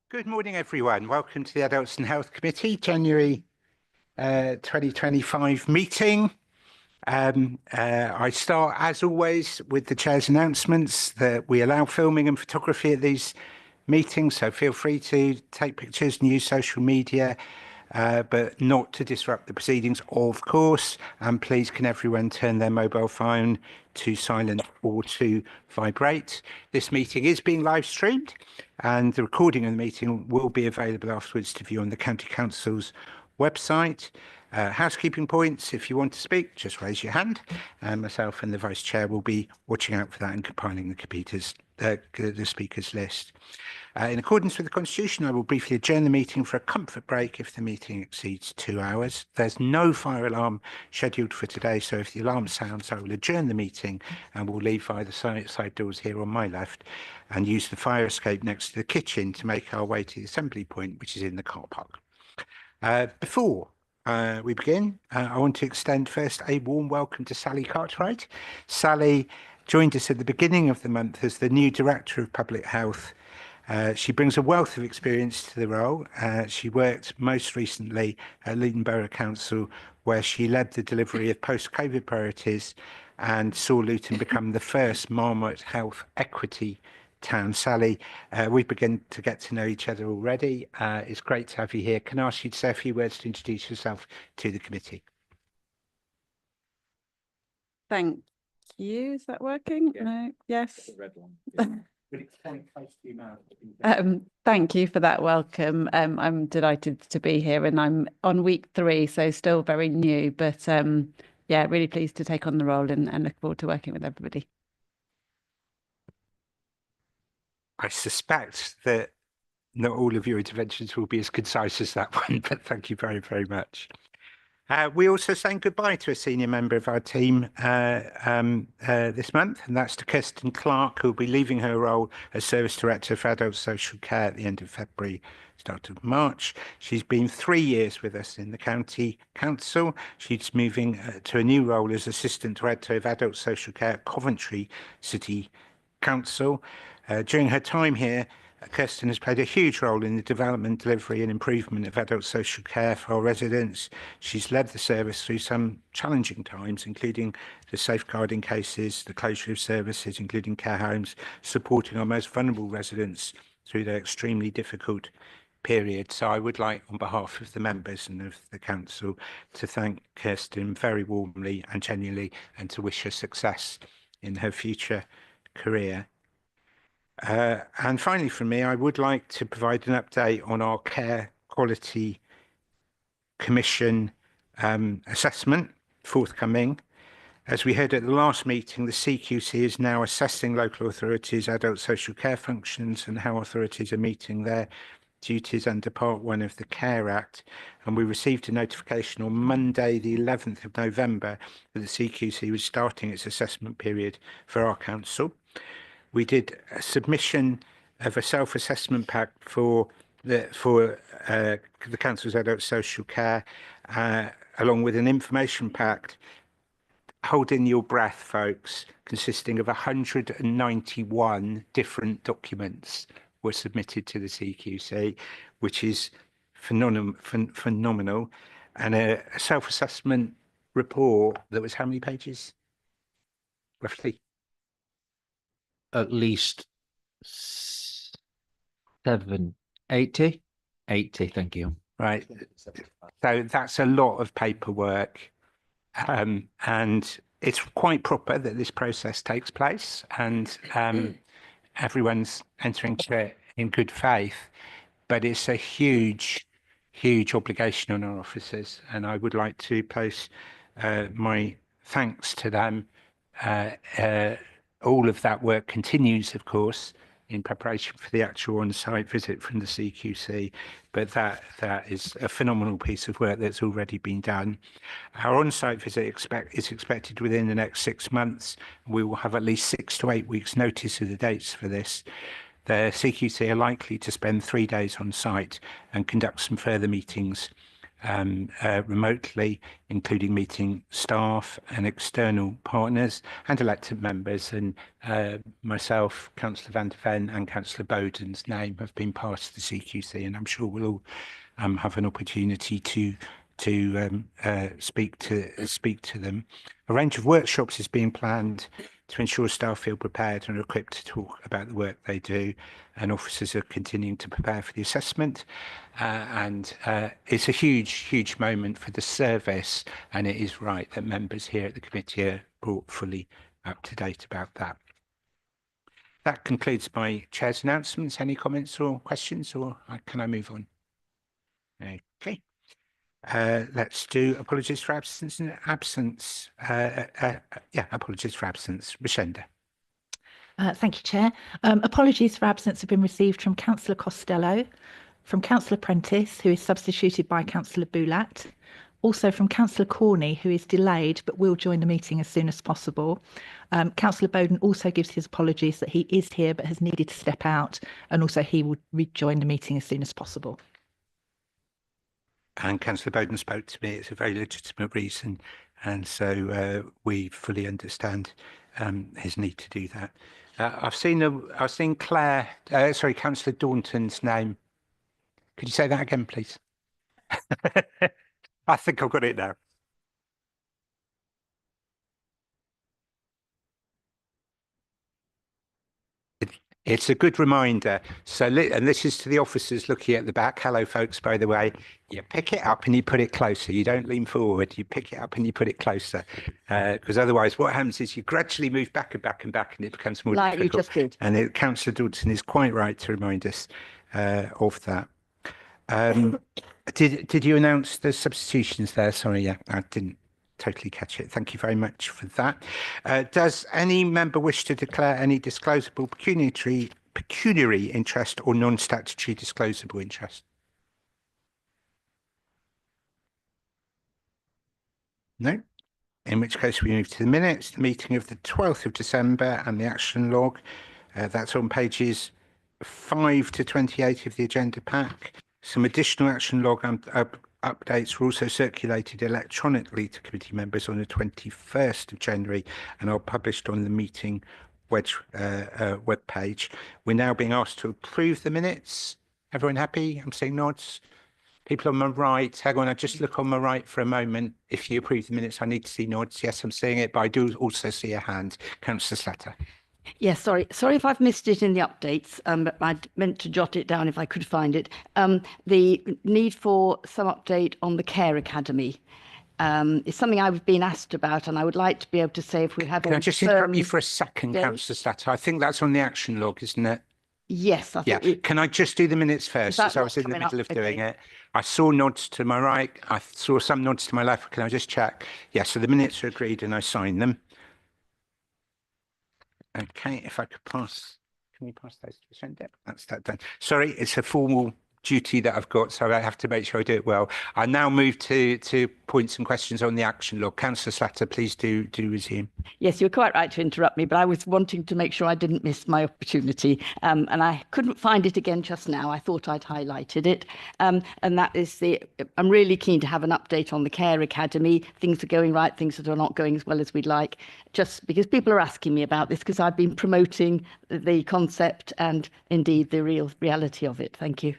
Good morning, everyone. Welcome to the Adults and Health Committee January 2025 meeting. I start, as always, with the chair's announcements that we allow filming and photography at these meetings, so feel free to take pictures and use social media, but not to disrupt the proceedings, of course. And please, can everyone turn their mobile phone to silent or to vibrate? This meeting is being live streamed, and the recording of the meeting will be available afterwards to view on the County Council's website. Housekeeping points: if you want to speak, just raise your hand, and myself and the Vice Chair will be watching out for that and compiling the speakers list. In accordance with the Constitution, I will briefly adjourn the meeting for a comfort break if the meeting exceeds 2 hours. There's no fire alarm scheduled for today, so if the alarm sounds, I will adjourn the meeting and will leave via the side doors here on my left and use the fire escape next to the kitchen to make our way to the assembly point, which is in the car park. Before we begin, I want to extend first a warm welcome to Sally Cartwright. Sally joined us at the beginning of the month as the new Director of Public Health. She brings a wealth of experience to the role. She worked most recently at Luton Borough Council, where she led the delivery of post-COVID priorities and saw Luton become the first Marmot Health Equity town. Sally, we've begun to get to know each other already. It's great to have you here. Can I ask you to say a few words to introduce yourself to the committee? Thank you. Is that working? Yeah. No. Yes. The red one. Thank you for that welcome. I'm delighted to be here, and I'm on week 3, so still very new, but yeah, really pleased to take on the role and look forward to working with everybody. I suspect that not all of your interventions will be as concise as that one, but thank you very, very much. We also saying goodbye to a senior member of our team this month, and that's to Kirsten Clark, who will be leaving her role as Service Director for Adult Social Care at the end of February, start of March. She's been 3 years with us in the County Council. She's moving to a new role as Assistant Director of Adult Social Care at Coventry City Council. During her time here, Kirsten has played a huge role in the development, delivery and improvement of adult social care for our residents. She's led the service through some challenging times, including the safeguarding cases, the closure of services, including care homes, supporting our most vulnerable residents through their extremely difficult period. So I would like, on behalf of the members and of the council, to thank Kirsten very warmly and genuinely, and to wish her success in her future career. And finally, from me, I would like to provide an update on our Care Quality Commission assessment forthcoming. As we heard at the last meeting, the CQC is now assessing local authorities' adult social care functions and how authorities are meeting their duties under Part 1 of the Care Act. And we received a notification on Monday, the 11th of November, that the CQC was starting its assessment period for our council. We did a submission of a self-assessment pack for the council's adult social care, along with an information pack. Hold in your breath, folks, consisting of 191 different documents were submitted to the CQC, which is phenomenal. And a self-assessment report that was how many pages? Roughly? At least 80, thank you. Right. So that's a lot of paperwork. And it's quite proper that this process takes place, and everyone's entering it in good faith. But it's a huge, huge obligation on our officers, and I would like to place my thanks to them. All of that work continues, of course, in preparation for the actual on-site visit from the CQC, but that is a phenomenal piece of work that's already been done. Our on-site visit is expected within the next 6 months. We will have at least 6 to 8 weeks notice of the dates for this. The CQC are likely to spend 3 days on site and conduct some further meetings remotely, including meeting staff and external partners and elected members. And myself, Councillor Van der Ven and Councillor Bowden's name have been passed to the CQC, and I'm sure we'll all have an opportunity to speak to them. A range of workshops is being planned to ensure staff feel prepared and equipped to talk about the work they do, and officers are continuing to prepare for the assessment. It's a huge moment for the service, and it is right that members here at the committee are brought fully up to date about that. That concludes my chair's announcements. Any comments or questions, or can I move on? Okay. Let's do apologies for absence and absence. Apologies for absence. Rashenda. Thank you, Chair. Apologies for absence have been received from Councillor Costello, from Councillor Prentice, who is substituted by Councillor Boulat, also from Councillor Corney, who is delayed but will join the meeting as soon as possible. Councillor Bowden also gives his apologies that he is here but has needed to step out, and also he will rejoin the meeting as soon as possible. And Councillor Bowden spoke to me. It's a very legitimate reason, and so we fully understand his need to do that. I've seen Claire, Councillor Daunton's name. Could you say that again, please? I think I've got it now. It's a good reminder. So, and this is to the officers looking at the back. Hello, folks, by the way. You pick it up and you put it closer. You don't lean forward. You pick it up and you put it closer. Because otherwise what happens is you gradually move back and back and back, and it becomes more like difficult. You just did. And Councillor Dodson is quite right to remind us of that. Did you announce the substitutions there? Sorry, yeah, I didn't totally catch it. Thank you very much for that. Does any member wish to declare any disclosable pecuniary interest or non-statutory disclosable interest? No? In which case we move to the minutes, the meeting of the 12th of December and the action log. That's on pages 5 to 28 of the agenda pack. Some additional action log updates were also circulated electronically to committee members on the 21st of January and are published on the meeting web page. We're now being asked to approve the minutes. Everyone happy? I'm seeing nods. People on my right, hang on, I just look on my right for a moment. If you approve the minutes, I need to see nods. Yes, I'm seeing it, but I do also see a hand. Councillor Slatter. Yes, sorry if I've missed it in the updates, but I meant to jot it down if I could find it. The need for some update on the Care Academy is something I've been asked about, and I would like to be able to say if we have. Can I just interrupt you for a second, Councillor Slatter? I think that's on the action log, isn't it? Yes, I think. Yeah. Can I just do the minutes first? As I was in the middle of doing it. I saw nods to my right. I saw some nods to my left. Can I just check? Yeah, so the minutes are agreed and I signed them. Okay, if I could pass, can we pass those to Rashenda? That's that done. Sorry, it's a formal duty that I've got, so I have to make sure I do it well. I now move to points and questions on the action log. Councillor Slatter, please do resume. Yes, you're quite right to interrupt me, but I was wanting to make sure I didn't miss my opportunity, and I couldn't find it again just now. I thought I'd highlighted it, and that is I'm really keen to have an update on the Care Academy. Things are going right, things that are not going as well as we'd like, just because people are asking me about this, because I've been promoting the concept and indeed the reality of it. Thank you.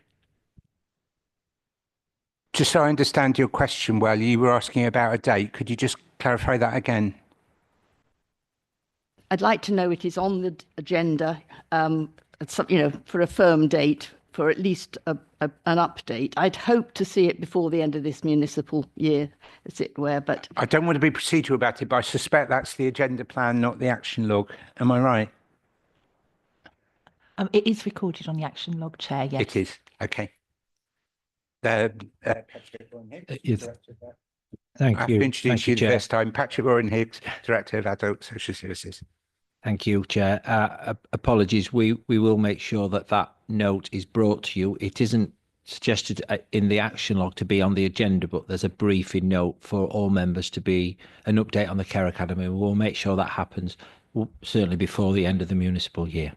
Just so I understand your question well, you were asking about a date. Could you just clarify that again? I'd like to know it is on the agenda, for a firm date, for at least an update. I'd hope to see it before the end of this municipal year, as it were, but... I don't want to be procedural about it, but I suspect that's the agenda plan, not the action log. Am I right? It is recorded on the action log, Chair, yes. It is. Okay. Patrick Yes. Thank I've you. introduced you the Chair. first time. Patrick Warren Higgs, Director of Adult Social Services. Thank you, Chair. Apologies. We will make sure that note is brought to you. It isn't suggested in the action log to be on the agenda, but there's a briefing note for all members to be an update on the Care Academy. We'll make sure that happens certainly before the end of the municipal year.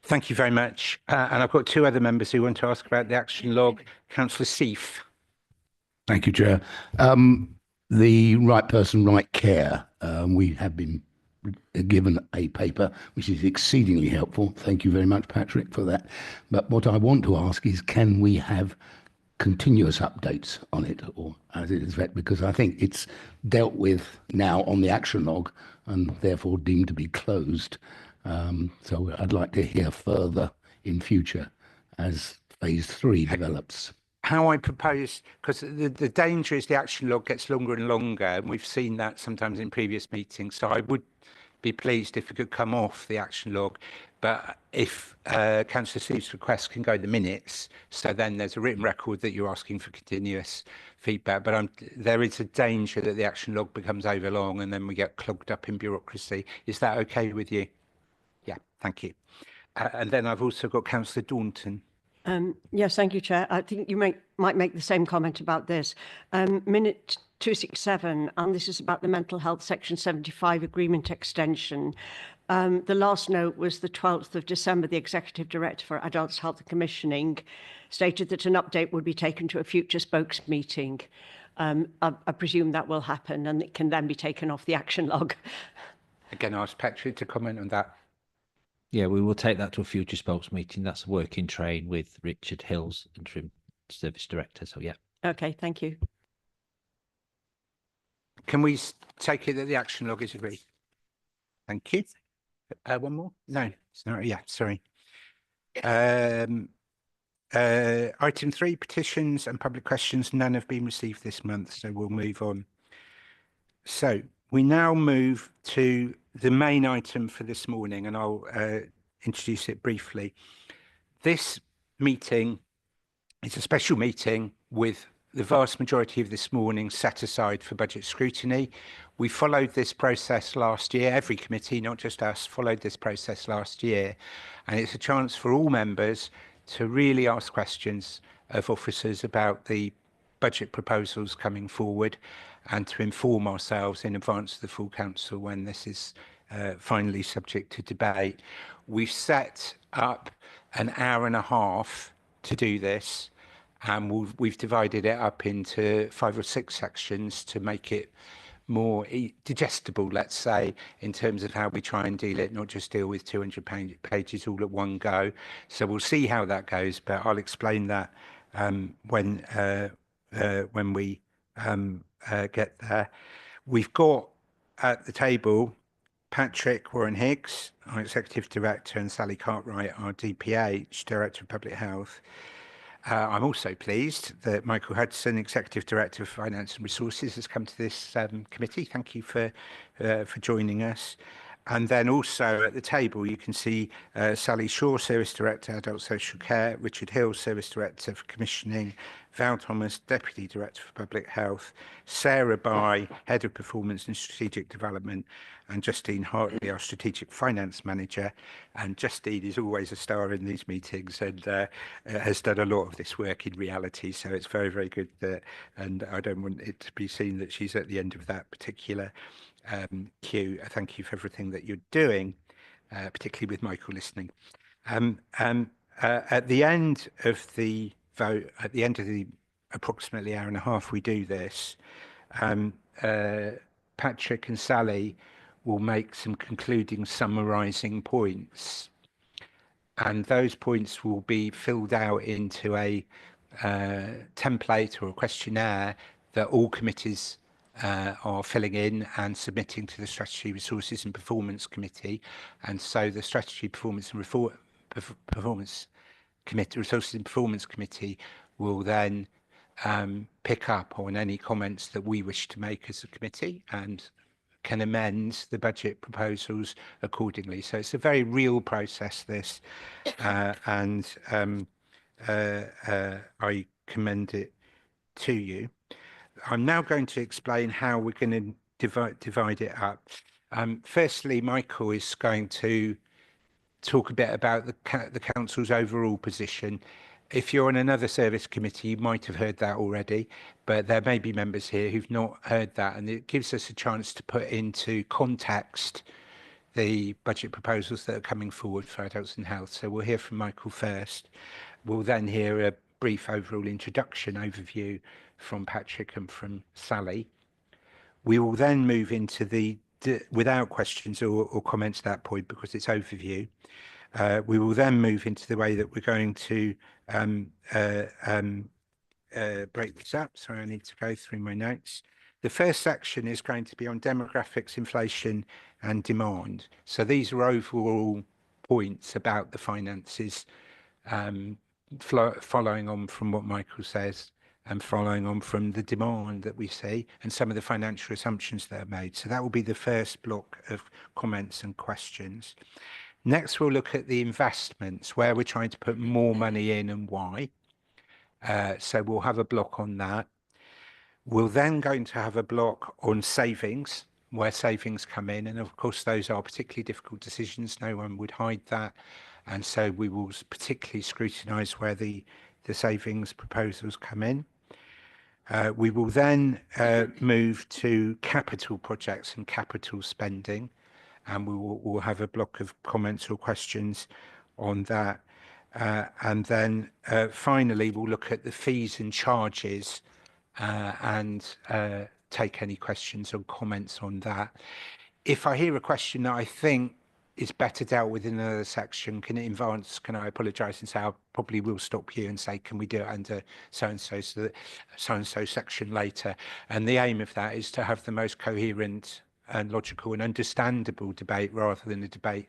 Thank you very much. And I've got two other members who want to ask about the action log. Councillor Seif. Thank you, Chair. The Right Person, Right Care. We have been given a paper, which is exceedingly helpful. Thank you very much, Patrick, for that. But what I want to ask is, can we have continuous updates on it, or as it is, because I think it's dealt with now on the action log and therefore deemed to be closed. So I'd like to hear further in future as phase 3 develops. How I propose, because the danger is the action log gets longer and longer, and we've seen that sometimes in previous meetings. So I would be pleased if it could come off the action log. But if Councillor Steve's request can go in the minutes, so then there's a written record that you're asking for continuous feedback. But there is a danger that the action log becomes overlong and then we get clogged up in bureaucracy. Is that okay with you? Yeah, thank you. And then I've also got Councillor Daunton. Yes, thank you, Chair. I think you might make the same comment about this. Minute 267, and this is about the mental health section 75 agreement extension. The last note was the 12th of December. The Executive Director for Adults Health and Commissioning stated that an update would be taken to a future spokes meeting. I presume that will happen and it can then be taken off the action log. Again, I ask Patrick to comment on that. Yeah, we will take that to a future spokes meeting. That's a working train with Richard Hills, Interim Service Director. So, yeah. Okay, thank you. Can we take it that the action log is agreed? Thank you. One more? No, it's not. Yeah, sorry. Item 3, petitions and public questions. None have been received this month, so we'll move on. So we now move to the main item for this morning, and I'll introduce it briefly. This meeting is a special meeting with the vast majority of this morning set aside for budget scrutiny. We followed this process last year. Every committee, not just us, followed this process last year. And it's a chance for all members to really ask questions of officers about the budget proposals coming forward and to inform ourselves in advance of the full council when this is finally subject to debate. We've set up an hour and a half to do this, and we've divided it up into 5 or 6 sections to make it more digestible, let's say, in terms of how we try and deal it, not just deal with 200 pages all at one go. So we'll see how that goes, but I'll explain that when we get there. We've got at the table Patrick Warren-Higgs, our Executive Director, and Sally Cartwright, our DPH, Director of Public Health. I'm also pleased that Michael Hudson, Executive Director of Finance and Resources, has come to this committee. Thank you for joining us. And then also at the table, you can see Sally Shaw, Service Director, Adult Social Care, Richard Hill, Service Director for Commissioning, Val Thomas, Deputy Director for Public Health, Sarah By, Head of Performance and Strategic Development, and Justine Hartley, our Strategic Finance Manager. And Justine is always a star in these meetings and has done a lot of this work in reality. So it's very, very good that, and I don't want it to be seen that she's at the end of that particular queue. Thank you for everything that you're doing, particularly with Michael listening. At the end of the vote, at the end of the approximately hour and a half we do this, Patrick and Sally will make some concluding summarising points, and those points will be filled out into a template or a questionnaire that all committees are filling in and submitting to the Strategy, Resources and Performance Committee. And so the Strategy, Performance and Performance Committee, Resources and Performance Committee will then pick up on any comments that we wish to make as a committee and can amend the budget proposals accordingly. So it's a very real process, this, and I commend it to you. I'm now going to explain how we're going to divide it up. Firstly, Michael is going to talk a bit about the council's overall position. If you're on another service committee, you might have heard that already, but there may be members here who've not heard that, and it gives us a chance to put into context the budget proposals that are coming forward for adults and health. So we'll hear from Michael first. We'll then hear brief overall introduction overview from Patrick and from Sally. We will then move into without questions or comments at that point because it's overview. We will then move into the way that we're going to break this up. Sorry, I need to go through my notes. The first section is going to be on demographics, inflation and demand. So these are overall points about the finances, following on from what Michael says and following on from the demand that we see and some of the financial assumptions that are made. So that will be the first block of comments and questions. Next, we'll look at the investments, where we're trying to put more money in and why. So we'll have a block on that. We're then going to have a block on savings, where savings come in. And of course, those are particularly difficult decisions. No one would hide that. And so we will particularly scrutinise where the savings proposals come in. We will then move to capital projects and capital spending. And we'll have a block of comments or questions on that. And then finally, we'll look at the fees and charges and take any questions or comments on that. If I hear a question that I think is better dealt with in another section, can I apologise and say I probably will stop you and say, can we do it under so-and-so section later? And the aim of that is to have the most coherent and logical and understandable debate rather than a debate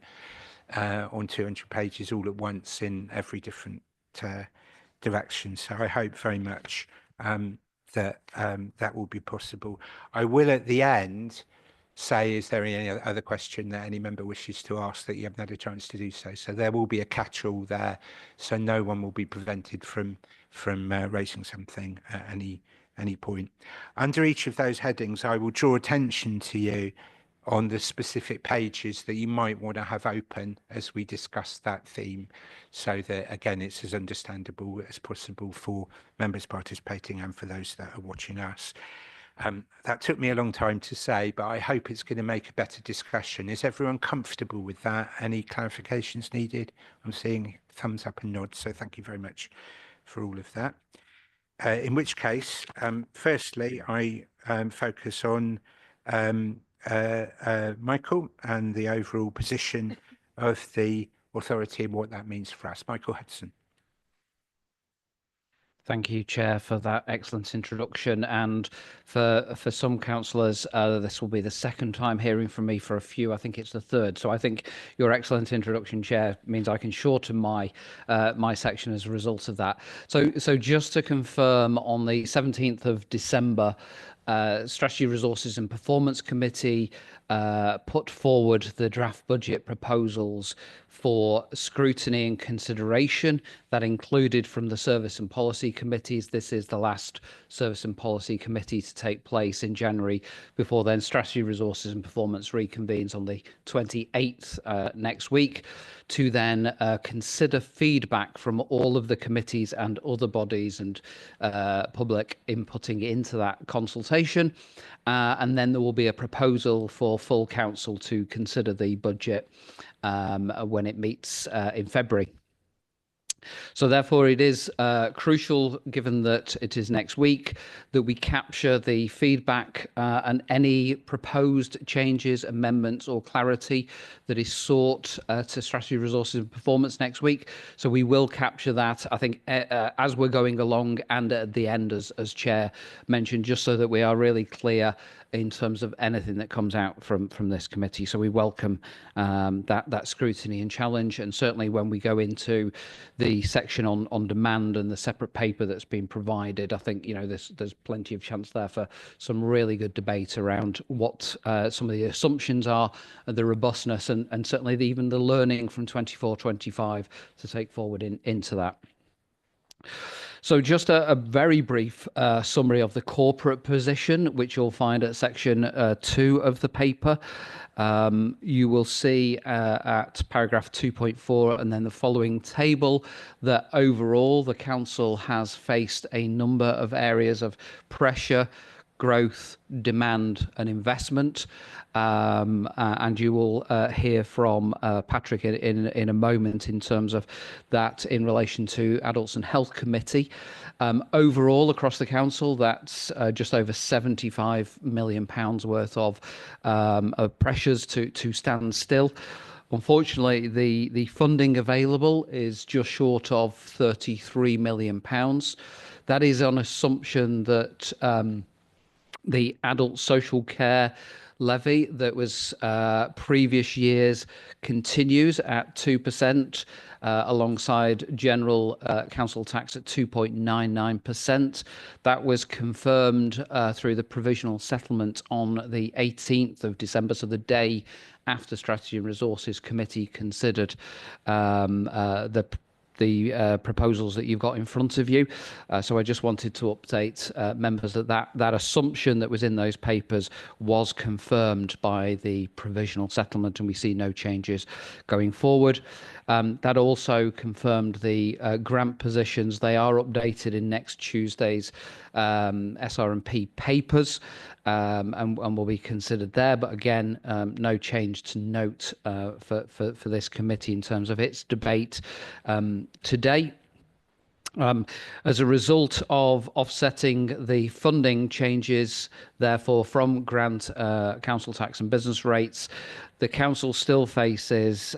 on 200 pages all at once in every different direction. So I hope very much that that will be possible. I will at the end say, is there any other question that any member wishes to ask that you haven't had a chance to do so? So there will be a catch-all there, so no one will be prevented from raising something at any point. Under each of those headings, I will draw attention to you on the specific pages that you might want to have open as we discuss that theme, so that, again, it's as understandable as possible for members participating and for those that are watching us. That took me a long time to say, but I hope it's going to make a better discussion. Is everyone comfortable with that? Any clarifications needed? I'm seeing thumbs up and nods, so thank you very much for all of that. In which case, firstly, I focus on Michael and the overall position of the authority and what that means for us. Michael Hudson. Thank you, Chair, for that excellent introduction. And for some councillors, this will be the second time hearing from me. For a few, I think it's the third. So I think your excellent introduction, Chair, means I can shorten my my section as a result of that. So just to confirm, on the 17th of December, Strategy, Resources and Performance Committee put forward the draft budget proposals for scrutiny and consideration. That included from the Service and Policy Committees. This is the last Service and Policy Committee to take place in January. Before then, Strategy, Resources and Performance reconvenes on the 28th next week to then consider feedback from all of the committees and other bodies and public inputting into that consultation. And then there will be a proposal for full council to consider the budget when it meets in February. So therefore, it is crucial, given that it is next week, that we capture the feedback and any proposed changes, amendments or clarity that is sought to Strategy, Resources and Performance next week. So we will capture that, I think, as we're going along and at the end, as Chair mentioned, just so that we are really clear in terms of anything that comes out from this committee. So we welcome that scrutiny and challenge, and certainly when we go into the section on demand and the separate paper that's been provided, I think there's plenty of chance there for some really good debate around what some of the assumptions are, the robustness, and certainly even the learning from 24-25 to take forward into that. So just a very brief summary of the corporate position, which you'll find at section 2 of the paper. You will see at paragraph 2.4 and then the following table that overall the council has faced a number of areas of pressure, growth, demand and investment. And you will hear from Patrick in a moment in terms of that in relation to Adults and Health Committee. Overall, across the council, that's just over £75 million worth of pressures to stand still. Unfortunately, the funding available is just short of £33 million. That is on assumption that the adult social care levy that was previous years continues at 2%, alongside general council tax at 2.99%. That was confirmed through the provisional settlement on the 18th of December, so the day after Strategy and Resources Committee considered the proposals that you've got in front of you. So I just wanted to update members that assumption that was in those papers was confirmed by the provisional settlement, and we see no changes going forward. That also confirmed the grant positions. They are updated in next Tuesday's SR&P papers, and will be considered there. But again, no change to note for this committee in terms of its debate today. As a result of offsetting the funding changes, therefore, from grant, council tax and business rates, the council still faces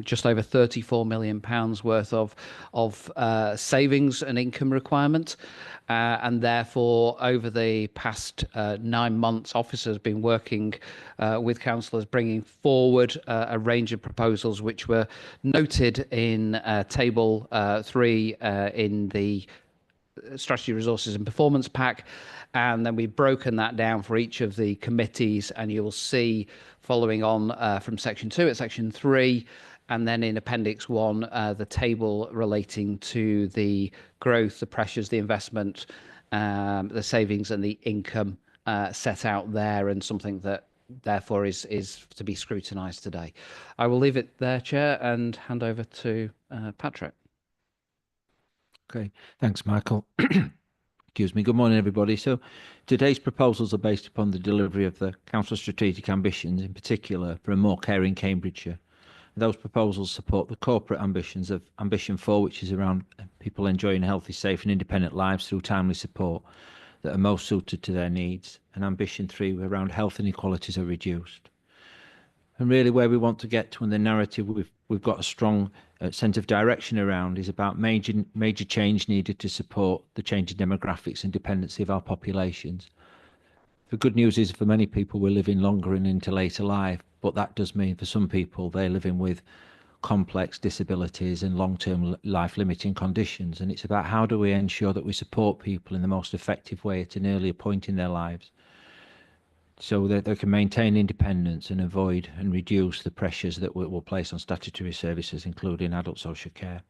just over £34 million worth of savings and income requirement. And therefore, over the past 9 months, Officer has been working with councillors, bringing forward a range of proposals which were noted in Table 3 in the Strategy, Resources and Performance Pack. And then we've broken that down for each of the committees, and you'll see following on from Section 2 at Section 3, and then in Appendix 1, the table relating to the growth, the pressures, the investment, the savings and the income set out there, and something that therefore is to be scrutinised today. I will leave it there, Chair, and hand over to Patrick. Okay, thanks, Michael. Excuse me. Good morning, everybody. So today's proposals are based upon the delivery of the Council's strategic ambitions, in particular for a more caring Cambridgeshire. Those proposals support the corporate ambitions of Ambition 4, which is around people enjoying healthy, safe and independent lives through timely support that are most suited to their needs, and Ambition 3 around health inequalities are reduced. And really where we want to get to in the narrative we've got a strong sense of direction around is about major change needed to support the changing demographics and dependency of our populations. The good news is for many people we're living longer and into later life, but that does mean for some people they're living with complex disabilities and long-term life-limiting conditions. And it's about how do we ensure that we support people in the most effective way at an earlier point in their lives, so that they can maintain independence and avoid and reduce the pressures that will place on statutory services, including adult social care.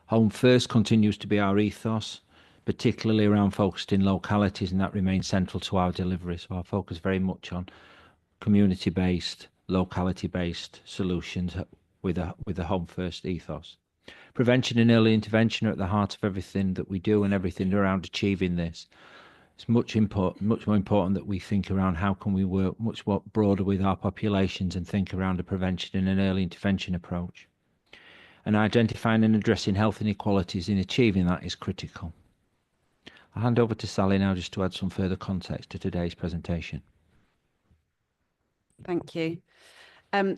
Home First continues to be our ethos, particularly around focused in localities, and that remains central to our delivery. So our focus very much on community-based, locality-based solutions with a Home First ethos. Prevention and early intervention are at the heart of everything that we do and everything around achieving this. It's much more important that we think around how can we work much more broader with our populations and think around a prevention and an early intervention approach. And identifying and addressing health inequalities in achieving that is critical. I'll hand over to Sally now just to add some further context to today's presentation. Thank you.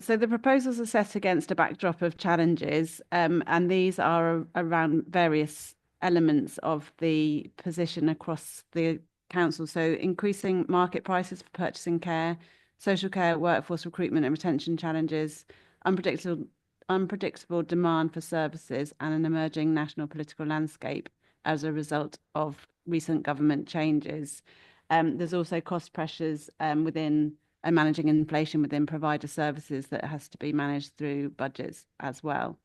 So the proposals are set against a backdrop of challenges, and these are around various elements of the position across the council. So increasing market prices for purchasing care, social care, workforce recruitment and retention challenges, unpredictable demand for services, and an emerging national political landscape as a result of recent government changes. There's also cost pressures within and managing inflation within provider services that has to be managed through budgets as well.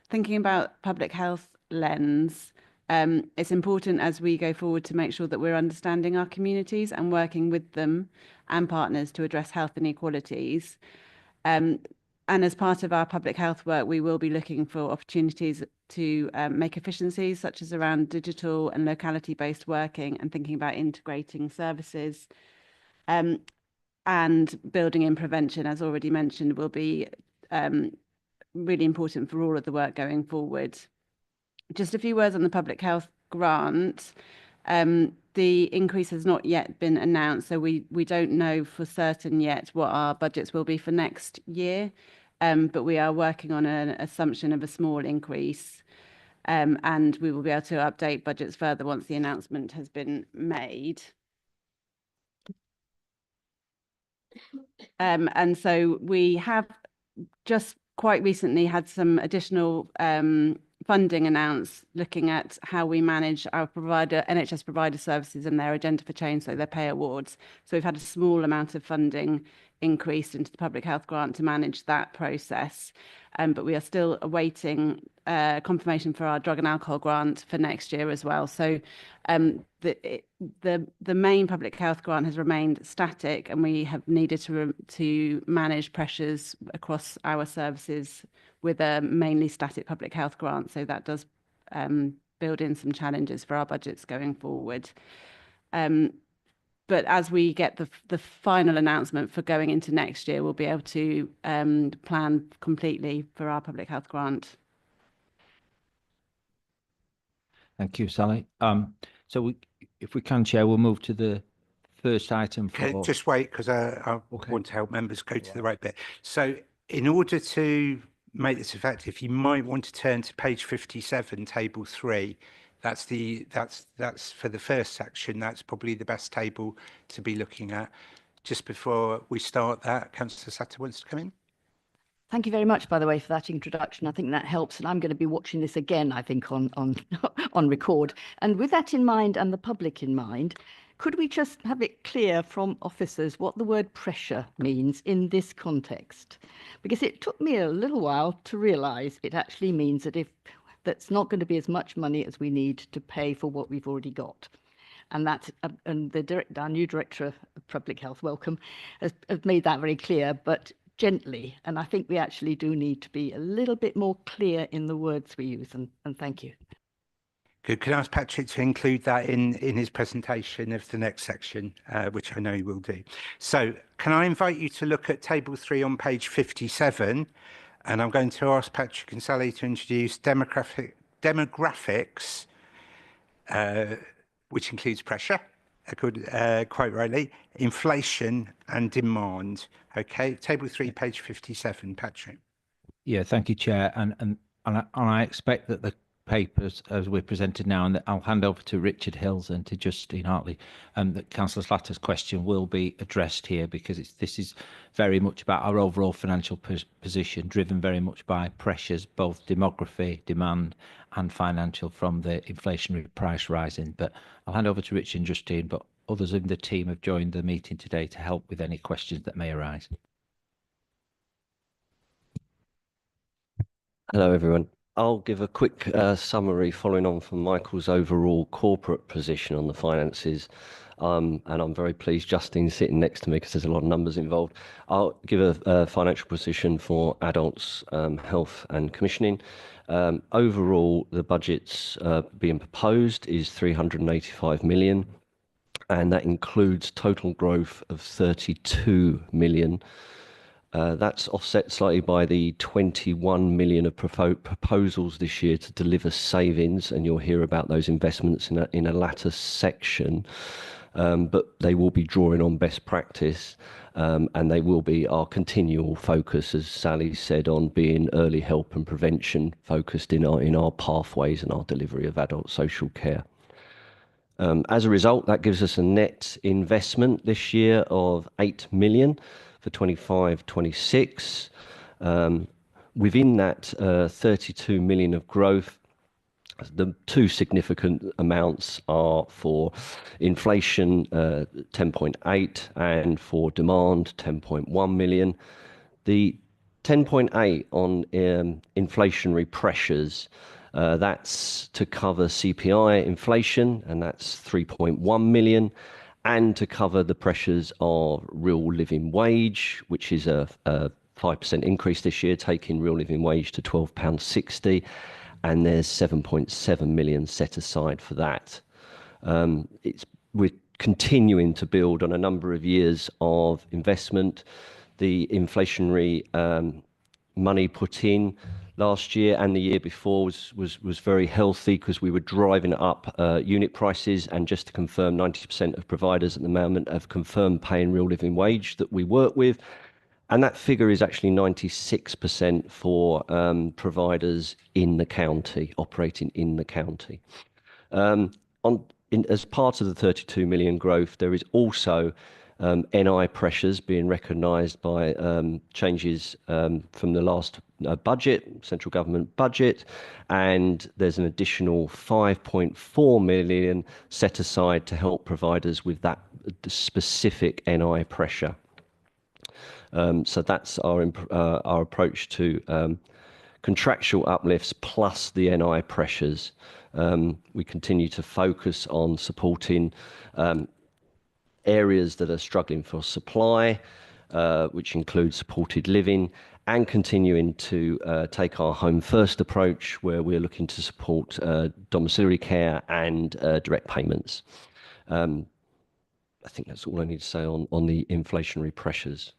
Thinking about public health lens, it's important as we go forward to make sure that we're understanding our communities and working with them and partners to address health inequalities. And as part of our public health work, we will be looking for opportunities to make efficiencies, such as around digital and locality-based working and thinking about integrating services. And building in prevention, as already mentioned, will be really important for all of the work going forward. Just a few words on the public health grant. The increase has not yet been announced, so we don't know for certain yet what our budgets will be for next year, but we are working on an assumption of a small increase, and we will be able to update budgets further once the announcement has been made. And so we have just quite recently had some additional funding announced, looking at how we manage our NHS provider services and their agenda for change, so their pay awards. So we've had a small amount of funding increased into the public health grant to manage that process. But we are still awaiting confirmation for our drug and alcohol grant for next year as well. So the main public health grant has remained static, and we have needed to manage pressures across our services with a mainly static public health grant. So that does build in some challenges for our budgets going forward. But as we get the final announcement for going into next year, we'll be able to plan completely for our public health grant. Thank you, Sally. So if we can, Chair, we'll move to the first item. Just wait, because I want to help members go to the right bit. So in order to make this effective, you might want to turn to page 57, table 3. That's for the first section. That's probably the best table to be looking at. Just before we start that, Councillor Satter wants to come in. Thank you very much, by the way, for that introduction. I think that helps, and I'm going to be watching this again, I think, on record. And with that in mind and the public in mind, could we just have it clear from officers what the word pressure means in this context? Because it took me a little while to realise it actually means that that's not going to be as much money as we need to pay for what we've already got. And that's and our new Director of Public Health, welcome, has made that very clear, but gently. And I think we actually do need to be a little bit more clear in the words we use. And thank you. Good. Can I ask Patrick to include that in his presentation of the next section, which I know he will do. So can I invite you to look at table 3 on page 57? And I'm going to ask Patrick and Sally to introduce demographics, which includes pressure, quite rightly, inflation and demand. Okay, table 3, page 57, Patrick. Yeah, thank you, Chair. And I expect that the papers as we're presented now, and I'll hand over to Richard Hills and to Justine Hartley, that Councillor Slatter's question will be addressed here, because this is very much about our overall financial position, driven very much by pressures, both demography, demand and financial, from the inflationary price rising. But I'll hand over to Richard and Justine, but others in the team have joined the meeting today to help with any questions that may arise. Hello, everyone. I'll give a quick summary following on from Michael's overall corporate position on the finances. And I'm very pleased Justine's sitting next to me, because there's a lot of numbers involved. I'll give a financial position for adults, health and commissioning. Overall, the budget's being proposed is 385 million, and that includes total growth of 32 million. That's offset slightly by the 21 million of proposals this year to deliver savings, and you'll hear about those investments in a latter section. But they will be drawing on best practice, and they will be our continual focus, as Sally said, on being early help and prevention focused in our pathways and our delivery of adult social care. As a result, that gives us a net investment this year of 8 million. For 25-26. Within that 32 million of growth, the two significant amounts are for inflation, 10.8, and for demand, 10.1 million. The 10.8 on inflationary pressures, that's to cover CPI inflation, and that's 3.1 million. And to cover the pressures of real living wage, which is a 5% increase this year, taking real living wage to £12.60. and there's 7.7 million set aside for that. We're continuing to build on a number of years of investment. The inflationary money put in last year and the year before was very healthy because we were driving up unit prices, and just to confirm, 90% of providers at the moment have confirmed paying real living wage that we work with, and that figure is actually 96% for providers in the county, operating in the county. As part of the 32 million growth, there is also NI pressures being recognised by changes from the last budget, central government budget, and there's an additional 5.4 million set aside to help providers with that specific NI pressure. So that's our approach to contractual uplifts plus the NI pressures. We continue to focus on supporting areas that are struggling for supply, which includes supported living, and continuing to take our home first approach, where we're looking to support domiciliary care and direct payments. I think that's all I need to say on the inflationary pressures.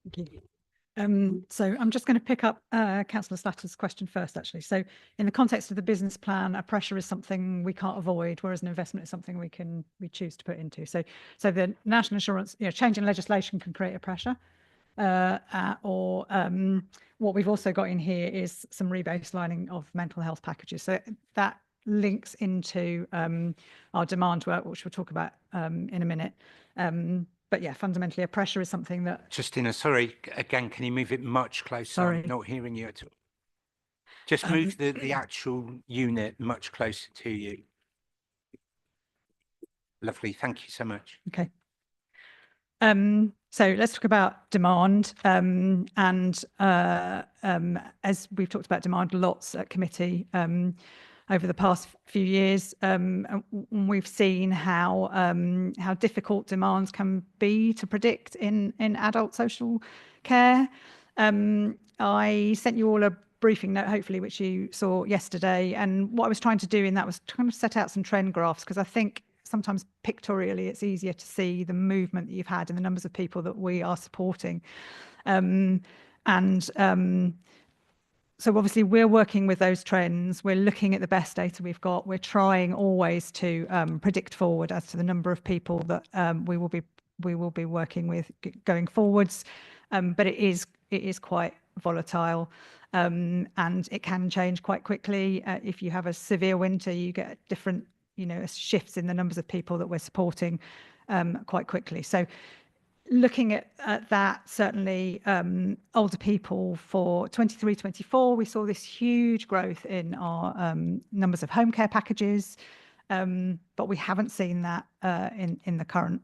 Thank you. So I'm just going to pick up Councillor Slatter's question first, actually. So in the context of the business plan, a pressure is something we can't avoid, whereas an investment is something we choose to put into. So the national insurance, change in legislation can create a pressure. What we've also got in here is some rebaselining of mental health packages. So that links into our demand work, which we'll talk about in a minute. But yeah, fundamentally, a pressure is something that... Justina, sorry, again, can you move it much closer? Sorry. I'm not hearing you at all. Just move the actual unit much closer to you. Lovely, thank you so much. Okay. So let's talk about demand. As we've talked about demand lots at committee over the past few years, we've seen how difficult demands can be to predict in adult social care. I sent you all a briefing note, hopefully, which you saw yesterday. And what I was trying to do in that was kind of set out some trend graphs, because I think sometimes pictorially it's easier to see the movement that you've had in the numbers of people that we are supporting. So obviously we're working with those trends. We're looking at the best data we've got. We're trying always to predict forward as to the number of people that we will be working with going forwards. But it is quite volatile, and it can change quite quickly. If you have a severe winter, you get different shifts in the numbers of people that we're supporting quite quickly. So looking at that, certainly older people for 23-24, we saw this huge growth in our numbers of home care packages, but we haven't seen that in the current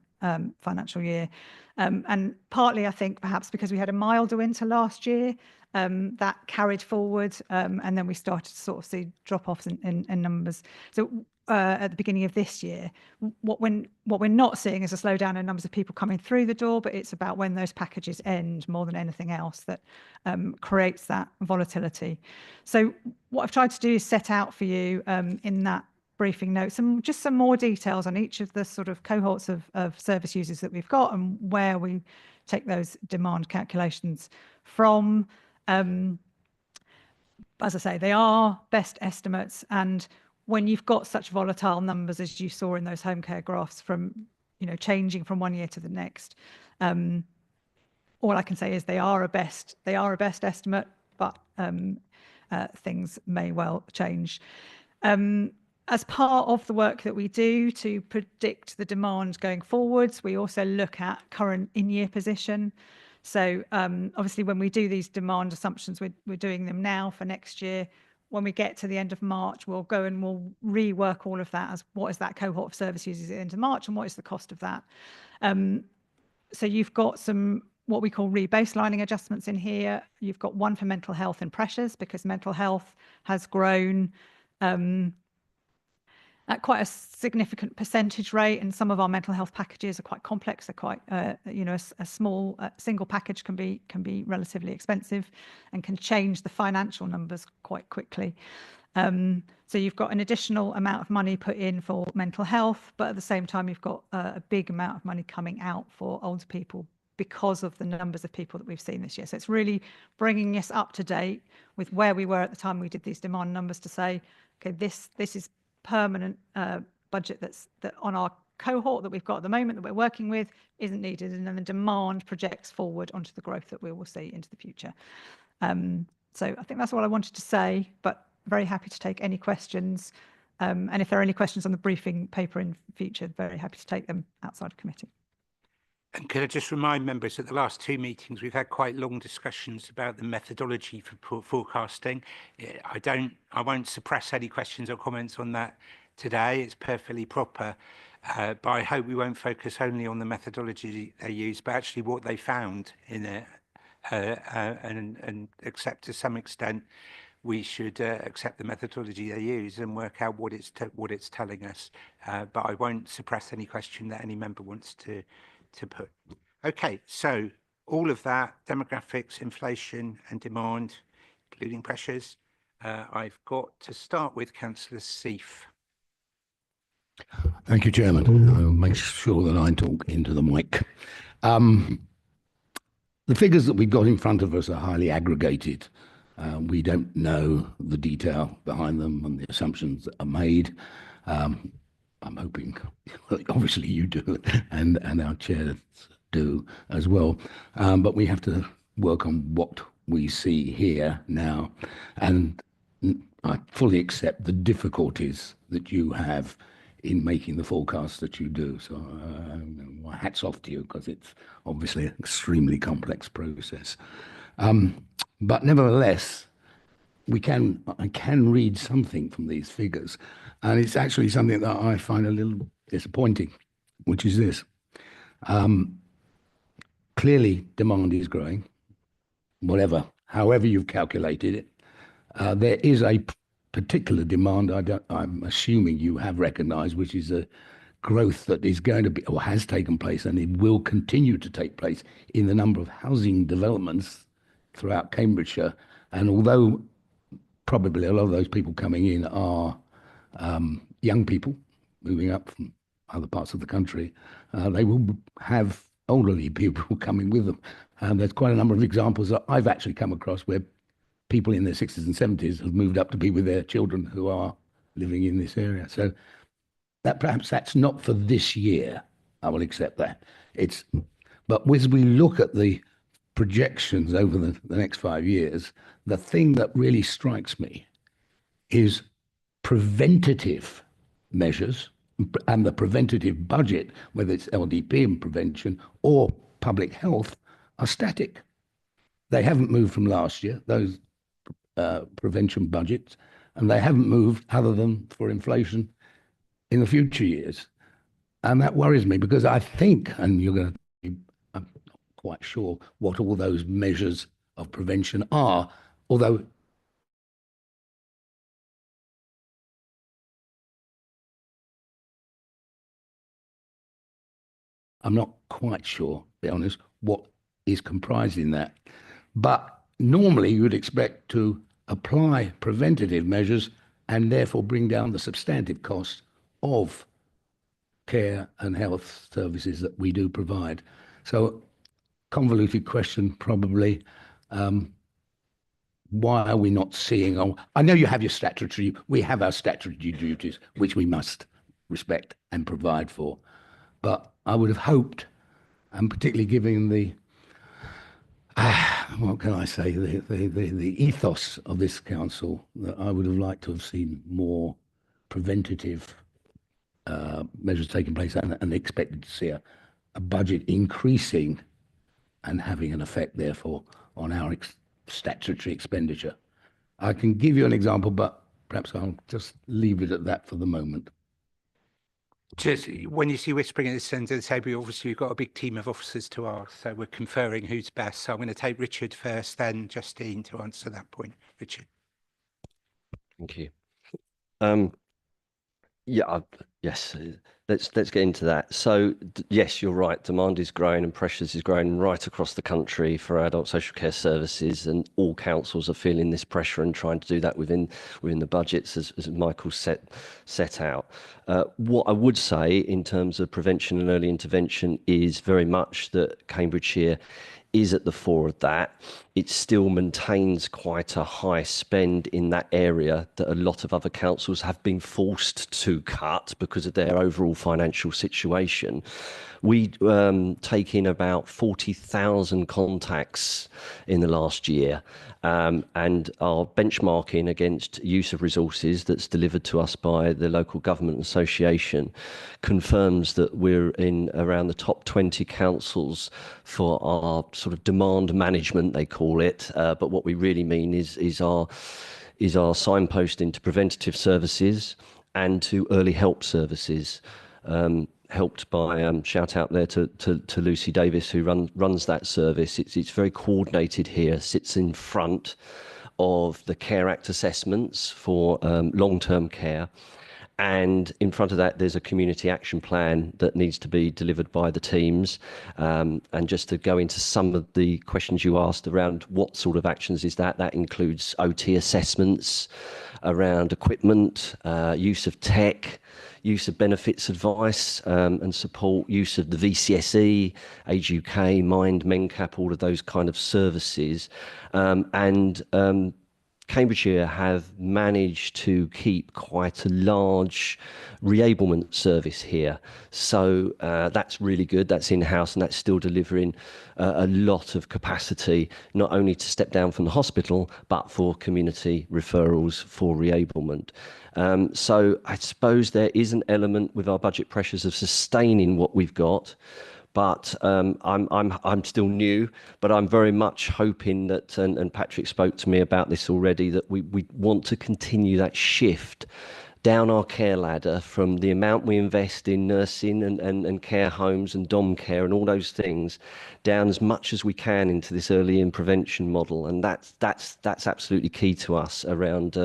financial year. And partly, I think, perhaps because we had a milder winter last year, that carried forward, and then we started to sort of see drop-offs in numbers. So at the beginning of this year, what we're not seeing is a slowdown in numbers of people coming through the door, but it's about when those packages end more than anything else that creates that volatility. So what I've tried to do is set out for you in that briefing note some more details on each of the sort of cohorts of service users that we've got and where we take those demand calculations from. As I say, they are best estimates, and when you've got such volatile numbers as you saw in those home care graphs from changing from one year to the next, all I can say is they are a best estimate, but things may well change. As part of the work that we do to predict the demand going forwards, we also look at current in-year position. So obviously, when we do these demand assumptions, we're doing them now for next year. When we get to the end of March, we'll go and we'll rework all of that as what is that cohort of service users at the end of March and what is the cost of that. So you've got some what we call rebaselining adjustments in here. You've got one for mental health and pressures, because mental health has grown. at quite a significant percentage rate, and some of our mental health packages are quite complex. They're quite, a small single package can be relatively expensive, and can change the financial numbers quite quickly. So you've got an additional amount of money put in for mental health, but at the same time, you've got a big amount of money coming out for older people because of the numbers of people that we've seen this year. So it's really bringing us up to date with where we were at the time we did these demand numbers to say, okay, this is permanent budget that on our cohort that we've got at the moment that we're working with isn't needed, and then the demand projects forward onto the growth that we will see into the future. So I think that's all I wanted to say, but very happy to take any questions. And if there are any questions on the briefing paper in future, very happy to take them outside of committee. And can I just remind members that the last two meetings, we've had quite long discussions about the methodology for forecasting. I won't suppress any questions or comments on that today. It's perfectly proper. But I hope we won't focus only on the methodology they use, but actually what they found in it, and accept to some extent we should accept the methodology they use and work out what it's telling us. But I won't suppress any question that any member wants to put. Okay, so all of that, demographics, inflation and demand, including pressures. I've got to start with Councillor Seif. Thank you, Chairman. I'll make sure that I talk into the mic. The figures that we've got in front of us are highly aggregated. We don't know the detail behind them and the assumptions that are made. I'm hoping, obviously you do, and our chairs do as well. But we have to work on what we see here now. And I fully accept the difficulties that you have in making the forecast that you do. So my hat's off to you, because it's obviously an extremely complex process. But nevertheless, I can read something from these figures, and it's actually something that I find a little disappointing, which is this. Clearly, demand is growing, however you've calculated it. There is a particular demand I'm assuming you have recognised, which is a growth that is going to be, or has taken place, and it will continue to take place in the number of housing developments throughout Cambridgeshire. And although probably a lot of those people coming in are young people moving up from other parts of the country, they will have elderly people coming with them. And there's quite a number of examples that I've actually come across where people in their 60s and 70s have moved up to be with their children who are living in this area. So that perhaps that's not for this year. I will accept that. But as we look at the projections over the next 5 years, the thing that really strikes me is preventative measures and the preventative budget, whether it's LDP and prevention or public health, are static. They haven't moved from last year, those prevention budgets, and they haven't moved other than for inflation in the future years. And that worries me, because I think, and I'm not quite sure what all those measures of prevention are, although I'm not quite sure, to be honest, what is comprised in that. But normally you would expect to apply preventative measures and therefore bring down the substantive cost of care and health services that we do provide. So, convoluted question probably. Why are we not seeing? I know you have your statutory, we have our statutory duties, which we must respect and provide for. But I would have hoped, and particularly given the, what can I say, the ethos of this council, that I would have liked to have seen more preventative measures taking place, and expected to see a budget increasing and having an effect, therefore, on our statutory expenditure. I can give you an example, but perhaps I'll just leave it at that for the moment. Just when you see whispering at this end of the table, obviously we've got a big team of officers to ask, so we're conferring who's best. So I'm going to take Richard first, then Justine to answer that point. Richard. Thank you. Yeah, yes. Let's get into that. So yes, you're right. Demand is growing and pressures is growing right across the country for adult social care services, and all councils are feeling this pressure and trying to do that within the budgets as Michael set out. What I would say in terms of prevention and early intervention is very much that Cambridgeshire is at the fore of that. It still maintains quite a high spend in that area that a lot of other councils have been forced to cut because of their overall financial situation. We take in about 40,000 contacts in the last year, and our benchmarking against use of resources that's delivered to us by the local government association confirms that we're in around the top 20 councils for our sort of demand management, they call it. But what we really mean is our signposting to preventative services and to early help services. Helped by shout out there to Lucy Davis, who runs that service. It's very coordinated here, sits in front of the Care Act assessments for long-term care. And in front of that, there's a community action plan that needs to be delivered by the teams. And just to go into some of the questions you asked around what sort of actions is that includes OT assessments around equipment, use of tech, use of benefits advice and support, use of the VCSE, Age UK, Mind, MenCap, all of those kind of services. Cambridgeshire have managed to keep quite a large reablement service here. So that's really good. That's in-house and that's still delivering a lot of capacity, not only to step down from the hospital, but for community referrals for reablement. So I suppose there is an element with our budget pressures of sustaining what we've got. But I'm still new, but I'm very much hoping that, and Patrick spoke to me about this already, that we want to continue that shift down our care ladder from the amount we invest in nursing and care homes and dom care and all those things, down as much as we can into this early and prevention model. And that's absolutely key to us around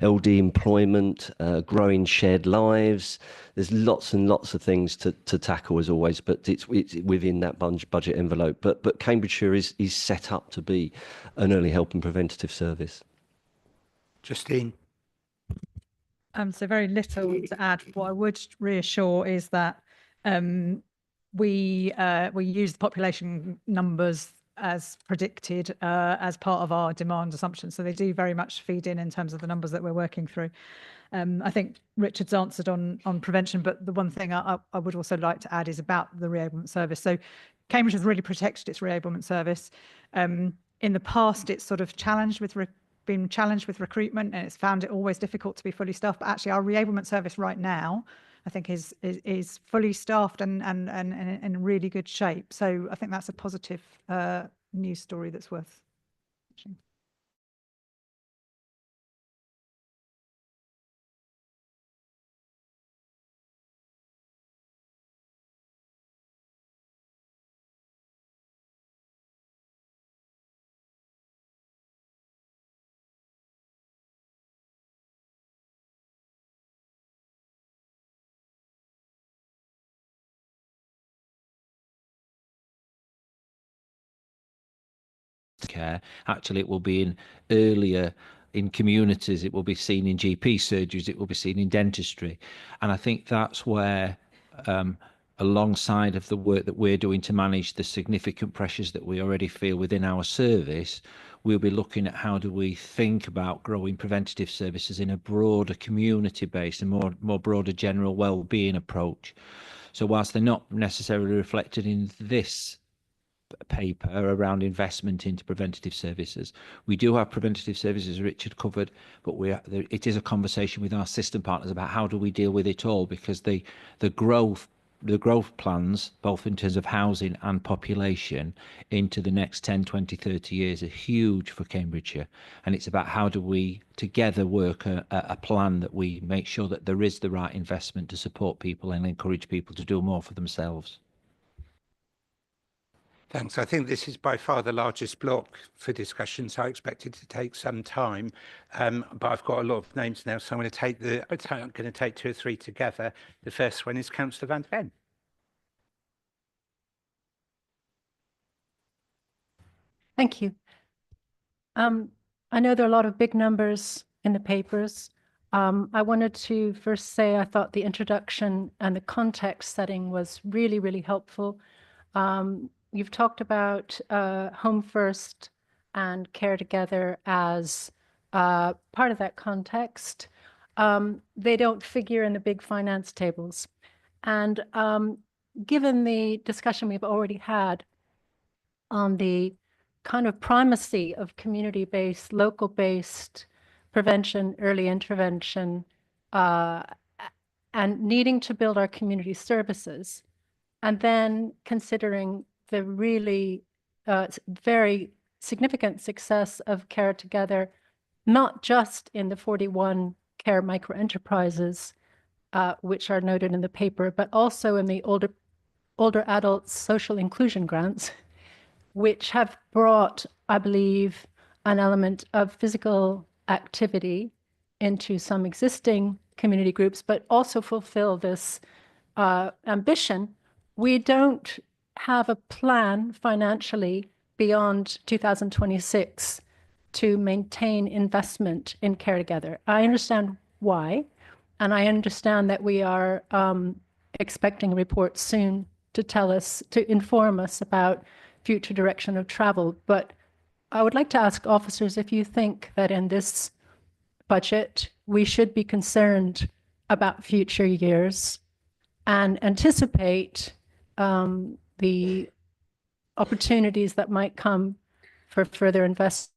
LD employment, growing shared lives. There's lots and lots of things to tackle as always, but it's within that budget envelope. But Cambridgeshire is set up to be an early help and preventative service. Justine. So very little to add. What I would reassure is that we use the population numbers as predicted as part of our demand assumptions. So they do very much feed in terms of the numbers that we're working through. I think Richard's answered on prevention, but the one thing I would also like to add is about the reablement service. So Cambridge has really protected its reablement service. In the past, it's sort of been challenged with recruitment, and it's found it always difficult to be fully staffed. But actually, our reablement service right now, I think, is fully staffed and in really good shape. So I think that's a positive news story that's worth watching. Care. Actually, it will be in earlier in communities, it will be seen in GP surgeries, it will be seen in dentistry. And I think that's where, alongside of the work that we're doing to manage the significant pressures that we already feel within our service, we'll be looking at how do we think about growing preventative services in a broader community-based and more broader general well-being approach. So whilst they're not necessarily reflected in this paper around investment into preventative services, we do have preventative services Richard covered, but it is a conversation with our system partners about how do we deal with it all, because the growth plans, both in terms of housing and population into the next 10, 20, 30 years, are huge for Cambridgeshire. And it's about how do we together work a plan that we make sure that there is the right investment to support people and encourage people to do more for themselves. Thanks. I think this is by far the largest block for discussion, so I expect it to take some time. But I've got a lot of names now, so I'm going to take two or three together. The first one is Councillor Van der Ven. Thank you. I know there are a lot of big numbers in the papers. I wanted to first say I thought the introduction and the context setting was really, really helpful. You've talked about Home First and Care Together as part of that context. They don't figure in the big finance tables. And given the discussion we've already had on the kind of primacy of community-based, local-based prevention, early intervention, and needing to build our community services, and then considering the really very significant success of Care Together, not just in the 41 care microenterprises, which are noted in the paper, but also in the older adults social inclusion grants, which have brought, I believe, an element of physical activity into some existing community groups, but also fulfill this ambition. We don't have a plan financially beyond 2026 to maintain investment in Care Together. I understand why, and I understand that we are expecting a report soon to tell us, to inform us about future direction of travel. But I would like to ask officers if you think that in this budget, we should be concerned about future years and anticipate the opportunities that might come for further investment.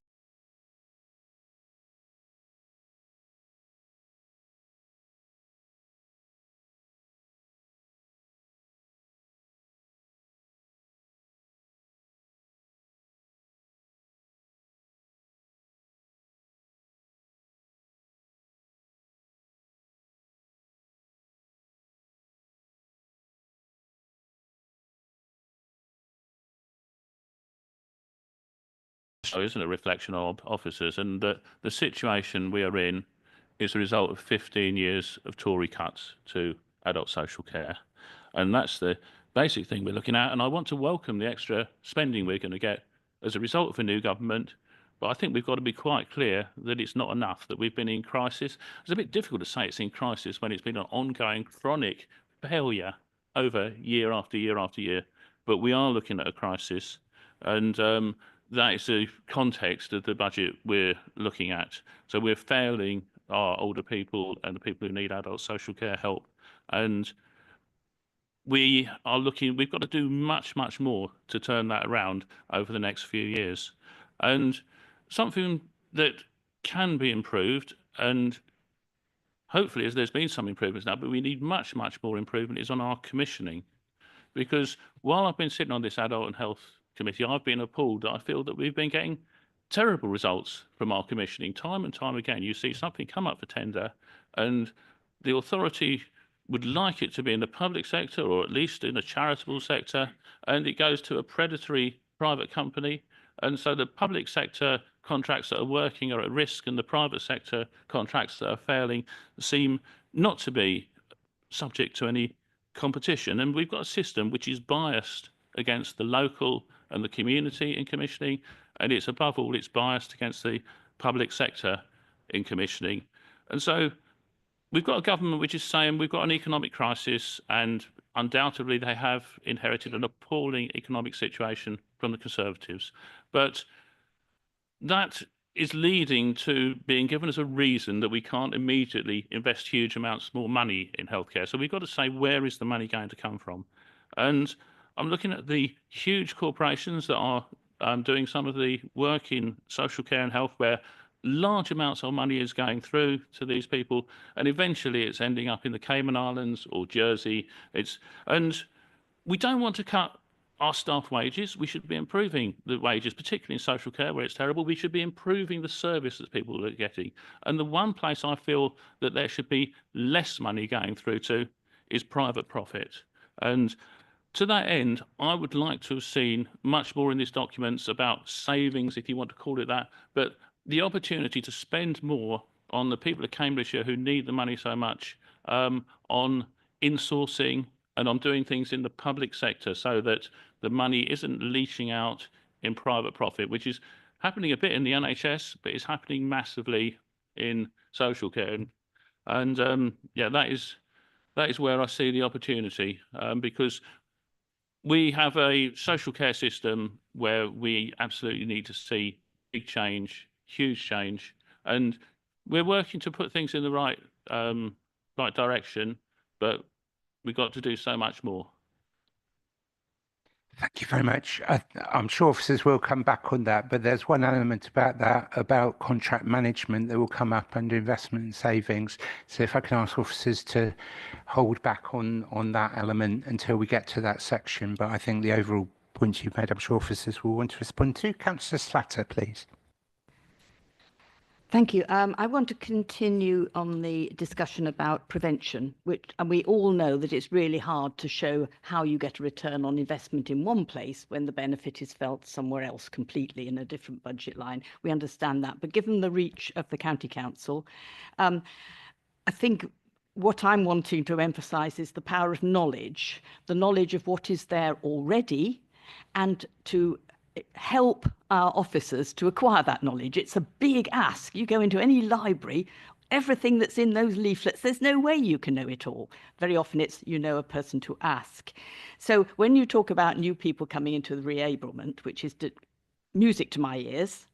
Isn't a reflection of officers, and the situation we are in is the result of 15 years of Tory cuts to adult social care, and that's the basic thing we're looking at. And I want to welcome the extra spending we're going to get as a result of a new government, but I think we've got to be quite clear that it's not enough, that we've been in crisis. It's a bit difficult to say it's in crisis when it's been an ongoing chronic failure over year after year after year, but we are looking at a crisis, and that is the context of the budget we're looking at. So we're failing our older people and the people who need adult social care help. And we've got to do much, much more to turn that around over the next few years. And something that can be improved, and hopefully as there's been some improvements now, but we need much, much more improvement, is on our commissioning. Because while I've been sitting on this Adult and Health Committee, I've been appalled that I feel that we've been getting terrible results from our commissioning. Time and time again, you see something come up for tender and the authority would like it to be in the public sector or at least in the charitable sector, and it goes to a predatory private company. And so the public sector contracts that are working are at risk, and the private sector contracts that are failing seem not to be subject to any competition. And we've got a system which is biased against the local and the community in commissioning, and it's above all, it's biased against the public sector in commissioning. And so we've got a government which is saying we've got an economic crisis, and undoubtedly they have inherited an appalling economic situation from the Conservatives. But that is leading to being given as a reason that we can't immediately invest huge amounts more money in healthcare. So we've got to say, where is the money going to come from? And I'm looking at the huge corporations that are doing some of the work in social care and health, where large amounts of money is going through to these people, and eventually it's ending up in the Cayman Islands or Jersey. And we don't want to cut our staff wages. We should be improving the wages, particularly in social care where it's terrible. We should be improving the service that people are getting. And the one place I feel that there should be less money going through to is private profit. And To that end, I would like to have seen much more in these documents about savings, if you want to call it that, but the opportunity to spend more on the people of Cambridgeshire who need the money so much, on insourcing and on doing things in the public sector so that the money isn't leaching out in private profit, which is happening a bit in the NHS, but it's happening massively in social care. And yeah, that is where I see the opportunity, because we have a social care system where we absolutely need to see big change, huge change, and we're working to put things in the right direction, but we've got to do so much more. Thank you very much. I'm sure officers will come back on that, but there's one element about that, about contract management, that will come up under investment and savings. So if I can ask officers to hold back on that element until we get to that section. But I think the overall points you've made, I'm sure officers will want to respond to. Councillor Slatter, please. Thank you. I want to continue on the discussion about prevention, and we all know that it's really hard to show how you get a return on investment in one place when the benefit is felt somewhere else completely in a different budget line. We understand that. But given the reach of the County Council, I think what I'm wanting to emphasise is the power of knowledge, the knowledge of what is there already, and to help our officers to acquire that knowledge. It's a big ask. You go into any library, everything that's in those leaflets, there's no way you can know it all. Very often it's, you know, a person to ask. So when you talk about new people coming into the reablement, which is music to my ears,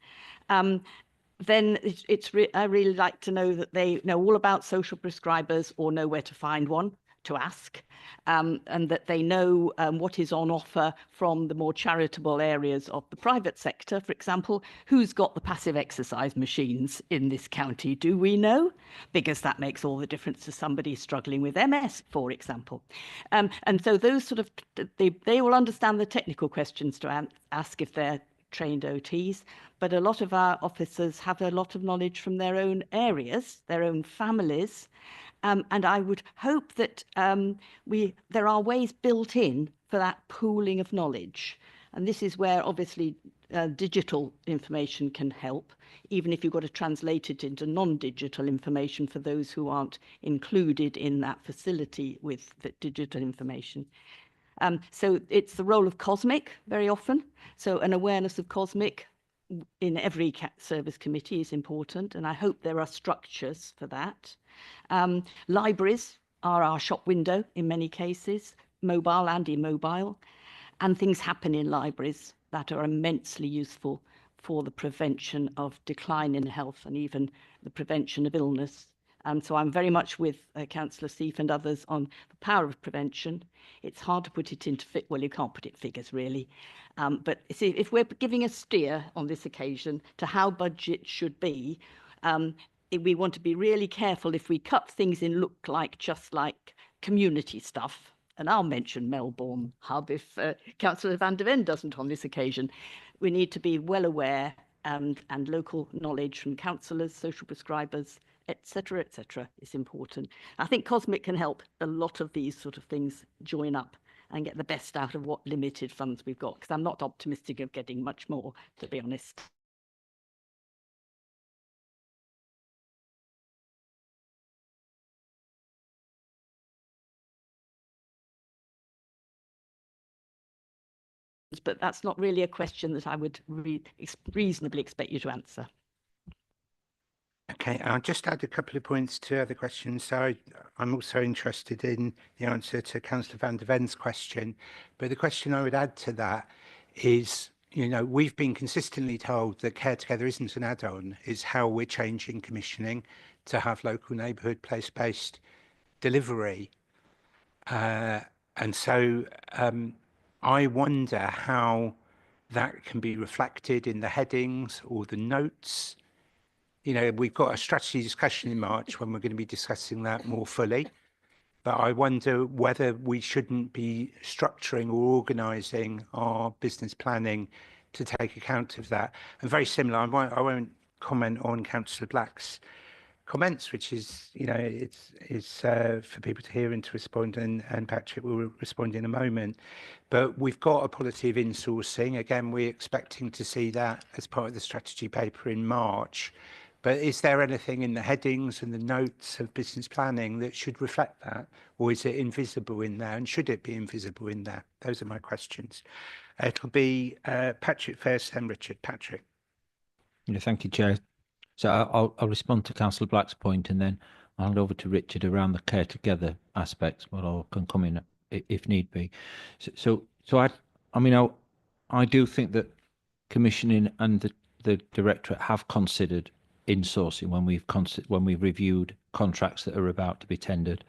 then I really like to know that they know all about social prescribers or know where to find one to ask, and that they know what is on offer from the more charitable areas of the private sector. For example, who's got the passive exercise machines in this county? Do we know? Because that makes all the difference to somebody struggling with MS, for example. And so those sort of, they will understand the technical questions to ask if they're trained OTs, but a lot of our officers have a lot of knowledge from their own areas, their own families. And I would hope that there are ways built in for that pooling of knowledge. And this is where obviously digital information can help, even if you've got to translate it into non-digital information for those who aren't included in that facility with the digital information. So it's the role of COSMIC very often. So an awareness of COSMIC in every service committee is important, and I hope there are structures for that. Libraries are our shop window in many cases, mobile and immobile, and things happen in libraries that are immensely useful for the prevention of decline in health and even the prevention of illness. So I'm very much with Councillor Seif and others on the power of prevention. It's hard to put it into well, you can't put it figures really. But see, if we're giving a steer on this occasion to how budget should be, we want to be really careful if we cut things in look like just like community stuff. And I'll mention Melbourne Hub if Councillor van der Ven doesn't on this occasion. We need to be well aware and local knowledge from councillors, social prescribers, etc., is important. I think COSMIC can help a lot of these sort of things join up and get the best out of what limited funds we've got, because I'm not optimistic of getting much more, to be honest. But that's not really a question that I would reasonably expect you to answer. Okay, I'll just add a couple of points to other questions. So I'm also interested in the answer to Councillor van der Ven's question. But the question I would add to that is, you know, we've been consistently told that Care Together isn't an add-on, is how we're changing commissioning to have local neighbourhood place-based delivery. And so I wonder how that can be reflected in the headings or the notes. You know, we've got a strategy discussion in March when we're going to be discussing that more fully. But I wonder whether we shouldn't be structuring or organising our business planning to take account of that. And very similar, I won't comment on Councillor Black's comments, which is, it's for people to hear and to respond, and Patrick will respond in a moment. But we've got a policy of insourcing. Again, we're expecting to see that as part of the strategy paper in March. But is there anything in the headings and the notes of business planning that should reflect that? Or is it invisible in there? And should it be invisible in there? Those are my questions. It'll be Patrick first, then Richard. Patrick. Yeah, thank you, Chair. So I'll respond to Councillor Black's point, and then I'll hand over to Richard around the care together aspects, but I can come in if need be. So I do think that commissioning and the directorate have considered insourcing when we've reviewed contracts that are about to be tendered.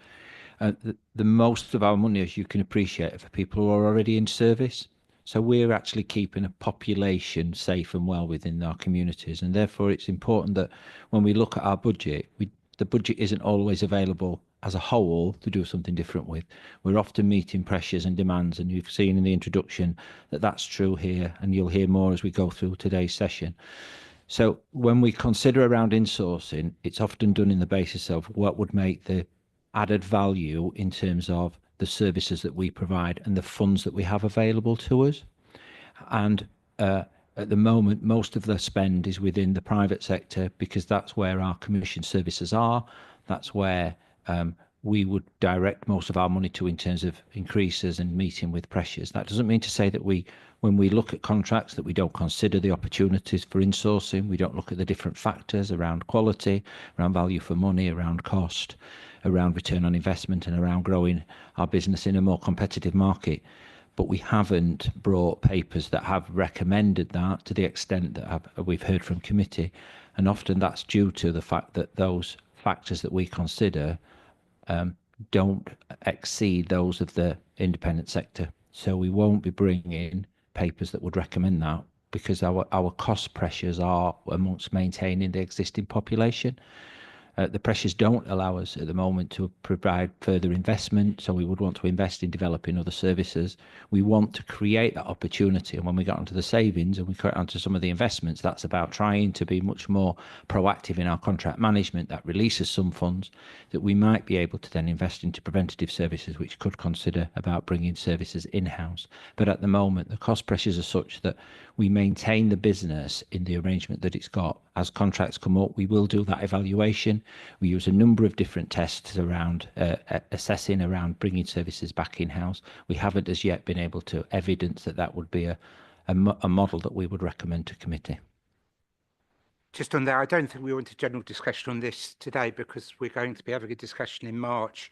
The most of our money, as you can appreciate, are for people who are already in service. So we're actually keeping a population safe and well within our communities, and therefore it's important that when we look at our budget, the budget isn't always available as a whole to do something different with. We're often meeting pressures and demands, and you've seen in the introduction that that's true here, and you'll hear more as we go through today's session. So when we consider around insourcing, it's often done in the basis of what would make the added value in terms of the services that we provide and the funds that we have available to us. And at the moment, most of the spend is within the private sector, because that's where our commission services are. That's where we would direct most of our money to in terms of increases and meeting with pressures. That doesn't mean to say that when we look at contracts, that we don't consider the opportunities for insourcing. We don't look at the different factors around quality, around value for money, around cost, around return on investment, and around growing our business in a more competitive market. But we haven't brought papers that have recommended that to the extent that we've heard from committee. And often that's due to the fact that those factors that we consider don't exceed those of the independent sector. So we won't be bringing papers that would recommend that, because our cost pressures are amongst maintaining the existing population. The pressures don't allow us at the moment to provide further investment, so we would want to invest in developing other services. We want to create that opportunity, and when we get onto the savings and we get onto some of the investments, that's about trying to be much more proactive in our contract management. That releases some funds that we might be able to then invest into preventative services, which could consider about bringing services in-house. But at the moment, the cost pressures are such that we maintain the business in the arrangement that it's got. As contracts come up, we will do that evaluation. We use a number of different tests around assessing around bringing services back in-house. We haven't as yet been able to evidence that that would be a model that we would recommend to committee. Just on there, I don't think we want a general discussion on this today, because we're going to be having a discussion in March.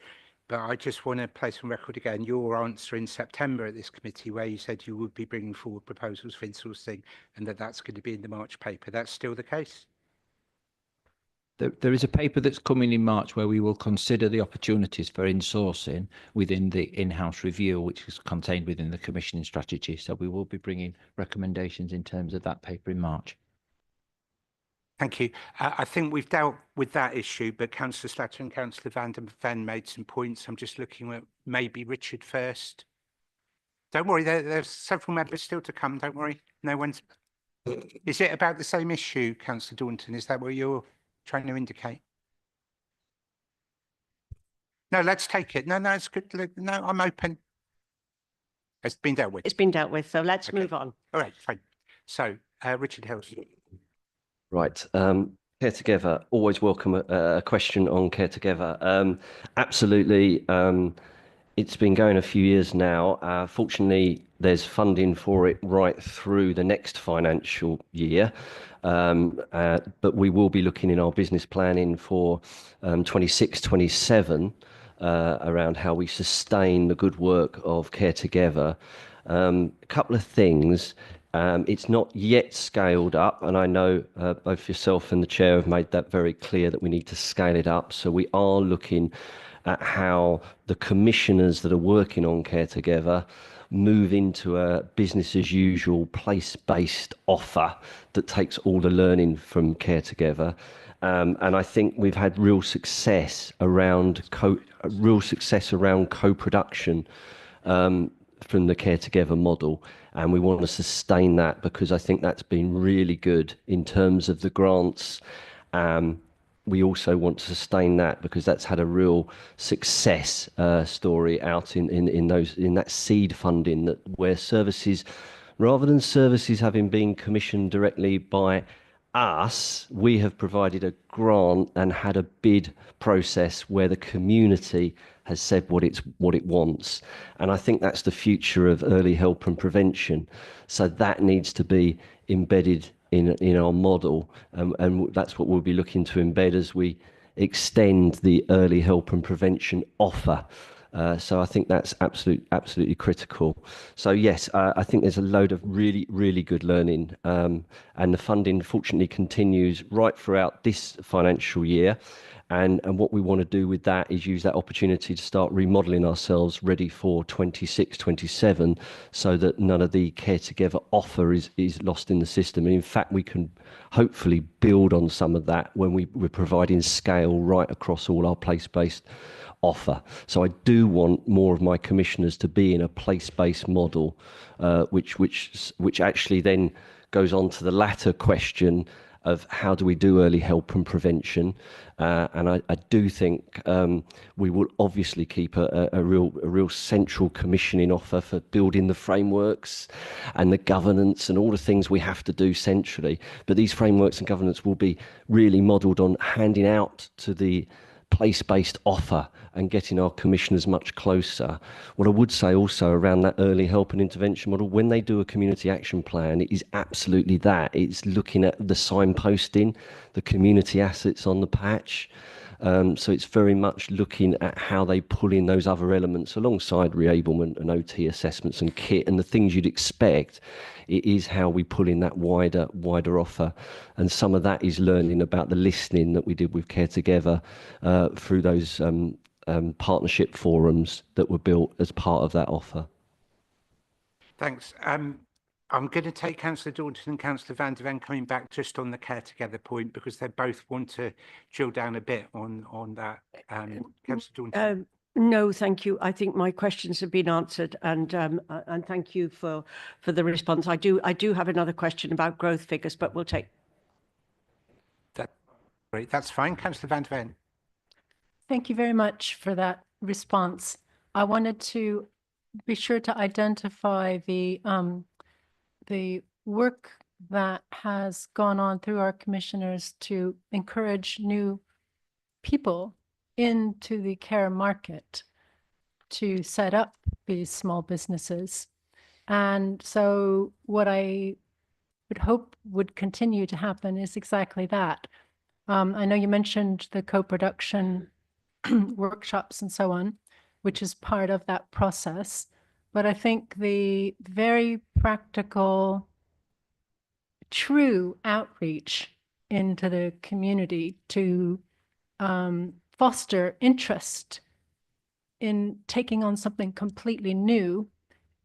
But I just want to place on record again your answer in September at this committee, where you said you would be bringing forward proposals for insourcing, and that's going to be in the March paper. That's still the case? There is a paper that's coming in March where we will consider the opportunities for insourcing within the in-house review, which is contained within the commissioning strategy. So we will be bringing recommendations in terms of that paper in March. Thank you. I think we've dealt with that issue, but Councillor Slatter and Councillor van der Ven made some points. I'm just looking at maybe Richard first. Don't worry, there's several members still to come. Don't worry. No one's... Is it about the same issue, Councillor Daunton? Is that what you're trying to indicate? No, let's take it. No, it's good. No, I'm open. It's been dealt with. It's been dealt with, so let's move on. All right, fine. So, Richard Hills. Right. Care Together, always welcome a question on Care Together. Absolutely. It's been going a few years now. Fortunately, there's funding for it right through the next financial year. But we will be looking in our business planning for 26-27 around how we sustain the good work of Care Together. A couple of things. It's not yet scaled up, and I know both yourself and the chair have made that very clear that we need to scale it up. So we are looking at how the commissioners that are working on Care Together move into a business as usual, place-based offer that takes all the learning from Care Together. And I think we've had real success around co-production from the Care Together model, and we want to sustain that, because I think that's been really good in terms of the grants we also want to sustain that because that's had a real success story out in that seed funding, that where services, rather than services having been commissioned directly by us, we have provided a grant and had a bid process where the community has said what it wants. And I think that's the future of early help and prevention. So that needs to be embedded in our model, and that's what we'll be looking to embed as we extend the early help and prevention offer. So I think that's absolutely critical. So yes, I think there's a load of really good learning, and the funding fortunately continues right throughout this financial year. And what we want to do with that is use that opportunity to start remodeling ourselves ready for 26, 27, so that none of the Care Together offer is lost in the system. And in fact, we can hopefully build on some of that when we're providing scale right across all our place-based offer. So I do want more of my commissioners to be in a place-based model, which actually then goes on to the latter question of how do we do early help and prevention, and I do think we will obviously keep a real central commissioning offer for building the frameworks and the governance and all the things we have to do centrally. But these frameworks and governance will be really modelled on handing out to the place-based offer and getting our commissioners much closer. What I would say also around that early help and intervention model, when they do a community action plan, it is absolutely that. It's looking at the signposting, the community assets on the patch. So it's very much looking at how they pull in those other elements alongside reablement and OT assessments and kit and the things you'd expect. It is how we pull in that wider offer. And some of that is learning about the listening that we did with Care Together through those partnership forums that were built as part of that offer. Thanks. I'm going to take Councillor Daunton and Councillor van der Ven coming back just on the Care Together point, because they both want to drill down a bit on that. Councillor Daunton. No, thank you. I think my questions have been answered, and thank you for the response. I do have another question about growth figures, but we'll take that. Great, that's fine. Councillor van der Ven. Thank you very much for that response. I wanted to be sure to identify the work that has gone on through our commissioners to encourage new people into the care market to set up these small businesses. And so what I would hope would continue to happen is exactly that. I know you mentioned the co-production workshops and so on, which is part of that process. But I think the very practical, true outreach into the community to foster interest in taking on something completely new.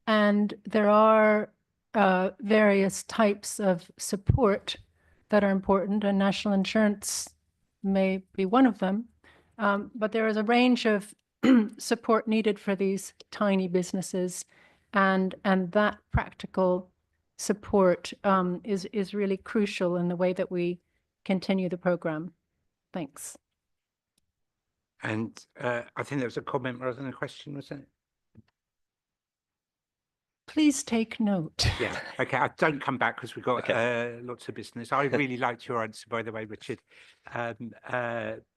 And there are various types of support that are important, and national insurance may be one of them. But there is a range of support needed for these tiny businesses, and that practical support is really crucial in the way that we continue the program. Thanks. And I think there was a comment rather than a question, was it? Please take note. Yeah, okay, I don't come back because we've got lots of business. I really liked your answer, by the way, Richard,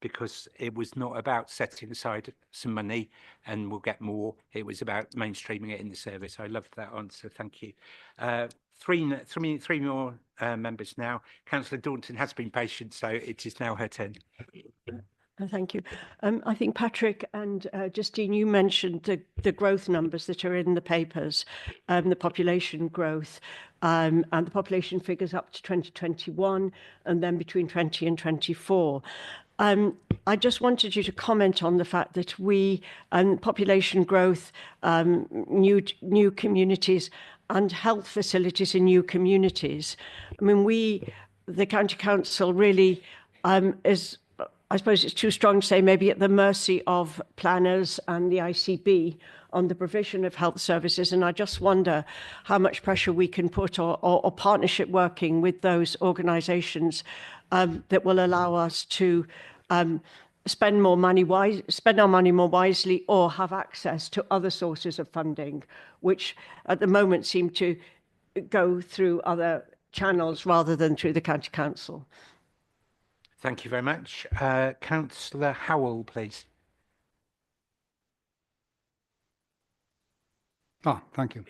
because it was not about setting aside some money and we'll get more. It was about mainstreaming it in the service. I loved that answer. Thank you. Three more members now. Councillor Daunton has been patient, so it is now her turn. Thank you. I think Patrick and Justine, you mentioned the growth numbers that are in the papers, the population growth, and the population figures up to 2021, and then between 20 and 24. I just wanted you to comment on the fact that we, population growth, new communities, and health facilities in new communities. I mean, the County Council really is, I suppose it's too strong to say, maybe at the mercy of planners and the ICB on the provision of health services. And I just wonder how much pressure we can put or partnership working with those organisations that will allow us to spend our money more wisely, or have access to other sources of funding, which at the moment seem to go through other channels rather than through the county council. Thank you very much. Councillor Howell, please. Thank you.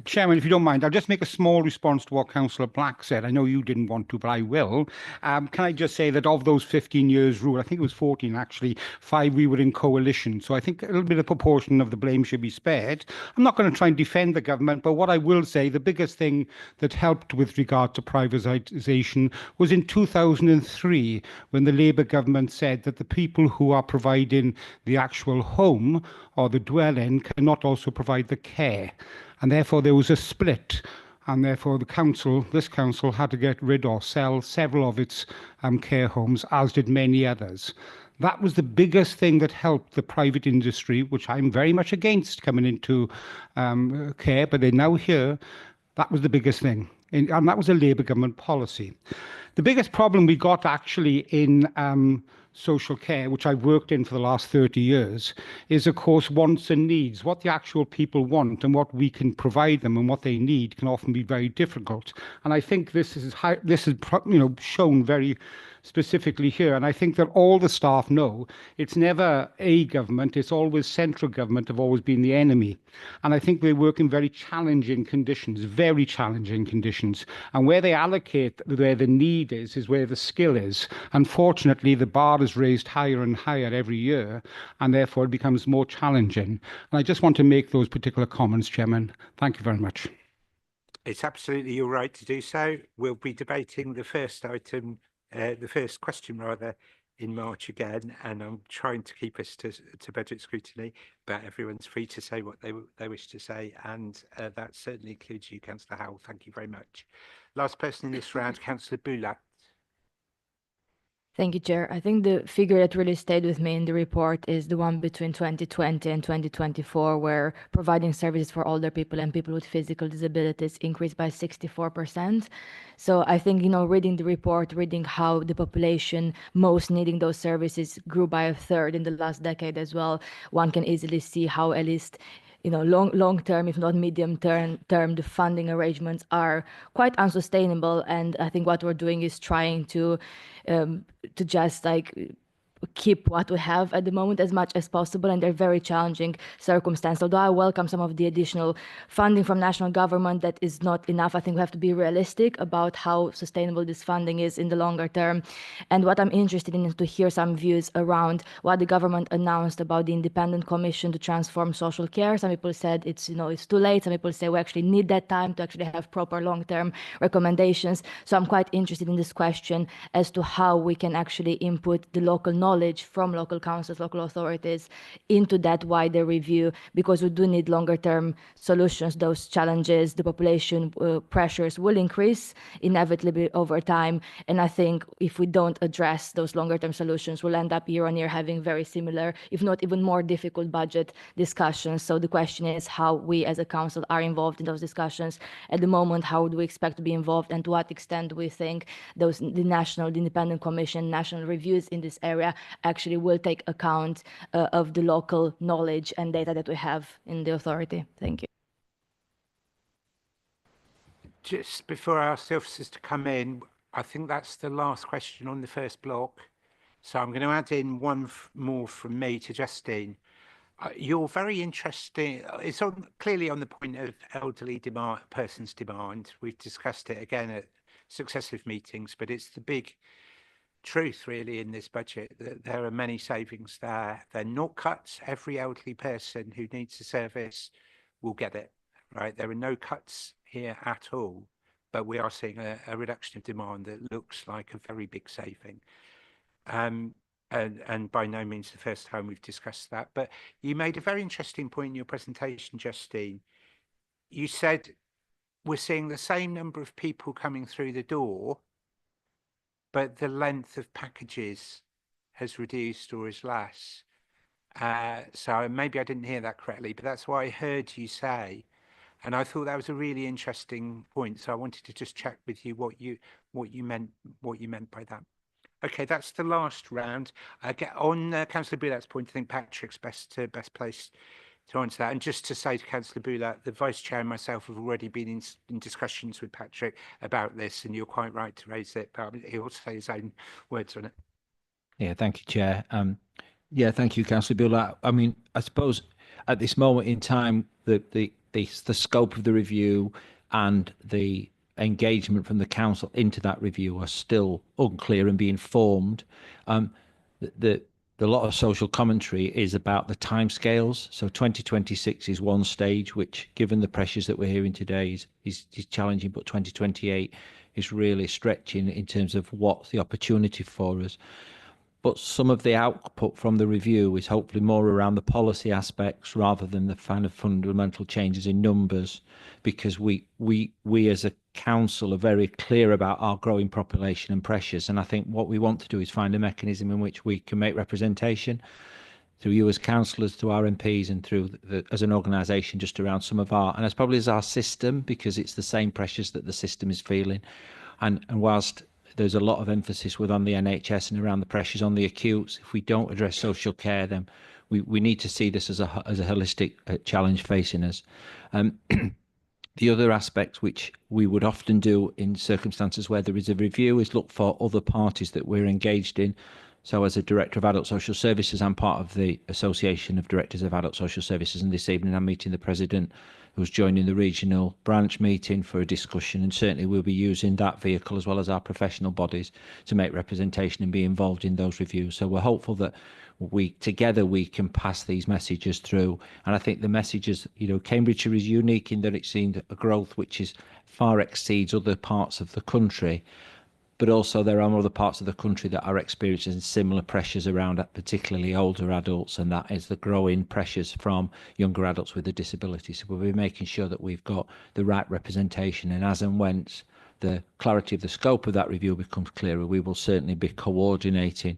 Chairman, if you don't mind, I'll just make a small response to what Councillor Black said. I know you didn't want to, but I will. Can I just say that of those 15 years rule, I think it was 14 actually, 5 we were in coalition. So I think a little bit of proportion of the blame should be spared. I'm not going to try and defend the government, but what I will say, the biggest thing that helped with regard to privatisation was in 2003, when the Labour government said that the people who are providing the actual home or the dwelling cannot also provide the care. And therefore there was a split, and therefore this council had to get rid or sell several of its care homes, as did many others. That was the biggest thing that helped the private industry, which I'm very much against coming into care, but they're now here. That was the biggest thing, and that was a Labour government policy. The biggest problem we got actually in social care, which I've worked in for the last 30 years, is of course wants and needs. What the actual people want and what we can provide them and what they need can often be very difficult. And I think this is shown very specifically here. And I think that all the staff know it's never a government, it's always central government have always been the enemy. And I think they work in very challenging conditions. And where they allocate where the need is where the skill is. Unfortunately, the bar is raised higher and higher every year, and therefore it becomes more challenging. And I just want to make those particular comments, Chairman. Thank you very much. It's absolutely your right to do so. We'll be debating the first item, the first question rather, in March again, and I'm trying to keep us to budget scrutiny, but everyone's free to say what they wish to say, and that certainly includes you, Councillor Howell. Thank you very much. Last person in this round, Councillor Boulat. Thank you, Chair. I think the figure that really stayed with me in the report is the one between 2020 and 2024, where providing services for older people and people with physical disabilities increased by 64%. So I think, reading the report, reading how the population most needing those services grew by a third in the last decade as well, one can easily see how at least long term, if not medium term, the funding arrangements are quite unsustainable. And I think what we're doing is trying to just keep what we have at the moment as much as possible, and they're very challenging circumstances. Although I welcome some of the additional funding from national government, that is not enough. I think we have to be realistic about how sustainable this funding is in the longer term. And what I'm interested in is to hear some views around what the government announced about the independent commission to transform social care. Some people said it's too late. Some people say we actually need that time to actually have proper long-term recommendations. So I'm quite interested in this question as to how we can actually input the local knowledge from local councils, local authorities into that wider review, because we do need longer term solutions. Those challenges, the population pressures will increase inevitably over time. And I think if we don't address those longer term solutions, we'll end up year on year having very similar, if not even more difficult budget discussions. So the question is how we as a council are involved in those discussions at the moment. How do we expect to be involved, and to what extent do we think the independent commission, national reviews in this area actually will take account of the local knowledge and data that we have in the authority. Thank you. Just before I ask the officers to come in, I think that's the last question on the first block. So I'm going to add in one more from me to Justine. You're very interesting. It's clearly on the point of elderly persons' demand. We've discussed it again at successive meetings, but it's the big truth really in this budget that there are many savings there. They're not cuts. Every elderly person who needs a service will get it, right? There are no cuts here at all, but we are seeing a reduction of demand that looks like a very big saving. And by no means the first time we've discussed that. But you made a very interesting point in your presentation, Justine. You said we're seeing the same number of people coming through the door, but the length of packages has reduced or is less. So maybe I didn't hear that correctly, but that's what I heard you say. And I thought that was a really interesting point. So I wanted to just check with you what you meant by that. Okay, that's the last round. I get on Councillor Boulat's point. I think Patrick's best placed to answer that. And just to say to Councillor Boulat, the Vice Chair and myself have already been in discussions with Patrick about this, and you're quite right to raise it, but he'll say his own words on it. Yeah, thank you, Chair. Yeah, thank you, Councillor Boulat. I mean, I suppose at this moment in time, the scope of the review and the engagement from the council into that review are still unclear and being formed. The lot of social commentary is about the timescales. So 2026 is one stage, which, given the pressures that we're hearing today, is challenging. But 2028 is really stretching in terms of what's the opportunity for us. But some of the output from the review is hopefully more around the policy aspects rather than the kind of fundamental changes in numbers, because we as a council are very clear about our growing population and pressures. And I think what we want to do is find a mechanism in which we can make representation through you as councillors, to our MPs, and through as an organisation, just around some of our, and as probably as our system, because it's the same pressures that the system is feeling. And whilst there's a lot of emphasis within the NHS and around the pressures on the acutes, if we don't address social care, then we need to see this as a holistic challenge facing us. The other aspects which we would often do in circumstances where there is a review is look for other parties that we're engaged in. So as a Director of Adult Social Services, I'm part of the Association of Directors of Adult Social Services, and this evening I'm meeting the President, who's joining the regional branch meeting for a discussion, and certainly we'll be using that vehicle as well as our professional bodies to make representation and be involved in those reviews. So we're hopeful that together we can pass these messages through. And I think the messages, Cambridgeshire is unique in that it's seen a growth which far exceeds other parts of the country, but also there are other parts of the country that are experiencing similar pressures around particularly older adults, and that is the growing pressures from younger adults with a disability. So we'll be making sure that we've got the right representation, and as and when the clarity of the scope of that review becomes clearer, we will certainly be coordinating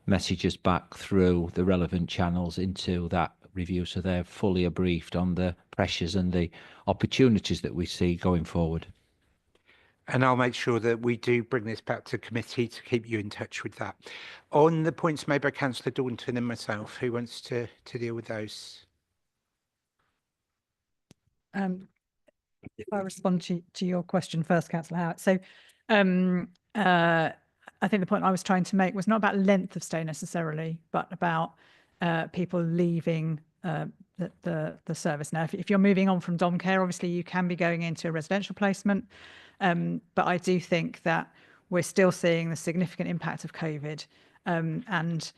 messages back through the relevant channels into that review, so they're fully briefed on the pressures and the opportunities that we see going forward. And I'll make sure that we do bring this back to committee to keep you in touch with that. On the points made by Councillor Daunton and myself, who wants to deal with those? If I respond to your question first, Councillor Howard. So I think the point I was trying to make was not about length of stay necessarily, but about people leaving the service. Now, if you're moving on from dom care, obviously you can be going into a residential placement. But I do think that we're still seeing the significant impact of COVID and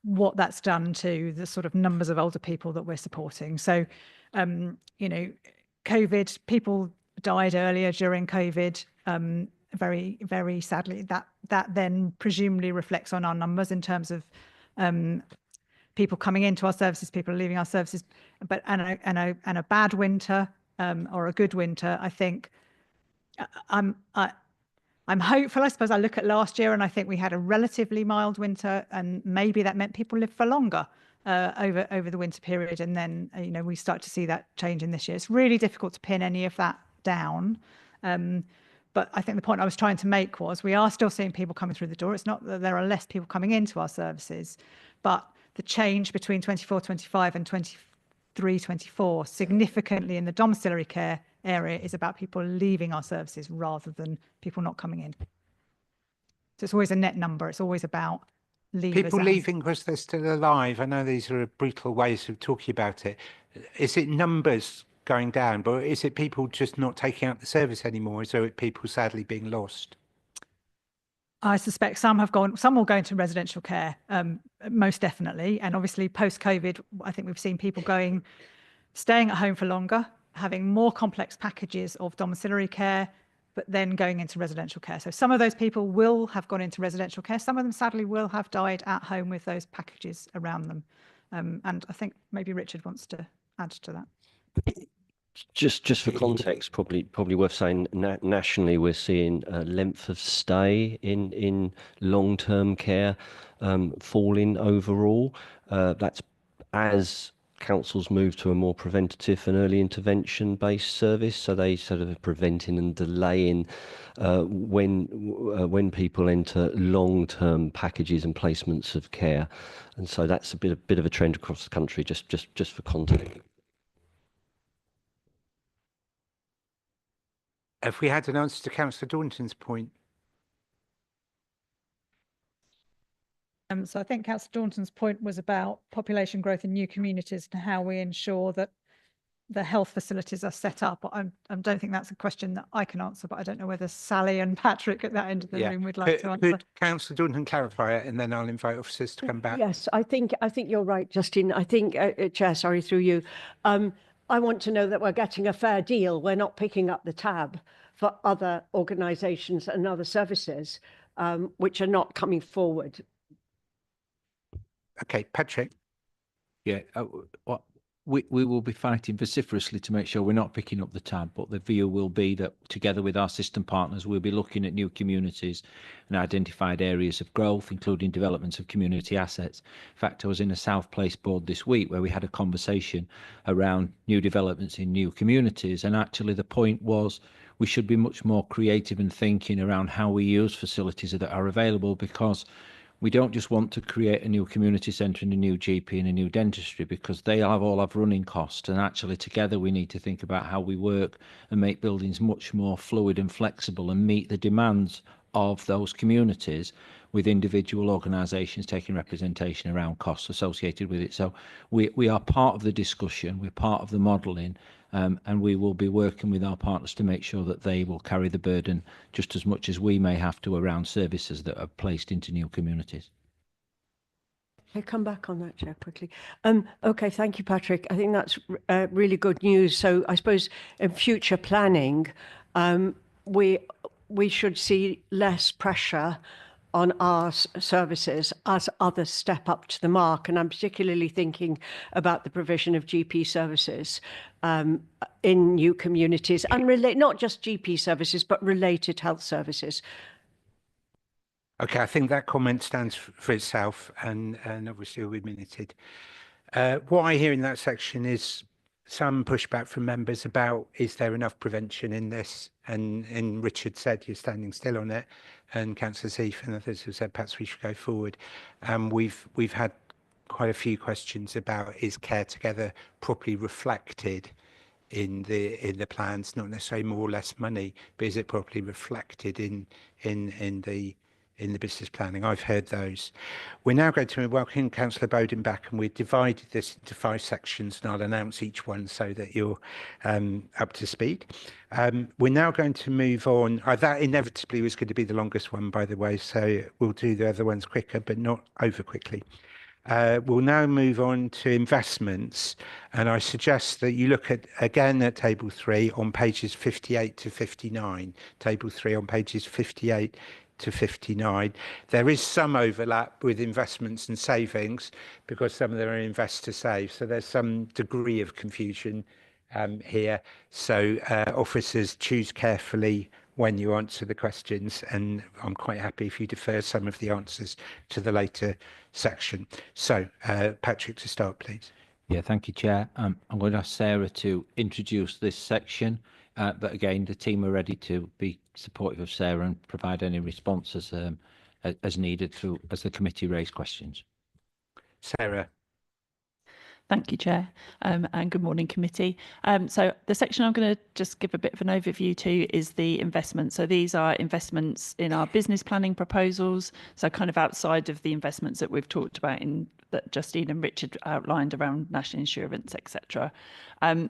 what that's done to the sort of numbers of older people that we're supporting. So, COVID, people died earlier during COVID. Very, very sadly, that then presumably reflects on our numbers in terms of people coming into our services, people leaving our services. But and a bad winter or a good winter, I think. I'm hopeful. I suppose I look at last year and I think we had a relatively mild winter, and maybe that meant people lived for longer over the winter period. And then we start to see that change in this year. It's really difficult to pin any of that down. But I think the point I was trying to make was we are still seeing people coming through the door. It's not that there are less people coming into our services, but the change between 24-25 and 23-24 significantly in the domiciliary care area is about people leaving our services rather than people not coming in. So it's always a net number. It's always about people leaving because they're still alive. I know these are brutal ways of talking about it. Is it numbers going down, but is it people just not taking out the service anymore? Is it people sadly being lost? I suspect some will go into residential care, most definitely. And obviously post-COVID, I think we've seen people staying at home for longer, having more complex packages of domiciliary care, but then going into residential care. So some of those people will have gone into residential care. Some of them sadly will have died at home with those packages around them. And I think maybe Richard wants to add to that. Just for context, probably worth saying nationally we're seeing length of stay in long-term care falling overall. That's as councils move to a more preventative and early intervention based service, so they sort of preventing and delaying when people enter long-term packages and placements of care, and so that's a bit of a trend across the country. Just for context. Have we had an answer to Councillor Daunton's point? So I think Councillor Daunton's point was about population growth in new communities and how we ensure that the health facilities are set up. I don't think that's a question that I can answer, but I don't know whether Sally and Patrick at that end of the room would like to answer. Could Councillor Daunton clarify it, and then I'll invite officers to come back? Yes, I think you're right, Justine. I think, Chair, sorry, through you. I want to know that we're getting a fair deal. We're not picking up the tab for other organisations and other services which are not coming forward. Okay, Patrick. Yeah, we will be fighting vociferously to make sure we're not picking up the tab, but the view will be that together with our system partners, we'll be looking at new communities and identified areas of growth, including developments of community assets. In fact, I was in a South Place board this week where we had a conversation around new developments in new communities, and actually the point was we should be much more creative and thinking around how we use facilities that are available, because we don't just want to create a new community centre and a new GP and a new dentistry, because they all have running costs, and actually together we need to think about how we work and make buildings much more fluid and flexible and meet the demands of those communities, with individual organisations taking representation around costs associated with it. So we are part of the discussion, we're part of the modelling, and we will be working with our partners to make sure that they will carry the burden just as much as we may have to around services that are placed into new communities. I'll come back on that, Chair, quickly. Okay, thank you, Patrick. I think that's really good news. So I suppose in future planning, we should see less pressure on our services as others step up to the mark. And I'm particularly thinking about the provision of GP services in new communities, and not just GP services, but related health services. Okay, I think that comment stands for itself, and obviously will be minuted. What I hear in that section is some pushback from members about, is there enough prevention in this? And Richard said you're standing still on it, and Councillor Seif and others have said perhaps we should go forward. We've had quite a few questions about, is Care Together properly reflected in the plans? Not necessarily more or less money, but is it properly reflected in the business planning? I've heard those. We're now going to welcome Councillor Bowden back, and we've divided this into 5 sections, and I'll announce each one so that you're up to speed. We're now going to move on. That inevitably was going to be the longest one, by the way, so we'll do the other ones quicker, but not over quickly. We'll now move on to investments, and I suggest that you look at table 3 on pages 58 to 59. Table 3 on pages 58 to 59. There is some overlap with investments and savings because some of them are invest to save, so there's some degree of confusion here. So officers, choose carefully when you answer the questions, and I'm quite happy if you defer some of the answers to the later section. So Patrick, to start, please. Yeah, thank you, Chair. I'm going to ask Sarah to introduce this section, but again, the team are ready to be supportive of Sarah and provide any responses as needed as the committee raise questions. Sarah. Thank you, Chair, and good morning, committee. So the section I'm going to just give a bit of an overview to is the investment. So these are investments in our business planning proposals, so kind of outside of the investments that we've talked about that Justine and Richard outlined around national insurance, etc.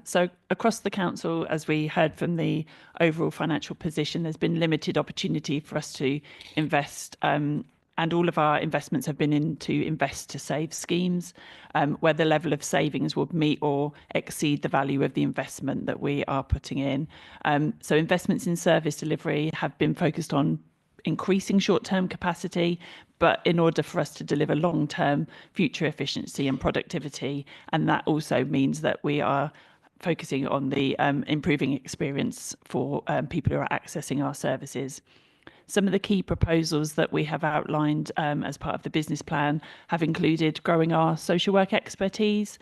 So across the council, as we heard from the overall financial position, there's been limited opportunity for us to invest, and all of our investments have been into invest to save schemes, where the level of savings will meet or exceed the value of the investment that we are putting in. So investments in service delivery have been focused on increasing short-term capacity, but in order for us to deliver long-term future efficiency and productivity. And that also means that we are focusing on the improving experience for people who are accessing our services. Some of the key proposals that we have outlined as part of the business plan have included growing our social work expertise.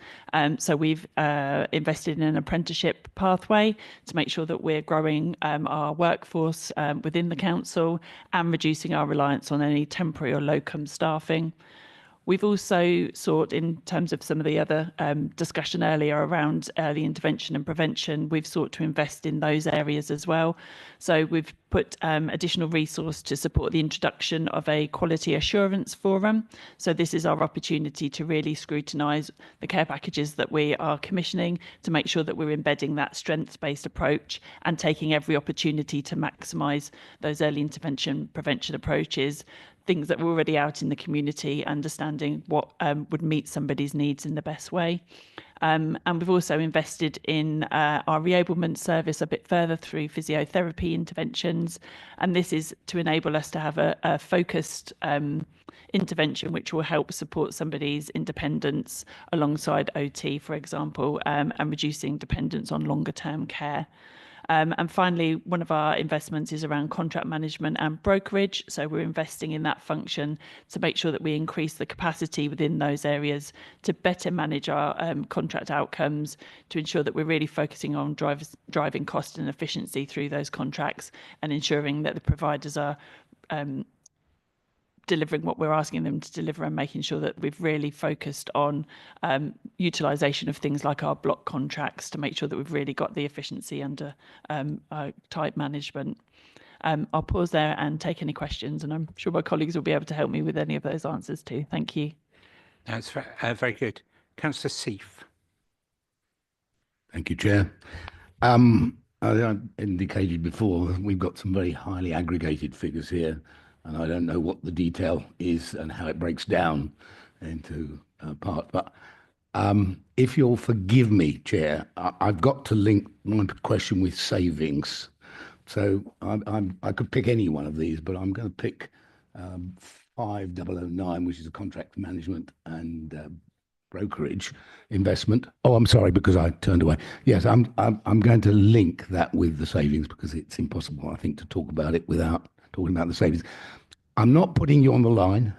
So we've invested in an apprenticeship pathway to make sure that we're growing our workforce within the council and reducing our reliance on any temporary or locum staffing. We've also sought, in terms of some of the other discussion earlier around early intervention and prevention, we've sought to invest in those areas as well. So we've put additional resource to support the introduction of a quality assurance forum. So this is our opportunity to really scrutinise the care packages that we are commissioning to make sure that we're embedding that strengths-based approach and taking every opportunity to maximise those early intervention prevention approaches, things that were already out in the community, understanding what would meet somebody's needs in the best way. And we've also invested in our reablement service a bit further through physiotherapy interventions. And this is to enable us to have a focused intervention which will help support somebody's independence alongside OT, for example, and reducing dependence on longer term care. And finally, one of our investments is around contract management and brokerage. So we're investing in that function to make sure that we increase the capacity within those areas to better manage our contract outcomes, to ensure that we're really focusing on driving cost and efficiency through those contracts and ensuring that the providers are delivering what we're asking them to deliver and making sure that we've really focused on utilisation of things like our block contracts to make sure that we've really got the efficiency under tight management. I'll pause there and take any questions, and I'm sure my colleagues will be able to help me with any of those answers too. Thank you. That's very good. Councillor Seif. Thank you, Chair. I indicated before, we've got some very highly aggregated figures here, and I don't know what the detail is and how it breaks down into parts. But if you'll forgive me, Chair, I've got to link my question with savings. So I could pick any one of these, but I'm going to pick 5009, which is a contract management and brokerage investment. Oh, I'm sorry, because I turned away. Yes, I'm going to link that with the savings because it's impossible, I think, to talk about it without talking about the savings. I'm not putting you on the line,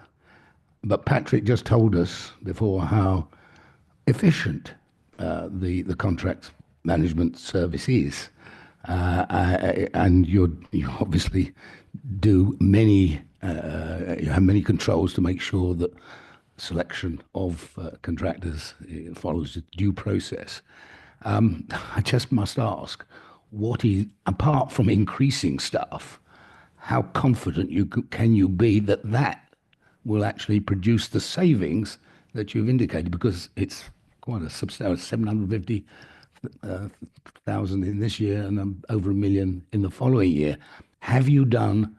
but Patrick just told us before how efficient the contract management service is, and you obviously do many you have many controls to make sure that selection of contractors follows a due process. I just must ask, what is, apart from increasing staff, how confident can you be that that will actually produce the savings that you've indicated? Because it's quite a substantial 750,000 in this year and over 1 million in the following year. Have you done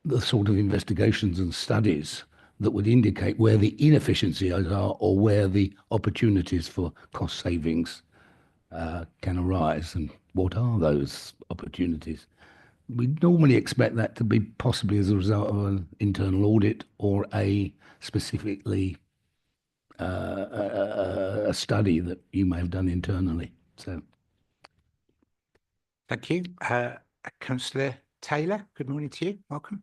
the sort of investigations and studies that would indicate where the inefficiencies are or where the opportunities for cost savings can arise, and what are those opportunities? We normally expect that to be possibly as a result of an internal audit or a specifically a study that you may have done internally. So, thank you. Councillor Taylor, good morning to you. Welcome.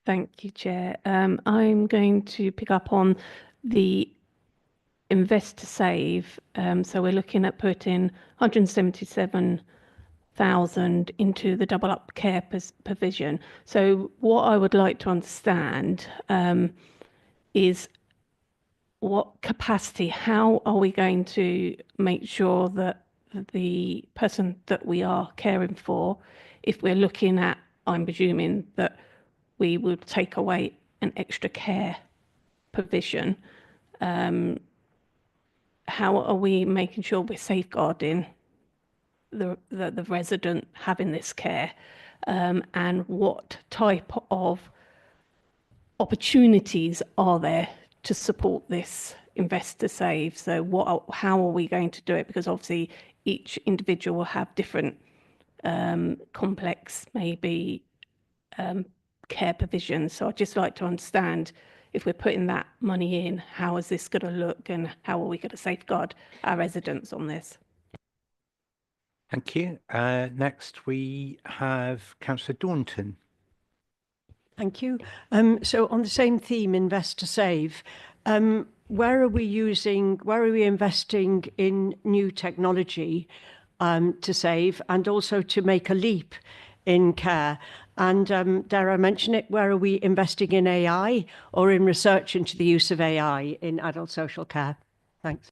Thank you, Chair. I'm going to pick up on the invest to save. So we're looking at putting 177,000 into the double up care provision. So what I would like to understand is what capacity, how are we going to make sure that the person that we are caring for, if we're looking at, I'm presuming that we will take away an extra care provision, how are we making sure we're safeguarding the resident having this care, and what type of opportunities are there to support this invest to save? So how are we going to do it? Because obviously each individual will have different complex maybe care provisions. So I'd just like to understand, if we're putting that money in, how is this going to look and how are we going to safeguard our residents on this? Thank you. Next, we have Councillor Daunton. Thank you. So on the same theme, invest to save, where are we investing in new technology to save and also to make a leap in care? And dare I mention it, where are we investing in AI or in research into the use of AI in adult social care? Thanks.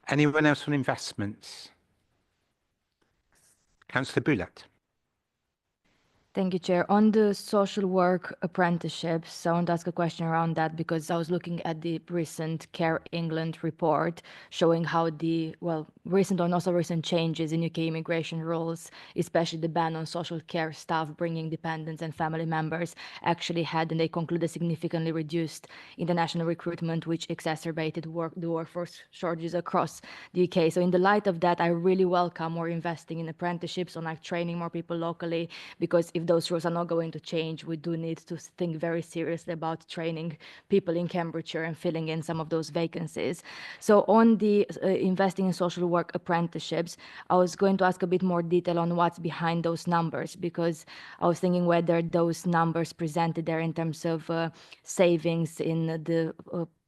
Anyone else on investments? Councillor Boulat. Thank you, Chair. On the social work apprenticeships, I want to ask a question around that because I was looking at the recent Care England report showing how the, recent or not so recent changes in UK immigration rules, especially the ban on social care staff bringing dependents and family members, actually had, and they concluded, significantly reduced international recruitment, which exacerbated the workforce shortages across the UK. So in the light of that, I really welcome more investing in apprenticeships, on like training more people locally, because if those rules are not going to change, we do need to think very seriously about training people in Cambridgeshire and filling in some of those vacancies. So on the investing in social work apprenticeships, I was going to ask a bit more detail on what's behind those numbers, because I was thinking whether those numbers presented there in terms of savings in the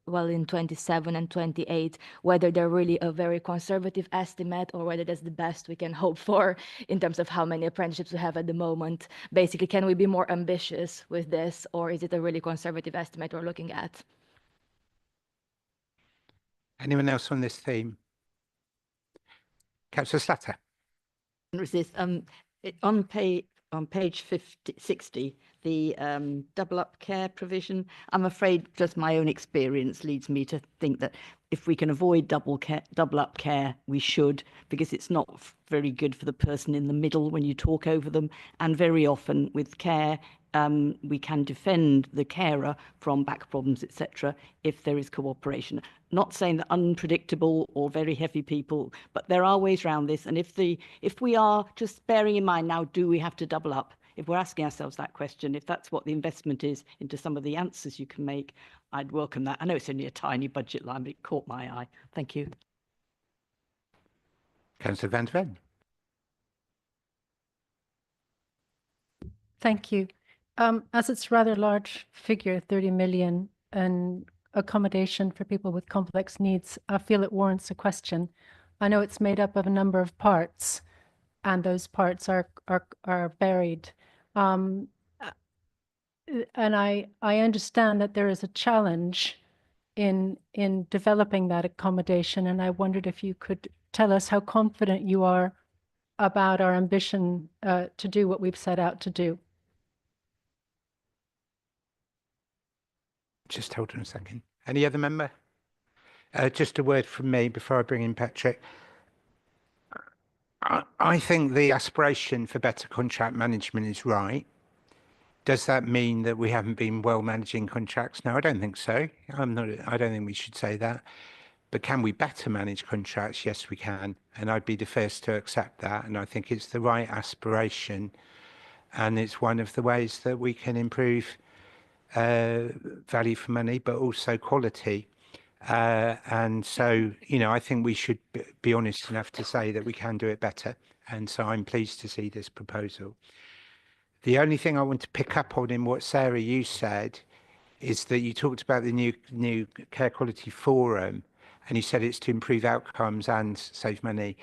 in 27 and 28, whether they're really a very conservative estimate or whether that's the best we can hope for in terms of how many apprenticeships we have at the moment. Basically, can we be more ambitious with this, or is it a really conservative estimate we're looking at? Anyone else on this theme? Councillor Slatter. On page 60, the double up care provision, I'm afraid just my own experience leads me to think that if we can avoid double up care, we should, because it's not very good for the person in the middle when you talk over them. And very often with care, we can defend the carer from back problems, etc., if there is cooperation. Not saying that unpredictable or very heavy people, but there are ways around this. And if we are just bearing in mind now, do we have to double up? If we're asking ourselves that question, if that's what the investment is into some of the answers you can make, I'd welcome that. I know it's only a tiny budget line, but it caught my eye. Thank you. Councillor Van Ven. Thank you. As it's a rather large figure, 30 million, and accommodation for people with complex needs, I feel it warrants a question. I know it's made up of a number of parts, and those parts are varied. And I understand that there is a challenge in developing that accommodation, and I wondered if you could tell us how confident you are about our ambition to do what we've set out to do. Just hold on a second. Any other member? Just a word from me before I bring in Patrick. I think the aspiration for better contract management is right. Does that mean that we haven't been well managing contracts? No, I don't think so. I don't think we should say that. But can we better manage contracts? Yes, we can. And I'd be the first to accept that. And I think it's the right aspiration. And it's one of the ways that we can improve value for money, but also quality. And so, I think we should be honest enough to say that we can do it better. And so I'm pleased to see this proposal. The only thing I want to pick up on in what Sarah, you said, is that you talked about the new Care Quality Forum, and you said it's to improve outcomes and save money.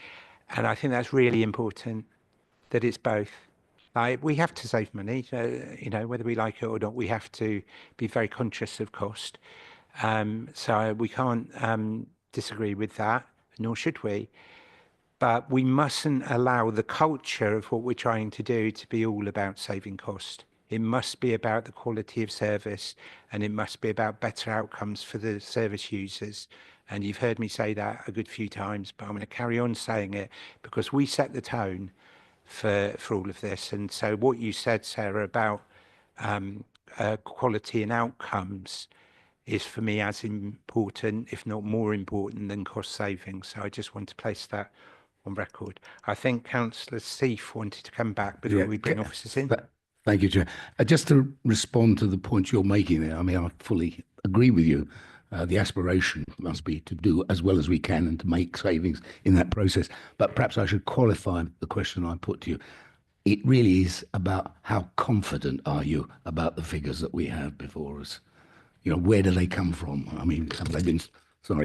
And I think that's really important, that it's both. We have to save money, whether we like it or not, we have to be very conscious of cost. So we can't disagree with that, nor should we. But we mustn't allow the culture of what we're trying to do to be all about saving cost. It must be about the quality of service, and it must be about better outcomes for the service users. And you've heard me say that a good few times, but I'm going to carry on saying it because we set the tone for all of this. And so what you said, Sarah, about quality and outcomes is for me as important, if not more important, than cost savings. So I just want to place that on record. I think Councillor Seif wanted to come back before we bring officers in. Thank you, Chair. Just to respond to the point you're making there, I mean, I fully agree with you. The aspiration must be to do as well as we can and to make savings in that process. But perhaps I should qualify the question I put to you. It really is about how confident are you about the figures that we have before us? You know, where do they come from? I mean, have they been,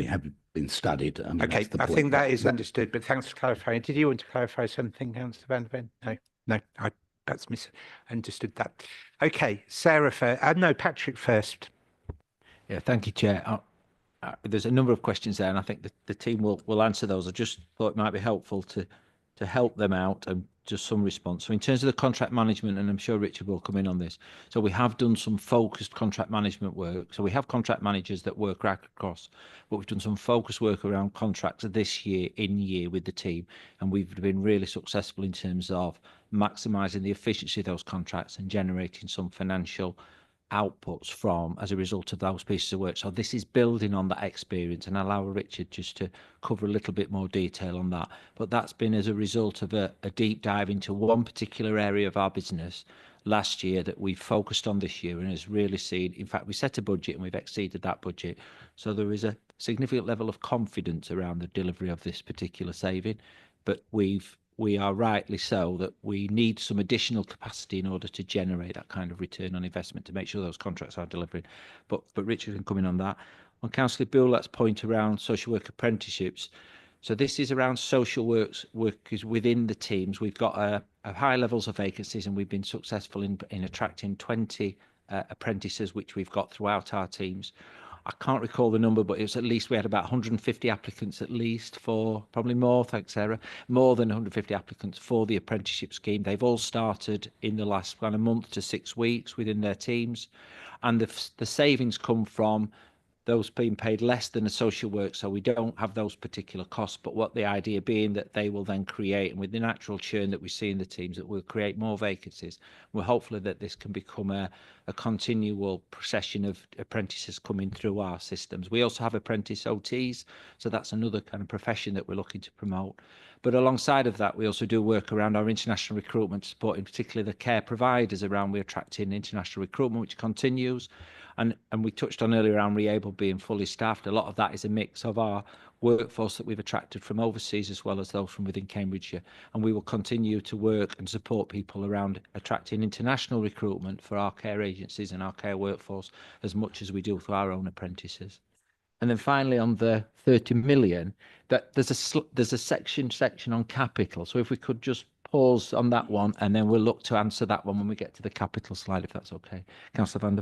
have been studied? I mean, Okay, that's the I point. think that is understood, but thanks for clarifying. Did you want to clarify something, Councillor Van der Ven? No, I perhaps misunderstood that. Okay, Sarah first. No, Patrick first. Yeah, thank you, Chair. There's a number of questions there, and I think the team will answer those. I just thought it might be helpful to help them out and just some response. So in terms of the contract management, and I'm sure Richard will come in on this, so we have done some focused contract management work. So we have contract managers that work right across, but we've done some focused work around contracts this year with the team, and we've been really successful in terms of maximising the efficiency of those contracts and generating some financial outputs as a result of those pieces of work. So this is building on that experience, and I'll allow Richard just to cover a little bit more detail on that. But that's been as a result of a deep dive into one particular area of our business last year that we focused on this year, and has really seen, in fact, we set a budget and we've exceeded that budget. So there is a significant level of confidence around the delivery of this particular saving, but we are rightly so that we need some additional capacity in order to generate that kind of return on investment to make sure those contracts are delivering. But Richard can come in on that. On Councillor Boulat's point around social work apprenticeships, so this is around social workers within the teams. We've got a high levels of vacancies, and we've been successful in attracting 20 apprentices, which we've got throughout our teams. I can't recall the number, but it was at least we had about 150 applicants at least for, probably more, thanks Sarah, more than 150 applicants for the apprenticeship scheme. They've all started in the last kind of month to 6 weeks within their teams, and the savings come from those being paid less than a social work, so we don't have those particular costs, but what the idea being that they will then create, and with the natural churn that we see in the teams, that will create more vacancies. We're hopeful that this can become a continual procession of apprentices coming through our systems. We also have apprentice OTs, so that's another kind of profession that we're looking to promote. But alongside of that, we also do work around our international recruitment, supporting particularly the care providers around we're attracting international recruitment, which continues. And we touched on earlier around Reable being fully staffed. A lot of that is a mix of our workforce that we've attracted from overseas as well as those from within Cambridgeshire. And we will continue to work and support people around attracting international recruitment for our care agencies and our care workforce as much as we do for our own apprentices. And then finally, on the 30 million, that there's a section on capital. So if we could just pause on that one, and then we'll look to answer that one when we get to the capital slide, if that's okay. Councillor Van der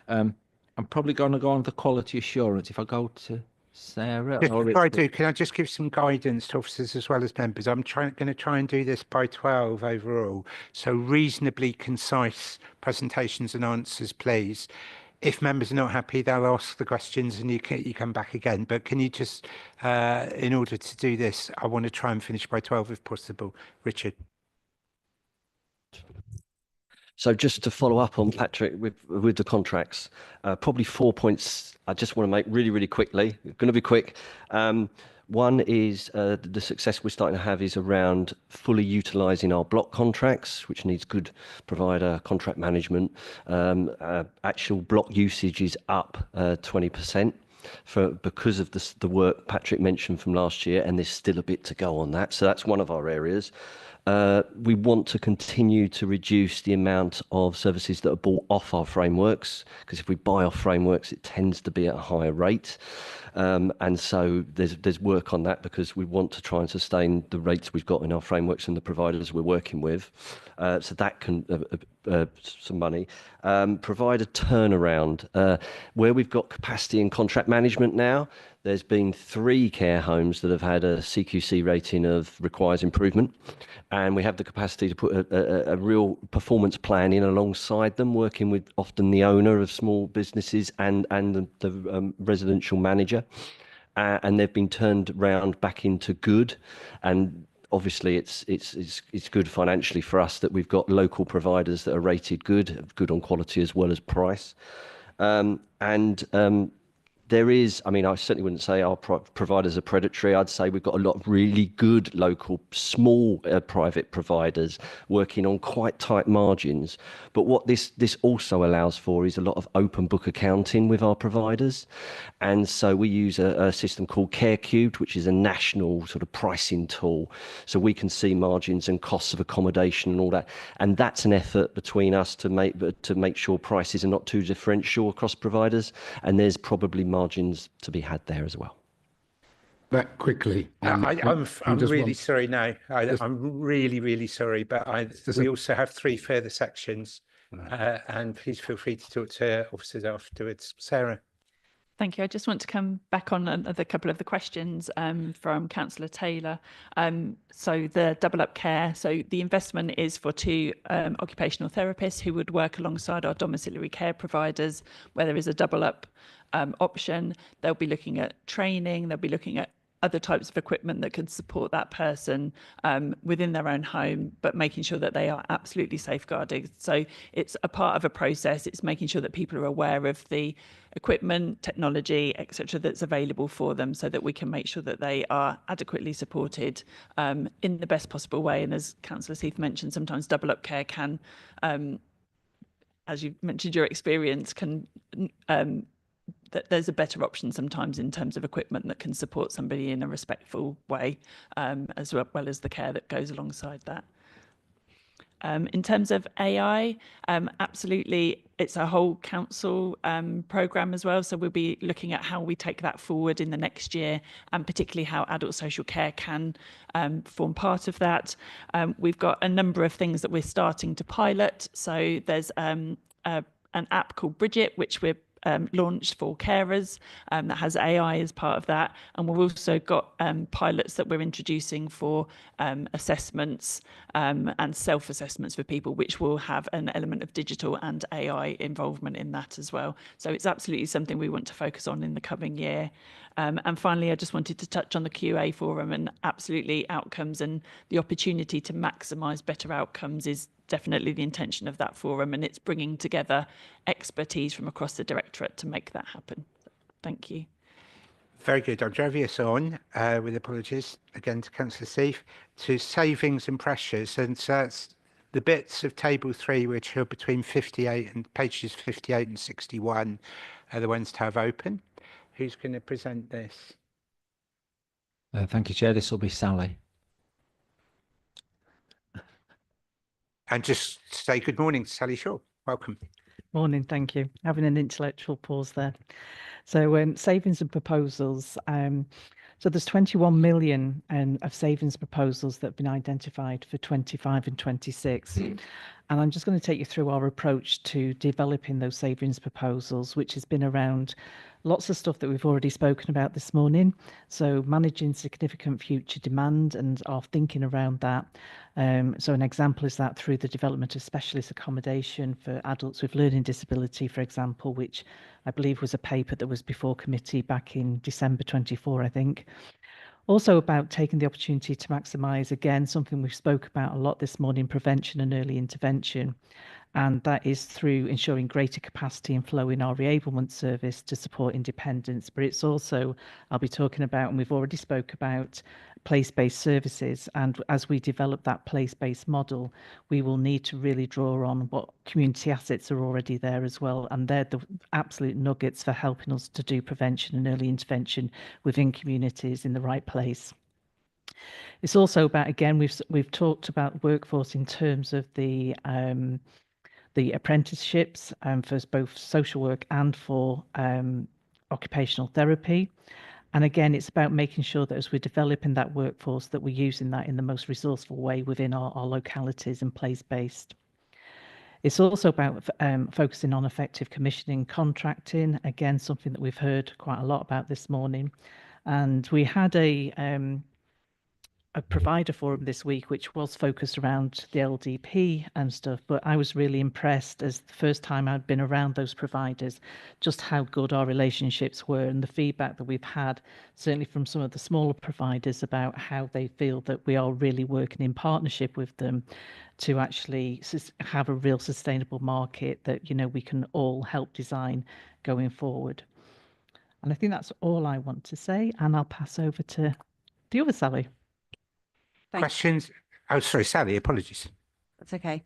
Ven. I'm probably going to go on the quality assurance. If I go to Sarah. Before I do, can I just give some guidance to officers as well as members? I'm going to try and do this by 12 overall. So reasonably concise presentations and answers, please. If members are not happy, they'll ask the questions and you come back again. But can you just, in order to do this, I want to try and finish by 12 if possible. Richard. So just to follow up on Patrick with the contracts, probably 4 points I just want to make really quickly. It's going to be quick. One is the success we're starting to have is around fully utilising our block contracts, which needs good provider contract management. Actual block usage is up 20% because of the work Patrick mentioned from last year, and there's still a bit to go on that. So that's one of our areas. We want to continue to reduce the amount of services that are bought off our frameworks, because if we buy off frameworks, it tends to be at a higher rate. And so there's work on that, because we want to try and sustain the rates we've got in our frameworks and the providers we're working with. So that can some money. Provide a turnaround. Where we've got capacity in contract management now, there's been 3 care homes that have had a CQC rating of requires improvement, and we have the capacity to put a real performance plan in alongside them, working with often the owner of small businesses and the residential manager, and they've been turned round back into good. And obviously it's good financially for us that we've got local providers that are rated good on quality as well as price. there is, I mean, I certainly wouldn't say our providers are predatory. I'd say we've got a lot of really good local, small private providers working on quite tight margins. But what this also allows for is a lot of open book accounting with our providers. And so we use a system called CareCubed, which is a national sort of pricing tool. So we can see margins and costs of accommodation and all that. And that's an effort between us to make sure prices are not too differential across providers. And there's probably margins to be had there as well. Back quickly. I'm really sorry now. I'm really sorry, but we also have 3 further sections, and please feel free to talk to officers afterwards. Sarah. Thank you. I just want to come back on a couple of the questions from Councillor Taylor. So the double up care. So the investment is for 2 occupational therapists who would work alongside our domiciliary care providers, where there is a double up option. They'll be looking at training. They'll be looking at other types of equipment that can support that person within their own home, but making sure that they are absolutely safeguarded. So it's a part of a process. It's making sure that people are aware of the equipment, technology, etc., that's available for them, so that we can make sure that they are adequately supported in the best possible way. And as Councillor Heath mentioned, sometimes double up care can, as you mentioned, your experience can that there's a better option sometimes in terms of equipment that can support somebody in a respectful way, as well as the care that goes alongside that. In terms of AI, absolutely, it's a whole council programme as well. So we'll be looking at how we take that forward in the next year, and particularly how adult social care can form part of that. We've got a number of things that we're starting to pilot. So there's an app called Bridget, which we're launched for carers, that has AI as part of that. And we've also got pilots that we're introducing for assessments and self-assessments for people, which will have an element of digital and AI involvement in that as well. So it's absolutely something we want to focus on in the coming year. And finally, I just wanted to touch on the QA forum, and absolutely outcomes and the opportunity to maximise better outcomes is definitely the intention of that forum, and it's bringing together expertise from across the directorate to make that happen. Thank you. Very good. I'll drive us on, with apologies again to Councillor Heath, to savings and pressures. And so that's the bits of table 3, which are between 58 and pages 58 and 61, are the ones to have open. Who's going to present this? Thank you, Chair. This will be Sally. And just say good morning to Sally Shaw. Welcome. Morning, thank you. Having an intellectual pause there. So savings and proposals. So there's 21 million of savings proposals that have been identified for 25 and 26. And I'm just going to take you through our approach to developing those savings proposals, which has been around lots of stuff that we've already spoken about this morning. So managing significant future demand and our thinking around that. So an example is that through the development of specialist accommodation for adults with learning disability, for example, which I believe was a paper that was before committee back in December 24, I think. Also about taking the opportunity to maximise, again, something we've spoke about a lot this morning, prevention and early intervention. And that is through ensuring greater capacity and flow in our reablement service to support independence. But it's also, I'll be talking about, and we've already spoke about, place-based services. And as we develop that place-based model, we will need to really draw on what community assets are already there as well. And they're the absolute nuggets for helping us to do prevention and early intervention within communities in the right place. It's also about, again, we've talked about workforce in terms of the apprenticeships for both social work and for occupational therapy. And again, it's about making sure that as we're developing that workforce, that we're using that in the most resourceful way within our localities and place-based. It's also about focusing on effective commissioning, contracting, again, something that we've heard quite a lot about this morning. And we had a provider forum this week, which was focused around the LDP and stuff, but I was really impressed as the first time I'd been around those providers, just how good our relationships were, and the feedback that we've had, certainly from some of the smaller providers, about how they feel that we are really working in partnership with them to actually have a real sustainable market that, you know, we can all help design going forward. And I think that's all I want to say. And I'll pass over to the other Sally. Thanks. Questions? Oh, sorry, Sally, apologies. That's okay.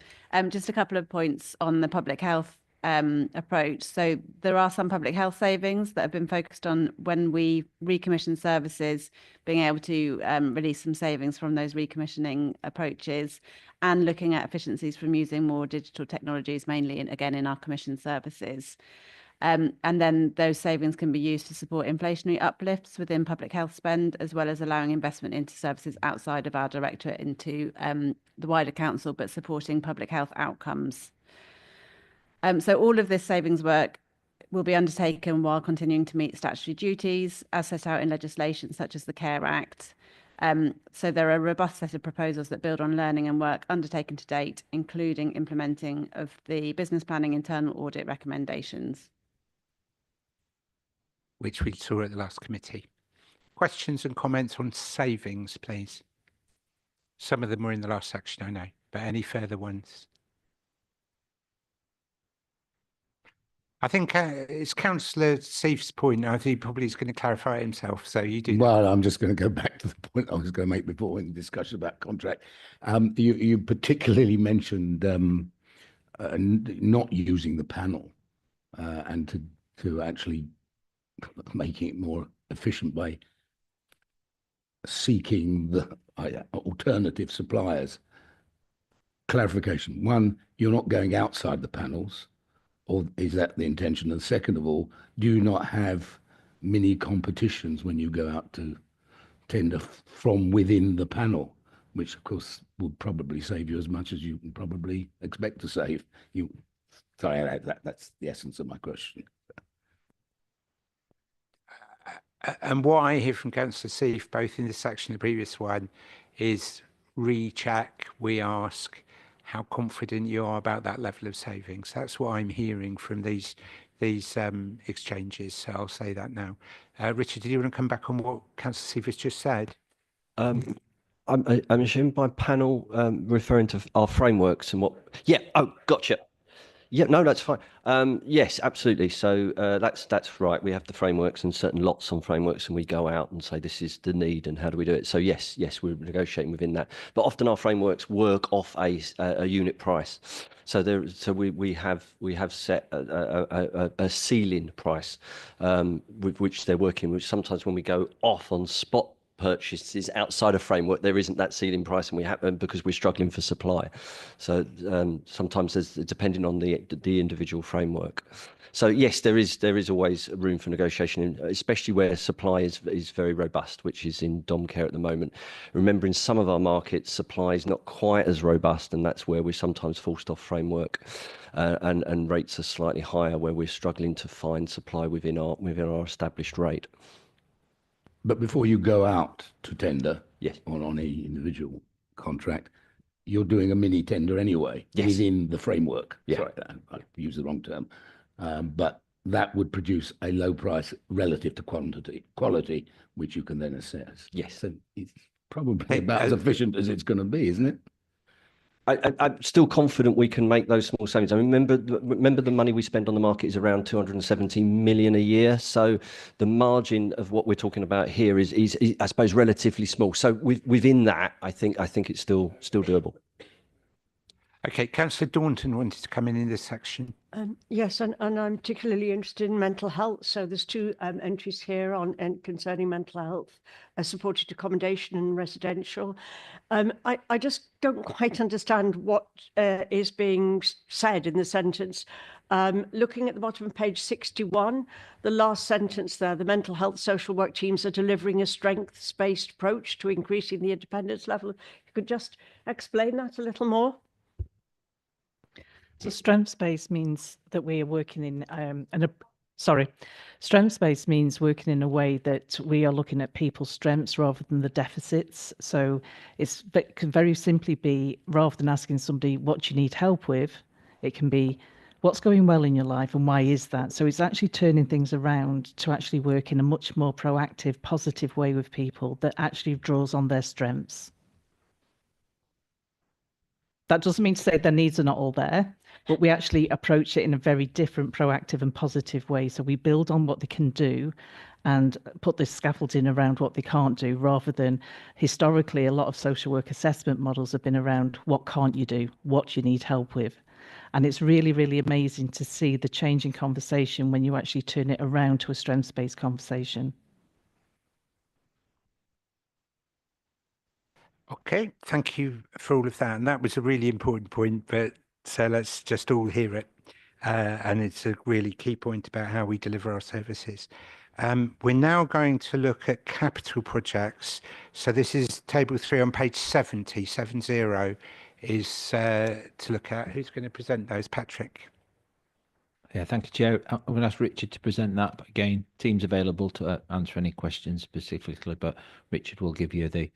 Just a couple of points on the public health approach. So there are some public health savings that have been focused on when we recommission services, being able to release some savings from those recommissioning approaches, and looking at efficiencies from using more digital technologies, mainly in our commission services. And then those savings can be used to support inflationary uplifts within public health spend, as well as allowing investment into services outside of our directorate into the wider council, but supporting public health outcomes. So all of this savings work will be undertaken while continuing to meet statutory duties as set out in legislation such as the CARE Act. So there are a robust set of proposals that build on learning and work undertaken to date, including implementing of the business planning internal audit recommendations, Which we saw at the last committee. Questions and comments on savings, please. Some of them were in the last section, I know, but any further ones? I think it's Councillor Seif's point. I think he probably is going to clarify it himself. So you do. Well, I'm just going to go back to the point I was going to make before in the discussion about contract. You particularly mentioned not using the panel and to actually making it more efficient by seeking the alternative suppliers. Clarification: one, you're not going outside the panels, or is that the intention? And second of all, do you not have mini competitions when you go out to tender from within the panel, which of course would probably save you as much as you can probably expect to save? Sorry, that's the essence of my question. And what I hear from Councillor Seif, both in this section and the previous one, is recheck, we ask how confident you are about that level of savings. That's what I'm hearing from these exchanges. So I'll say that now. Richard, did you want to come back on what Councillor Seif has just said? I'm assuming by panel referring to our frameworks and what. Yeah. Oh, gotcha. Yeah, no, that's fine. Yes, absolutely. So that's right. We have the frameworks and certain lots on frameworks, and we go out and say this is the need and how do we do it. So yes, we're negotiating within that. But often our frameworks work off a unit price. So we have set a ceiling price with which they're working. Which sometimes when we go off on spot purchases outside of framework, there isn't that ceiling price, and we have because we're struggling for supply. So sometimes there's depending on the individual framework. So yes, there is always room for negotiation, especially where supply is very robust, which is in dom care at the moment. Remember, in some of our markets, supply is not quite as robust, and that's where we're sometimes forced off framework, and rates are slightly higher where we're struggling to find supply within our established rate. But before you go out to tender, yes, on any individual contract, you're doing a mini tender anyway, yes, within the framework. Yeah. Sorry, I used the wrong term. But that would produce a low price relative to quality, which you can then assess. Yes. So it's probably about as efficient as it's going to be, isn't it? I'm still confident we can make those small savings. I mean, remember the money we spend on the market is around 270 million a year. So the margin of what we're talking about here is I suppose, relatively small. So within that, I think it's still doable. Okay, Councillor Daunton wanted to come in this section. Yes, and I'm particularly interested in mental health. So there's two entries here on concerning mental health, supported accommodation and residential. I just don't quite understand what is being said in the sentence. Looking at the bottom of page 61, the last sentence there, the mental health social work teams are delivering a strengths-based approach to increasing the independence level. If you could just explain that a little more. So strengths-based means that we are working in strengths-based means working in a way that we are looking at people's strengths rather than the deficits. So it can very simply be, rather than asking somebody what you need help with, it can be what's going well in your life and why is that? So it's actually turning things around to actually work in a much more proactive, positive way with people that actually draws on their strengths. That doesn't mean to say their needs are not all there, but we actually approach it in a very different, proactive and positive way. So we build on what they can do and put the scaffolding around what they can't do, rather than historically a lot of social work assessment models have been around what can't you do, what you need help with. And it's really, really amazing to see the change in conversation when you actually turn it around to a strengths-based conversation. Okay, thank you for all of that. And that was a really important point, but so let's just all hear it. And it's a really key point about how we deliver our services. We're now going to look at capital projects. So this is table 3 on page 70, 70 is to look at. Who's going to present those? Patrick. Yeah, thank you, Chair. I'm going to ask Richard to present that. But again, team's available to answer any questions specifically, but Richard will give you the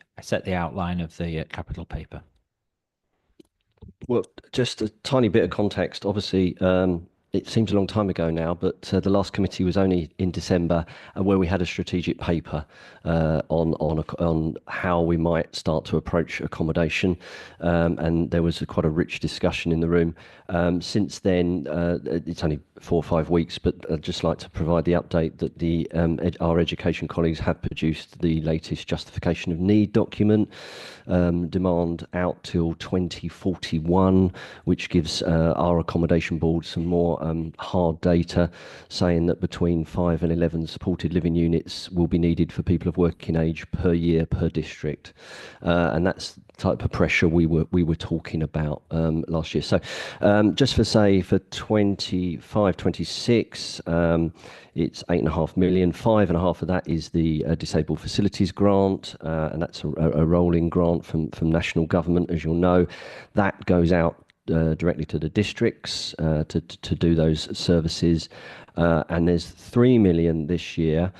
outline of the capital paper. Well, just a tiny bit of context. Obviously, it seems a long time ago now, but the last committee was only in December, where we had a strategic paper on how we might start to approach accommodation, and there was quite a rich discussion in the room. Since then, it's only 4 or 5 weeks, but I'd just like to provide the update that our education colleagues have produced the latest justification of need document, demand out till 2041, which gives our accommodation board some more hard data, saying that between 5 and 11 supported living units will be needed for people of working age per year per district, and that's the type of pressure we were talking about last year. So just for 25-26, it's 8.5 million. 5.5 of that is the disabled facilities grant, and that's a rolling grant from national government, as you'll know. That goes out directly to the districts to do those services, and there's 3 million this year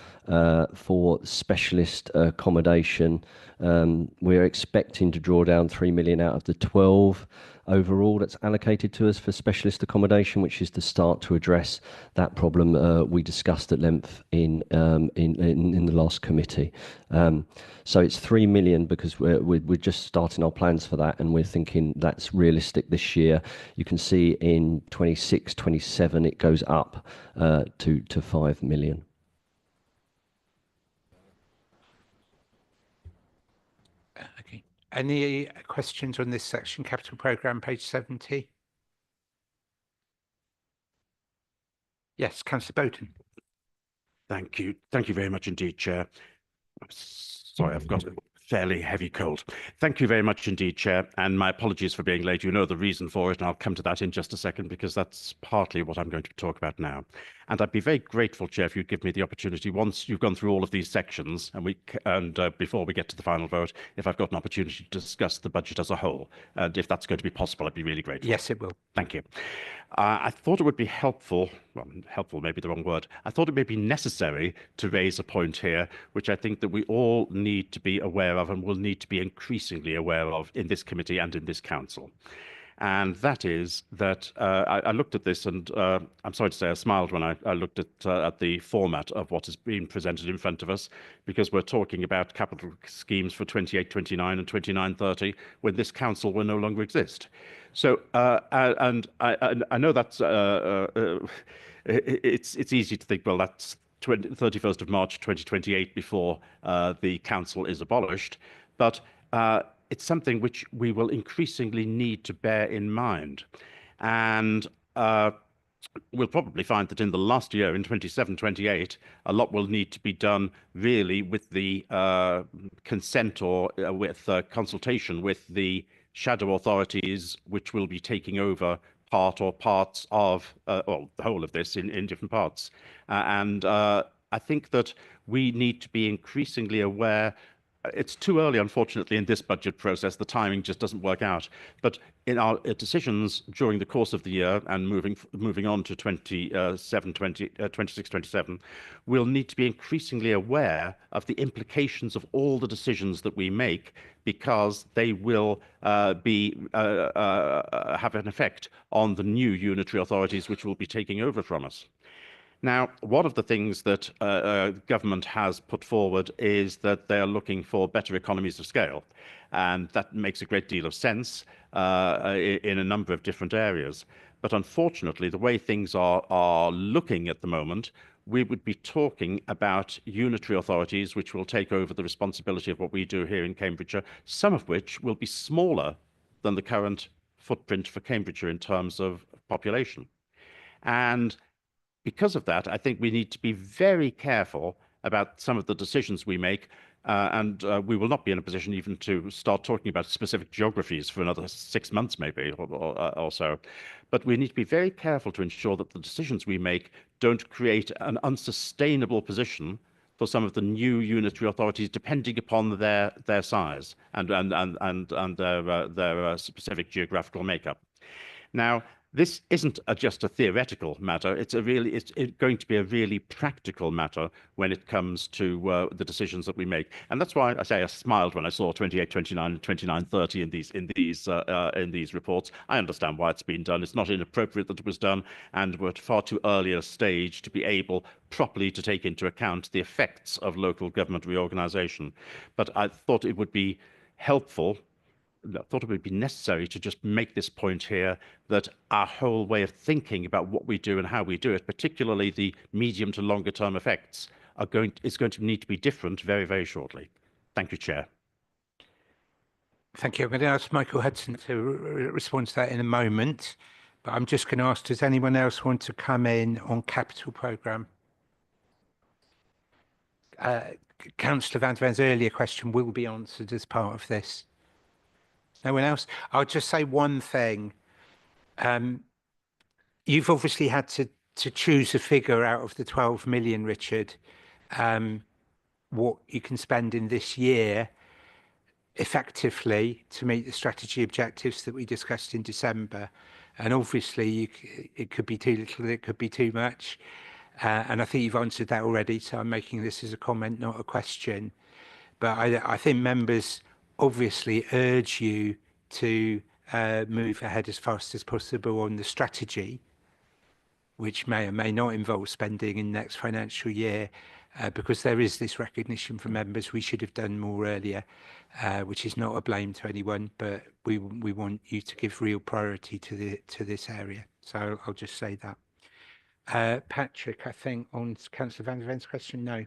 for specialist accommodation. We're expecting to draw down 3 million out of the 12 overall that's allocated to us for specialist accommodation, which is to start to address that problem we discussed at length in the last committee. So it's 3 million because we're just starting our plans for that, and we're thinking that's realistic this year. You can see in 26, 27 it goes up to 5 million. Okay. Any questions on this section, capital programme, page 70? Yes, Councillor Bowden. Thank you. Thank you very much indeed, Chair. Sorry, I've got a fairly heavy cold. Thank you very much indeed, Chair, and my apologies for being late. You know the reason for it, and I'll come to that in just a second, because that's partly what I'm going to talk about now. And I'd be very grateful, Chair, if you'd give me the opportunity, once you've gone through all of these sections, and before we get to the final vote, if I've got an opportunity to discuss the budget as a whole. And if that's going to be possible, I'd be really grateful. Yes, it will. Thank you. I thought it would be helpful, well, helpful may be the wrong word, I thought it may be necessary to raise a point here, which I think that we all need to be aware of and will need to be increasingly aware of in this committee and in this council. And that is that I looked at this, and I'm sorry to say I smiled when I looked at the format of what has been presented in front of us, because we're talking about capital schemes for 28, 29 and 29, 30 when this council will no longer exist. So, and I know that's it's easy to think, well, that's 31st of March 2028 before the council is abolished, but it's something which we will increasingly need to bear in mind. And we'll probably find that in the last year, in 27-28, a lot will need to be done really with the consent or with consultation with the shadow authorities, which will be taking over part or parts of, well, the whole of this in different parts. And I think that we need to be increasingly aware. It's too early, unfortunately, in this budget process. The timing just doesn't work out. But in our decisions during the course of the year and moving on to 26, 27, we'll need to be increasingly aware of the implications of all the decisions that we make, because they will have an effect on the new unitary authorities which will be taking over from us. Now, one of the things that government has put forward is that they are looking for better economies of scale, and that makes a great deal of sense in a number of different areas. But unfortunately, the way things are looking at the moment, we would be talking about unitary authorities which will take over the responsibility of what we do here in Cambridgeshire, some of which will be smaller than the current footprint for Cambridgeshire in terms of population. And because of that, I think we need to be very careful about some of the decisions we make, and we will not be in a position even to start talking about specific geographies for another 6 months maybe or so. But we need to be very careful to ensure that the decisions we make don't create an unsustainable position for some of the new unitary authorities, depending upon their size and their specific geographical makeup. Now, this isn't just a theoretical matter. It's going to be a really practical matter when it comes to the decisions that we make. And that's why I say I smiled when I saw 28, 29, and 2930 in these reports. I understand why it's been done. It's not inappropriate that it was done, and we're at a far too early a stage to be able properly to take into account the effects of local government reorganisation. But I thought it would be helpful, I thought it would be necessary to just make this point here, that our whole way of thinking about what we do and how we do it, particularly the medium to longer term effects, is going to need to be different very, very shortly. Thank you, Chair. Thank you. I'm going to ask Michael Hudson to respond to that in a moment, but I'm just going to ask, does anyone else want to come in on capital programme? Councillor Van der Ven's earlier question will be answered as part of this. No one else? I'll just say one thing. You've obviously had to choose a figure out of the 12 million, Richard, what you can spend in this year effectively to meet the strategy objectives that we discussed in December. And obviously, it could be too little, it could be too much. And I think you've answered that already, so I'm making this as a comment, not a question. But I think members obviously urge you to move ahead as fast as possible on the strategy, which may or may not involve spending in next financial year, because there is this recognition from members we should have done more earlier, which is not a blame to anyone, but we want you to give real priority to this area. So I'll just say that. Patrick, I think on Councillor Van der Ven's question, no.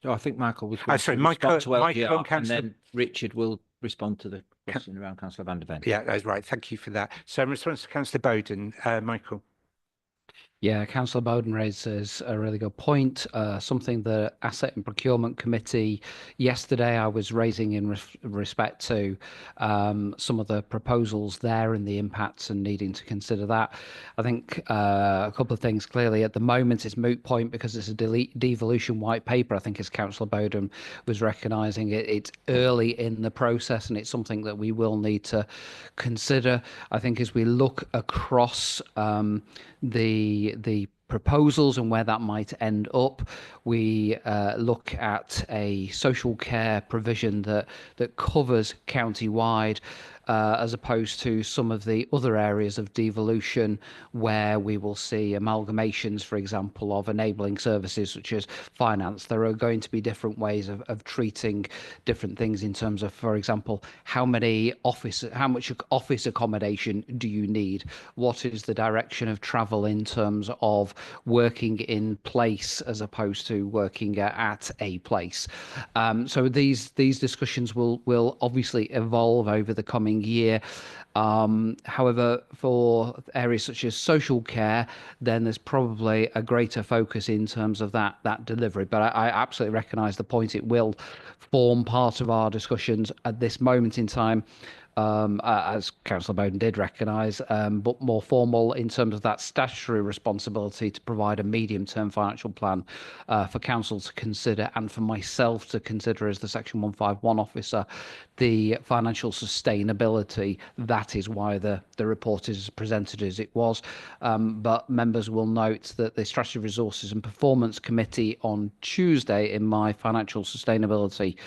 So I think Michael was sorry, Michael, to LPR, and Councillor, then Richard will respond to the question around Councillor Van der Ven. Yeah, that's right. Thank you for that. So in response to Councillor Bowden, Michael. Yeah, Councillor Bowden raises a really good point. Something the Asset and Procurement Committee yesterday I was raising in respect to some of the proposals there and the impacts and needing to consider that. I think a couple of things. Clearly, at the moment, it's moot point because it's a devolution white paper. I think as Councillor Bowden was recognising it, it's early in the process and it's something that we will need to consider. I think as we look across the proposals and where that might end up, we look at a social care provision that covers county-wide, as opposed to some of the other areas of devolution where we will see amalgamations, for example, of enabling services such as finance. There are going to be different ways of treating different things in terms of, for example, how much office accommodation do you need? What is the direction of travel in terms of working in place as opposed to working at a place? So these discussions will obviously evolve over the coming year. However, for areas such as social care, then there's probably a greater focus in terms of that delivery. But I absolutely recognise the point. It will form part of our discussions at this moment in time. As Councillor Bowden did recognise, but more formal in terms of that statutory responsibility to provide a medium-term financial plan for Council to consider and for myself to consider as the Section 151 officer, the financial sustainability. That is why the report is presented as it was. But members will note that the Strategy, Resources and Performance Committee on Tuesday in my financial sustainability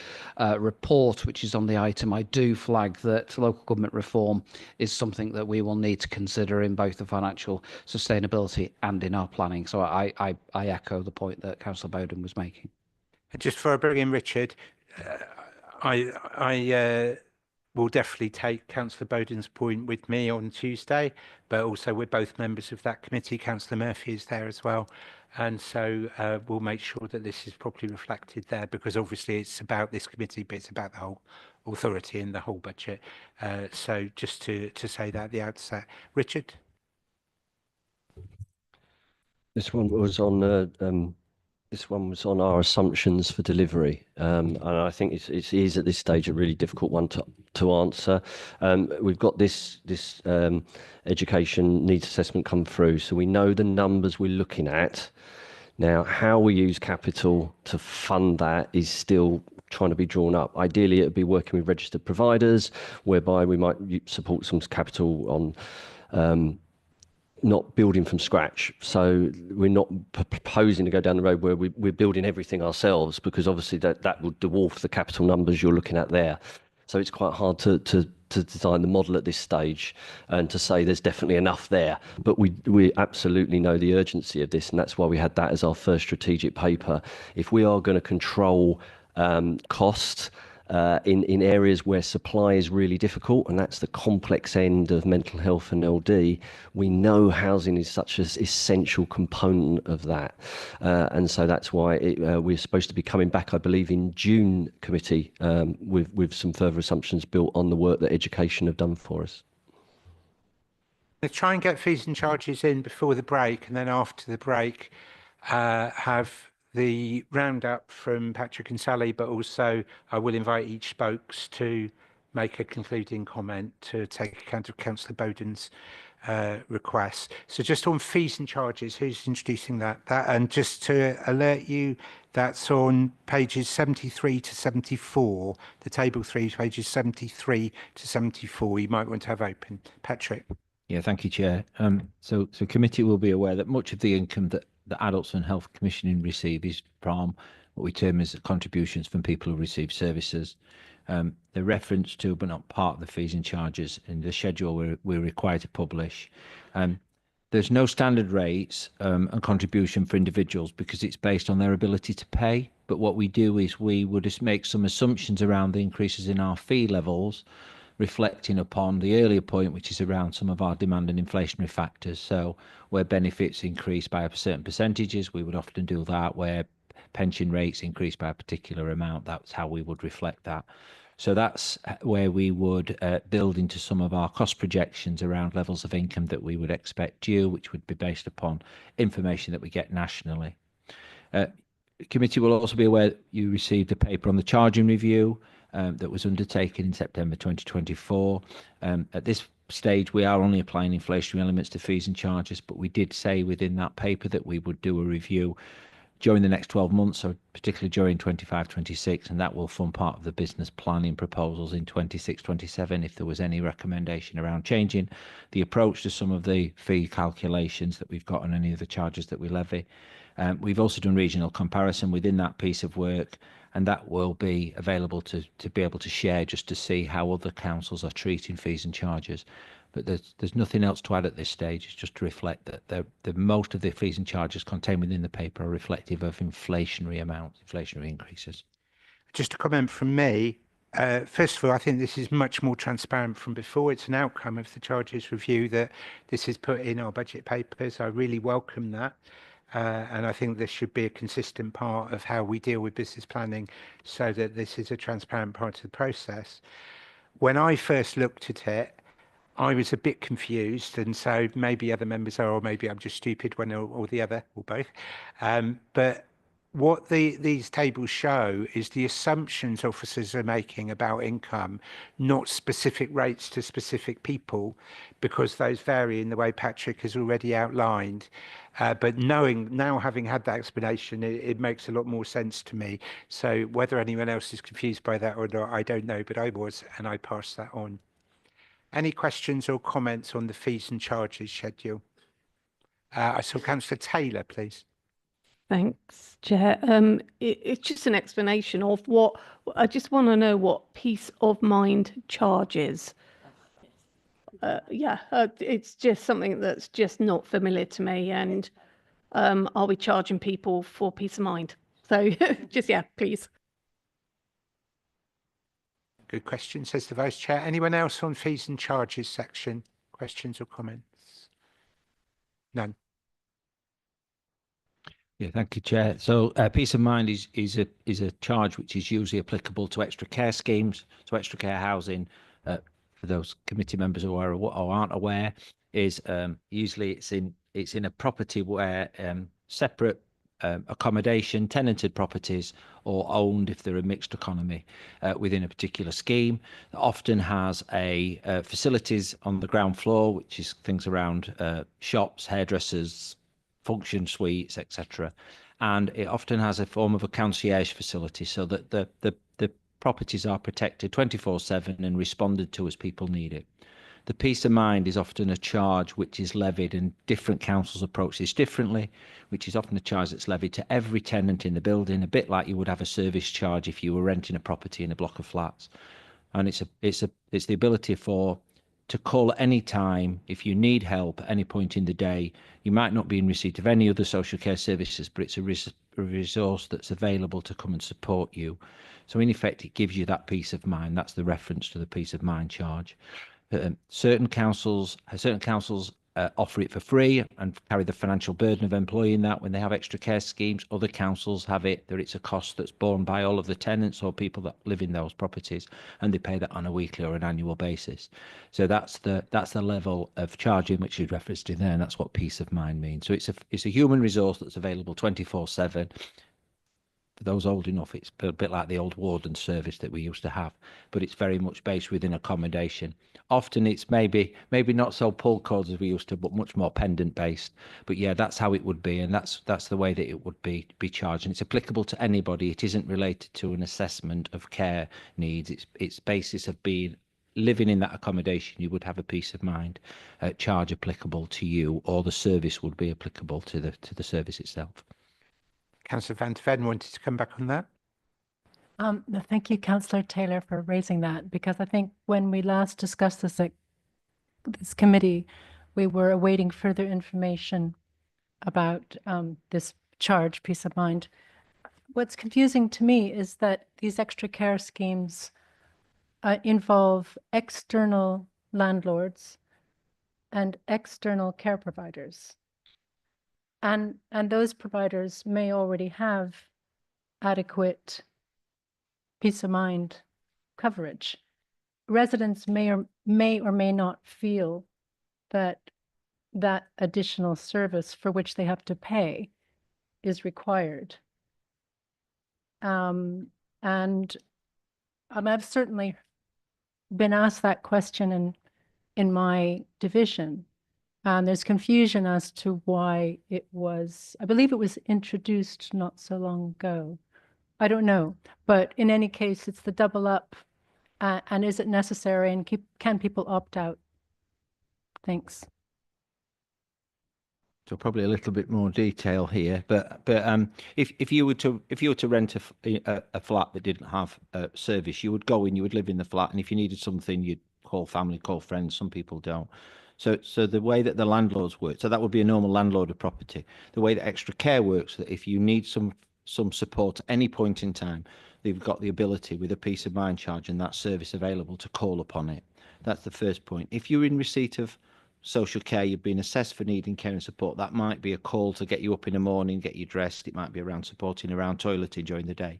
report, which is on the item, I do flag that local government reform is something that we will need to consider in both the financial sustainability and in our planning. So I echo the point that Councillor Bowden was making. Just before I bring in Richard, I will definitely take Councillor Bowden's point with me on Tuesday, but also we're both members of that committee. Councillor Murphy is there as well. And so we'll make sure that this is properly reflected there, because obviously it's about this committee, but it's about the whole authority and the whole budget. So just to say that at the outset. Richard? This one was on our assumptions for delivery, and I think it is at this stage a really difficult one to answer. We've got this education needs assessment come through, so we know the numbers we're looking at. Now, how we use capital to fund that is still trying to be drawn up. Ideally, it would be working with registered providers, whereby we might support some capital on not building from scratch. So we're not proposing to go down the road where we're building everything ourselves, because obviously that would dwarf the capital numbers you're looking at there. So it's quite hard to design the model at this stage and to say there's definitely enough there. But we absolutely know the urgency of this, and that's why we had that as our first strategic paper. If we are going to control costs, in areas where supply is really difficult, and that's the complex end of mental health and LD, we know housing is such an essential component of that. And so that's why we're supposed to be coming back, I believe, in June committee with some further assumptions built on the work that education have done for us. Let's try and get fees and charges in before the break, and then after the break have the roundup from Patrick and Sally, but also I will invite each spokes to make a concluding comment to take account of Councillor Bowden's requests. So just on fees and charges, who's introducing that? And just to alert you, that's on pages 73 to 74, the table 3, pages 73 to 74. You might want to have open. Patrick. Yeah, thank you, Chair. So committee will be aware that much of the income that the Adults and Health Commissioning receive is from what we term as contributions from people who receive services. They're referenced to, but not part of the fees and charges in the schedule we're required to publish. There's no standard rates and contribution for individuals because it's based on their ability to pay. But what we do is we would just make some assumptions around the increases in our fee levels, reflecting upon the earlier point, which is around some of our demand and inflationary factors. So where benefits increase by certain percentages, we would often do that. Where pension rates increase by a particular amount, that's how we would reflect that. So that's where we would build into some of our cost projections around levels of income that we would expect due, which would be based upon information that we get nationally. The committee will also be aware that you received a paper on the charging review that was undertaken in September 2024. At this stage, we are only applying inflationary elements to fees and charges, but we did say within that paper that we would do a review during the next 12 months, so particularly during 25-26, and that will form part of the business planning proposals in 26-27 if there was any recommendation around changing the approach to some of the fee calculations that we've got on any of the charges that we levy. We've also done regional comparison within that piece of work, and that will be available to be able to share just to see how other councils are treating fees and charges. But there's nothing else to add at this stage. It's just to reflect that the most of the fees and charges contained within the paper are reflective of inflationary amounts, inflationary increases. Just a comment from me. First of all, I think this is much more transparent from before. It's an outcome of the charges review that this is put in our budget papers. I really welcome that. And I think this should be a consistent part of how we deal with business planning so that this is a transparent part of the process. When I first looked at it, I was a bit confused, and so maybe other members are, or maybe I'm just stupid, one or the other, or both. But what these tables show is the assumptions officers are making about income, not specific rates to specific people, because those vary in the way Patrick has already outlined. But now having had that explanation, it makes a lot more sense to me. So whether anyone else is confused by that or not, I don't know, but I was, and I passed that on. Any questions or comments on the fees and charges schedule? I saw Councillor Taylor, please. Thanks, Chair. It's just an explanation of what I just want to know what peace of mind charges it's just something that's just not familiar to me. And are we charging people for peace of mind? So just, yeah, please. Good question, says the Vice Chair. Anyone else on fees and charges section? Questions or comments? None. Yeah, thank you, Chair. So peace of mind is a charge which is usually applicable to extra care schemes. So extra care housing, for those committee members who are or aren't aware, is usually it's in a property where separate accommodation, tenanted properties, or owned if they're a mixed economy within a particular scheme. It often has a facilities on the ground floor, which is things around shops, hairdressers, function suites, etc. And it often has a form of a concierge facility so that the properties are protected 24/7 and responded to as people need it. The peace of mind is often a charge which is levied, and different councils approach this differently, which is often a charge that's levied to every tenant in the building, a bit like you would have a service charge if you were renting a property in a block of flats. And it's the ability to call at any time if you need help at any point in the day. You might not be in receipt of any other social care services, but it's a resource that's available to come and support you. So in effect, it gives you that peace of mind. That's the reference to the peace of mind charge. Certain councils offer it for free and carry the financial burden of employing that when they have extra care schemes. Other councils have it that it's a cost that's borne by all of the tenants or people that live in those properties, and they pay that on a weekly or an annual basis. So that's the level of charging which is referenced in there, and that's what peace of mind means. So it's a human resource that's available 24/7. For those old enough, it's a bit like the old warden service that we used to have, but it's very much based within accommodation. Often it's maybe not so pull codes as we used to, but much more pendant based. But yeah, that's how it would be, and that's the way that it would be charged. And it's applicable to anybody. It isn't related to an assessment of care needs. It's basis of being living in that accommodation. You would have a peace of mind charge applicable to you, or the service would be applicable to the service itself. Councillor Van de Ven wanted to come back on that. No, thank you, Councillor Taylor, for raising that, because I think when we last discussed this at this committee, we were awaiting further information about this charge, peace of mind. What's confusing to me is that these extra care schemes involve external landlords and external care providers. And those providers may already have adequate peace of mind coverage. Residents may or may not feel that that additional service for which they have to pay is required. And I've certainly been asked that question in my division. There's confusion as to why it was, I believe it was introduced not so long ago. I don't know, but in any case, it's the double up. And is it necessary, and can people opt out? Thanks. So probably a little bit more detail here, but if you were to rent a flat that didn't have service, you would go in, you would live in the flat, and if you needed something, you'd call family, call friends. Some people don't. So the way that the landlords work, so that would be a normal landlord of property. The way that extra care works, that if you need some support at any point in time, they've got the ability with a peace of mind charge and that service available to call upon it. That's the first point. If you're in receipt of social care, you've been assessed for needing care and support, that might be a call to get you up in the morning, get you dressed. It might be around supporting around toileting during the day.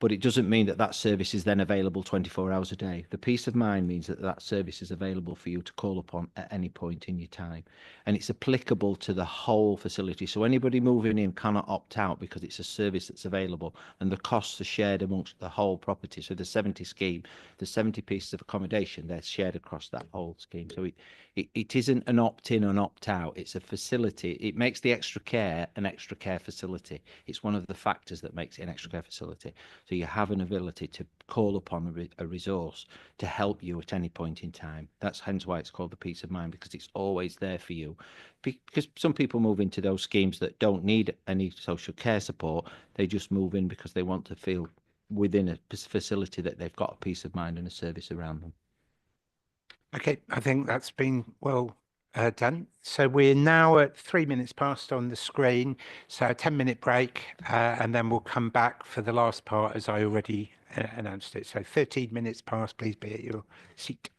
But it doesn't mean that that service is then available 24 hours a day. The peace of mind means that that service is available for you to call upon at any point in your time. And it's applicable to the whole facility. So anybody moving in cannot opt out because it's a service that's available and the costs are shared amongst the whole property. So the 70 scheme, the 70 pieces of accommodation, they're shared across that whole scheme. So it isn't an opt-in or an opt-out. It's a facility. It makes the extra care an extra care facility. It's one of the factors that makes it an extra care facility. So you have an ability to call upon a resource to help you at any point in time. That's hence why it's called the peace of mind, because it's always there for you. Because some people move into those schemes that don't need any social care support. They just move in because they want to feel within a facility that they've got a peace of mind and a service around them. Okay, I think that's been well done. So we're now at 3 minutes past on the screen. So a 10-minute break, and then we'll come back for the last part as I already announced it. So 13 minutes past, please be at your seat.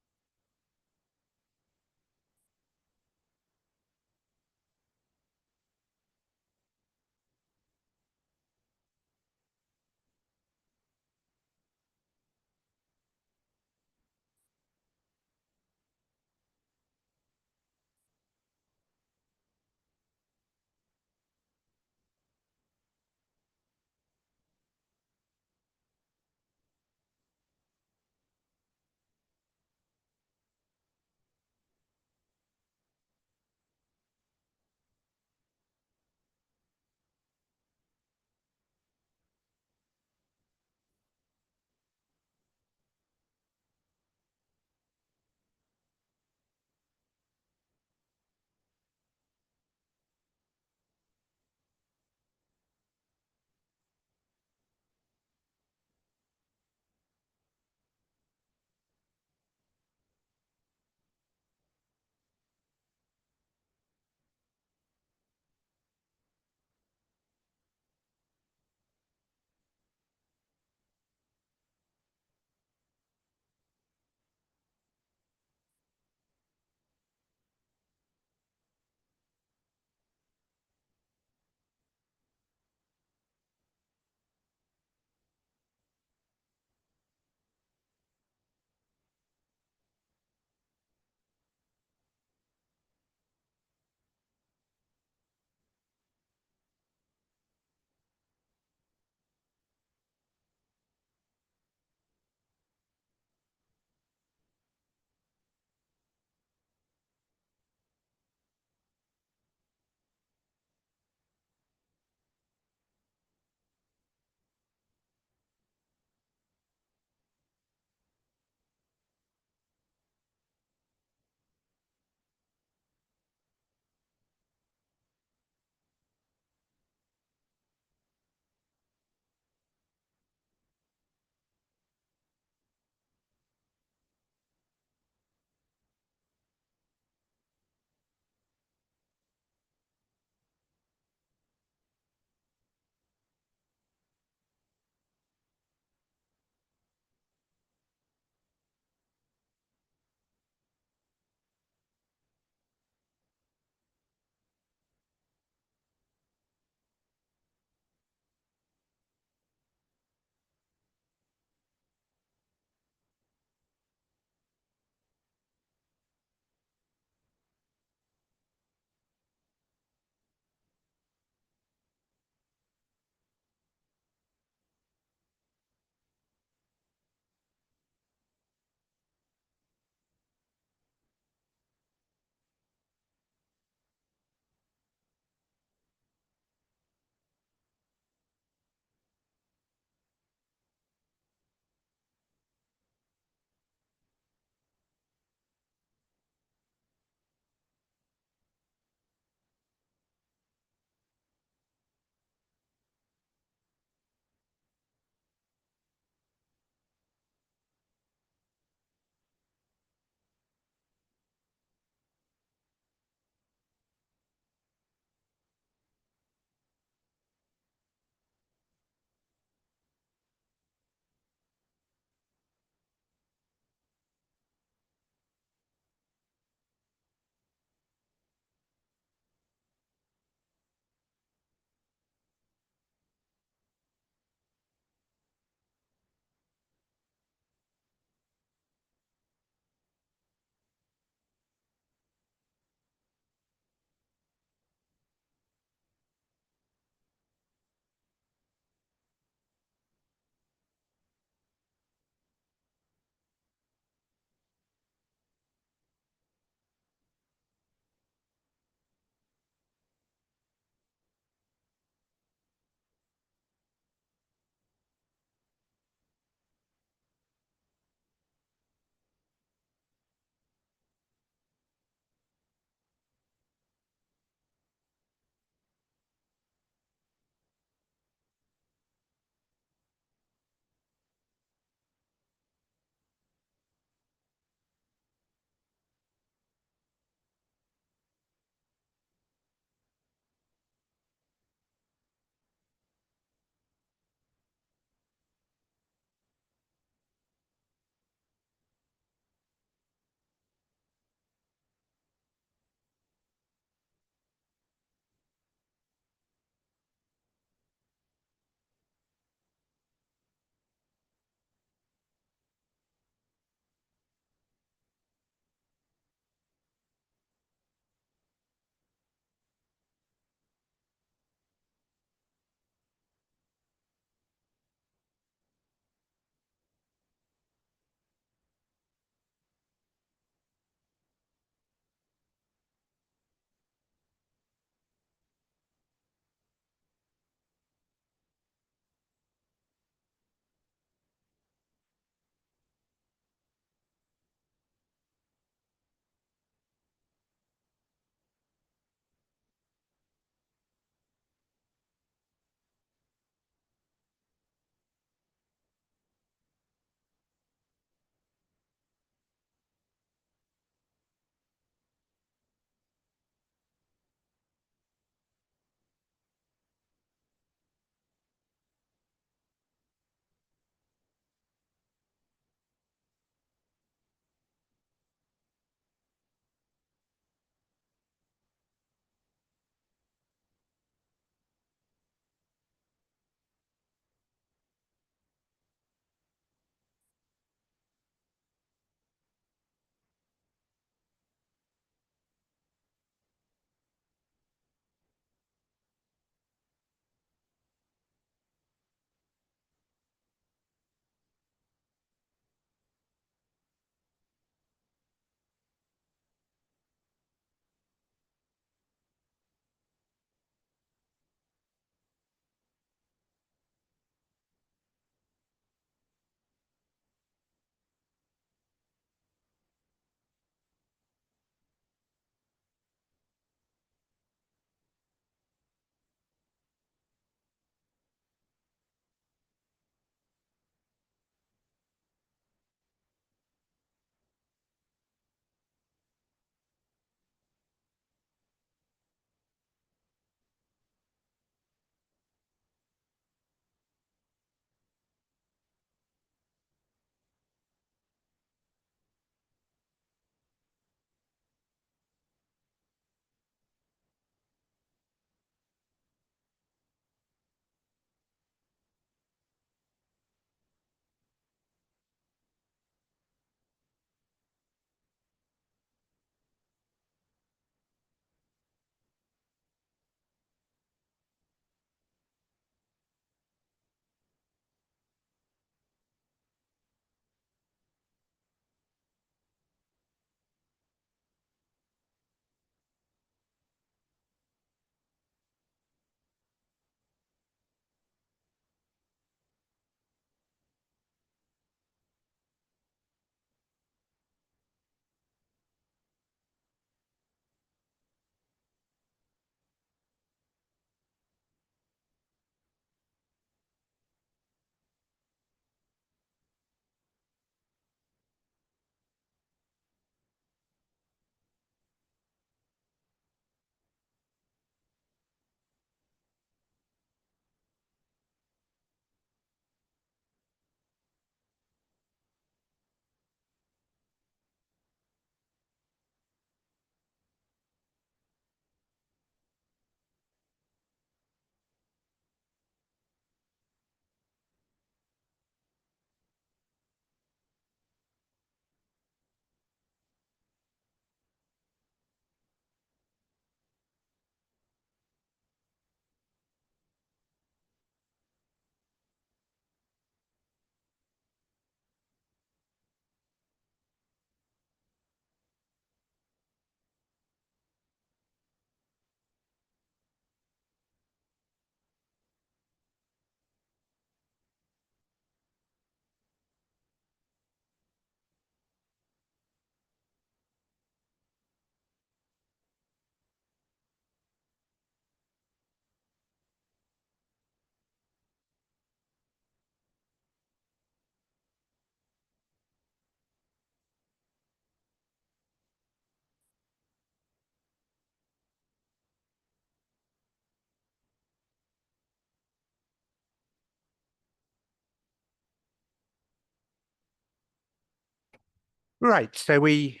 Right, so we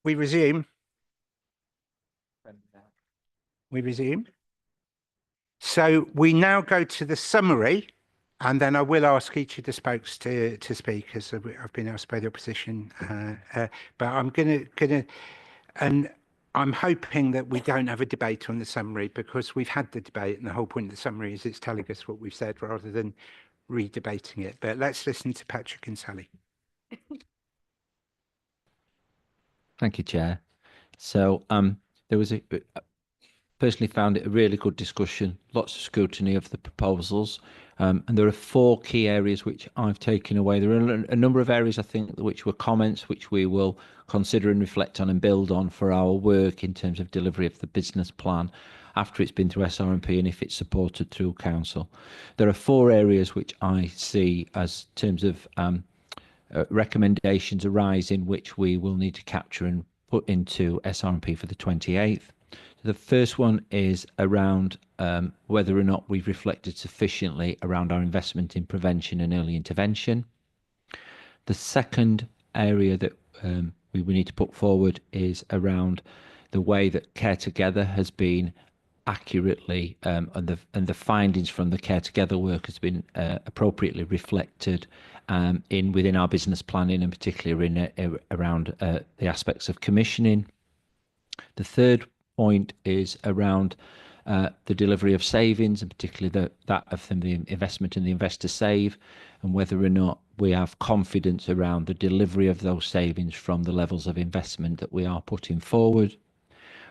resume. We resume. So we now go to the summary, and then I will ask each of the spokes to speak, as I've been asked by the opposition. But I'm gonna, and I'm hoping that we don't have a debate on the summary, because we've had the debate, and the whole point of the summary is it's telling us what we've said rather than re-debating it. But let's listen to Patrick and Sally. Thank you, Chair. So there was personally found it a really good discussion, lots of scrutiny of the proposals, and there are 4 key areas which I've taken away. There are a number of areas I think which were comments which we will consider and reflect on and build on for our work in terms of delivery of the business plan after it's been through SRMP and if it's supported through council. There are 4 areas which I see as terms of recommendations arising which we will need to capture and put into SRMP for the 28th. The first one is around whether or not we've reflected sufficiently around our investment in prevention and early intervention. The second area that we need to put forward is around the way that Care Together has been accurately and the findings from the Care Together work has been appropriately reflected within our business planning, and particularly around the aspects of commissioning. The third point is around the delivery of savings, and particularly that of the investment in the Investor Save, and whether or not we have confidence around the delivery of those savings from the levels of investment that we are putting forward.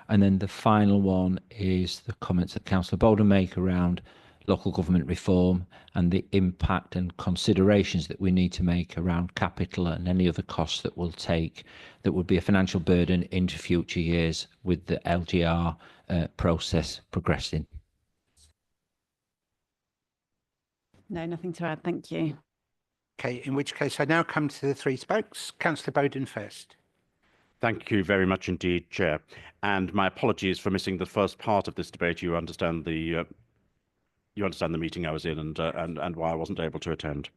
And then the final one is the comments that Councillor Boden make around local government reform and the impact and considerations that we need to make around capital and any other costs that will take that would be a financial burden into future years with the LGR process progressing. No, nothing to add. Thank you. Okay, in which case I now come to the 3 spokes. Councillor Boden first. Thank you very much indeed, Chair. And my apologies for missing the first part of this debate. You understand the meeting I was in and why I wasn't able to attend.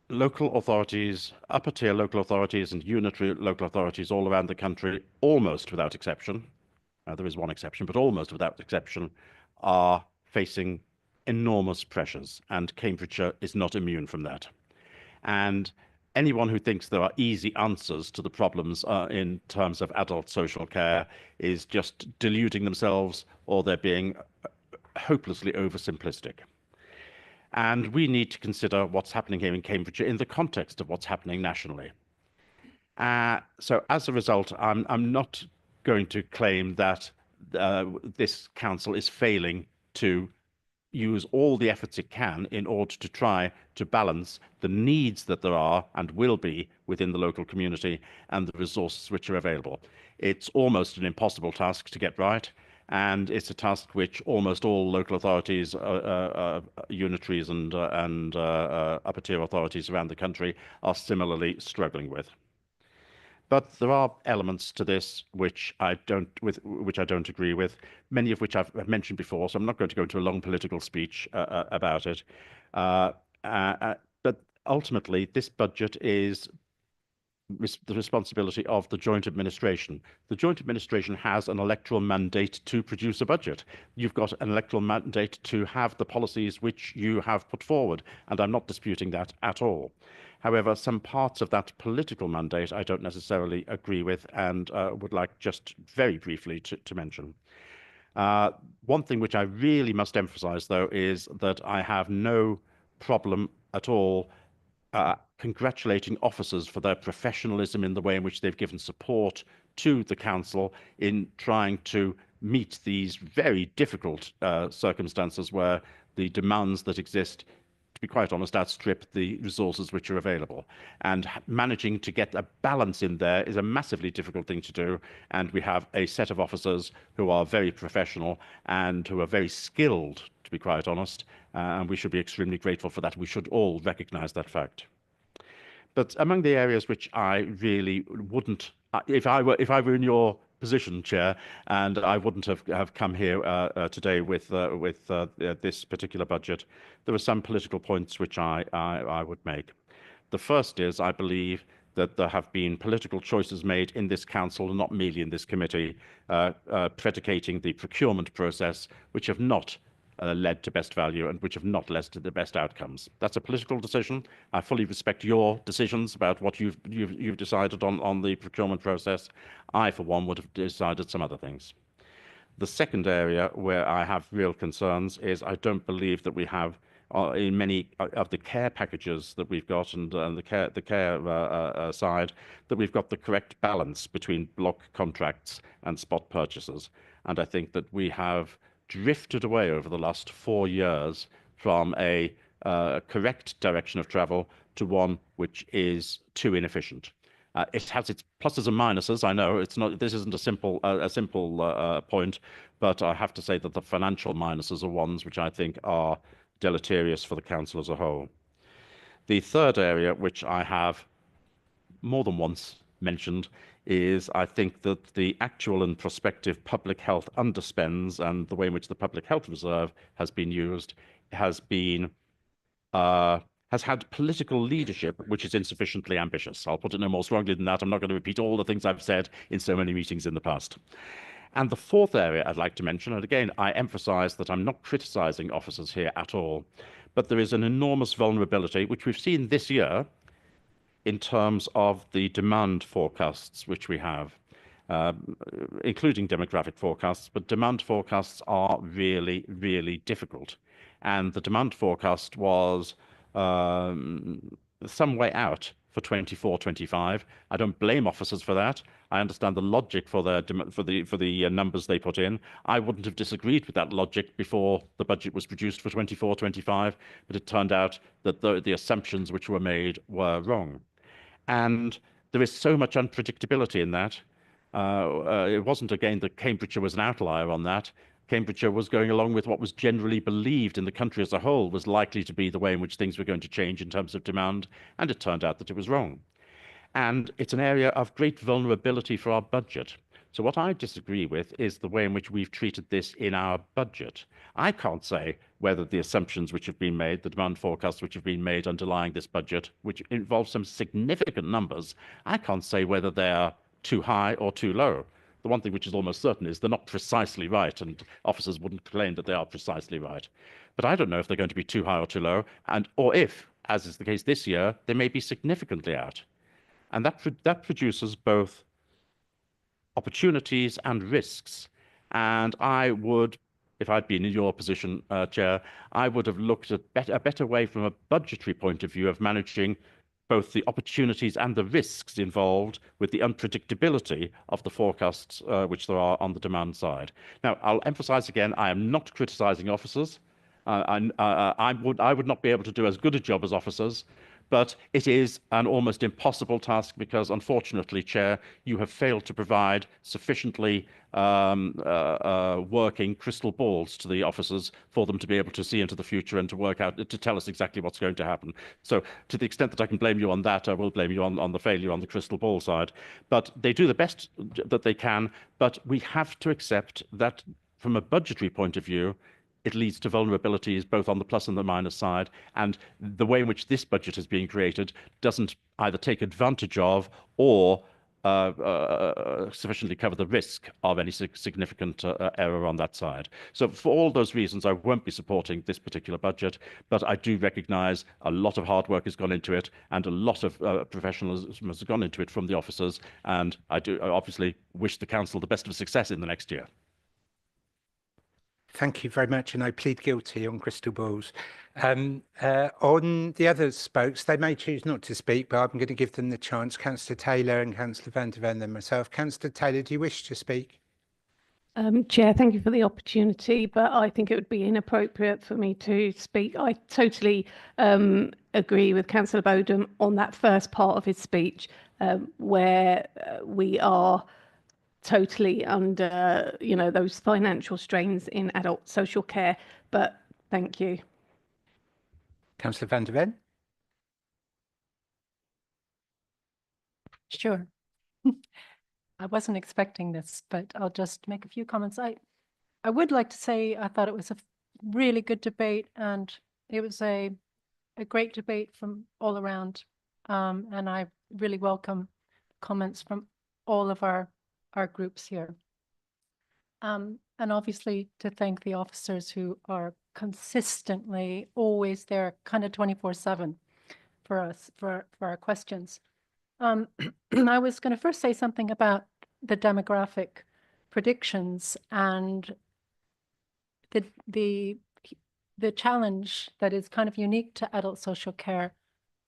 Local authorities, upper tier local authorities and unitary local authorities all around the country, almost without exception, there is one exception, but almost without exception, are facing enormous pressures, and Cambridgeshire is not immune from that. And anyone who thinks there are easy answers to the problems in terms of adult social care is just deluding themselves, or they're being hopelessly oversimplistic. And we need to consider what's happening here in Cambridgeshire in the context of what's happening nationally. So as a result, I'm not going to claim that this council is failing to use all the efforts it can in order to try to balance the needs that there are and will be within the local community and the resources which are available. It's almost an impossible task to get right, and it's a task which almost all local authorities, unitaries and upper tier authorities around the country are similarly struggling with. But there are elements to this which I don't agree with, many of which I've mentioned before, so I'm not going to go into a long political speech about it. But ultimately, this budget is the responsibility of the joint administration. The joint administration has an electoral mandate to produce a budget. You've got an electoral mandate to have the policies which you have put forward, and I'm not disputing that at all. However, some parts of that political mandate I don't necessarily agree with, and would like just very briefly to mention. One thing which I really must emphasize, though, is that I have no problem at all congratulating officers for their professionalism in the way in which they've given support to the council in trying to meet these very difficult circumstances where the demands that exist, to be quite honest, outstrip the resources which are available. And managing to get a balance in there is a massively difficult thing to do. And we have a set of officers who are very professional and who are very skilled, to be quite honest. And we should be extremely grateful for that. We should all recognize that fact. But among the areas which I really wouldn't, if I were in your position, Chair, and I wouldn't have come here today with this particular budget. There are some political points which I would make. The first is, I believe that there have been political choices made in this council, and not merely in this committee, predicating the procurement process, which have not led to best value and which have not led to the best outcomes. That's a political decision. I fully respect your decisions about what you've decided on the procurement process. I, for one, would have decided some other things. The second area where I have real concerns is I don't believe that we have in many of the care packages that we've got and the care side, that we've got the correct balance between block contracts and spot purchases. And I think that we have drifted away over the last 4 years from a correct direction of travel to one which is too inefficient. It has its pluses and minuses. I know it's not. This isn't a simple point, but I have to say that the financial minuses are ones which I think are deleterious for the council as a whole. The third area, which I have more than once mentioned, is I think that the actual and prospective public health underspends and the way in which the public health reserve has been used has had political leadership which is insufficiently ambitious. I'll put it no more strongly than that. I'm not going to repeat all the things I've said in so many meetings in the past. And the fourth area I'd like to mention, and again, I emphasize that I'm not criticizing officers here at all, but there is an enormous vulnerability, which we've seen this year in terms of the demand forecasts which we have, including demographic forecasts, but demand forecasts are really, really difficult. And the demand forecast was some way out for 24-25. I don't blame officers for that. I understand the logic for the numbers they put in. I wouldn't have disagreed with that logic before the budget was produced for 24-25, but it turned out that the assumptions which were made were wrong. And there is so much unpredictability in that. It wasn't, again, that Cambridgeshire was an outlier on that. Cambridgeshire was going along with what was generally believed in the country as a whole was likely to be the way in which things were going to change in terms of demand, and it turned out that it was wrong. And it's an area of great vulnerability for our budget. So what I disagree with is the way in which we've treated this in our budget. I can't say whether the assumptions which have been made, the demand forecasts which have been made underlying this budget, which involve some significant numbers, I can't say whether they're too high or too low. The one thing which is almost certain is they're not precisely right, and officers wouldn't claim that they are precisely right. But I don't know if they're going to be too high or too low, or if, as is the case this year, they may be significantly out. And that produces both opportunities and risks. And I would, if I'd been in your position, Chair, I would have looked at a better way from a budgetary point of view of managing both the opportunities and the risks involved with the unpredictability of the forecasts which there are on the demand side. Now, I'll emphasize again, I am not criticizing officers. I would not be able to do as good a job as officers, but it is an almost impossible task because, unfortunately, Chair, you have failed to provide sufficiently working crystal balls to the officers for them to be able to see into the future and to work out, to tell us exactly what's going to happen. So to the extent that I can blame you on that, I will blame you on the failure on the crystal ball side. But they do the best that they can, but we have to accept that from a budgetary point of view, it leads to vulnerabilities both on the plus and the minus side, and the way in which this budget is being created doesn't either take advantage of or sufficiently cover the risk of any significant error on that side. So for all those reasons, I won't be supporting this particular budget, but I do recognise a lot of hard work has gone into it and a lot of professionalism has gone into it from the officers, and I do obviously wish the council the best of success in the next year. Thank you very much, and I plead guilty on crystal balls. On the other spokes, they may choose not to speak, but I'm going to give them the chance. Councillor Taylor and Councillor van der Ven and myself. Councillor Taylor, do you wish to speak? Chair, thank you for the opportunity, but I think it would be inappropriate for me to speak. I totally agree with Councillor Bowden on that first part of his speech, where we are totally under, those financial strains in adult social care. But thank you. Councillor van der Ven. Sure. I wasn't expecting this, but I'll just make a few comments. I would like to say I thought it was a really good debate, and it was a great debate from all around. And I really welcome comments from all of our groups here. And obviously to thank the officers who are consistently always there, kind of 24/7 for us, for our questions. I was going to first say something about the demographic predictions and the challenge that is kind of unique to adult social care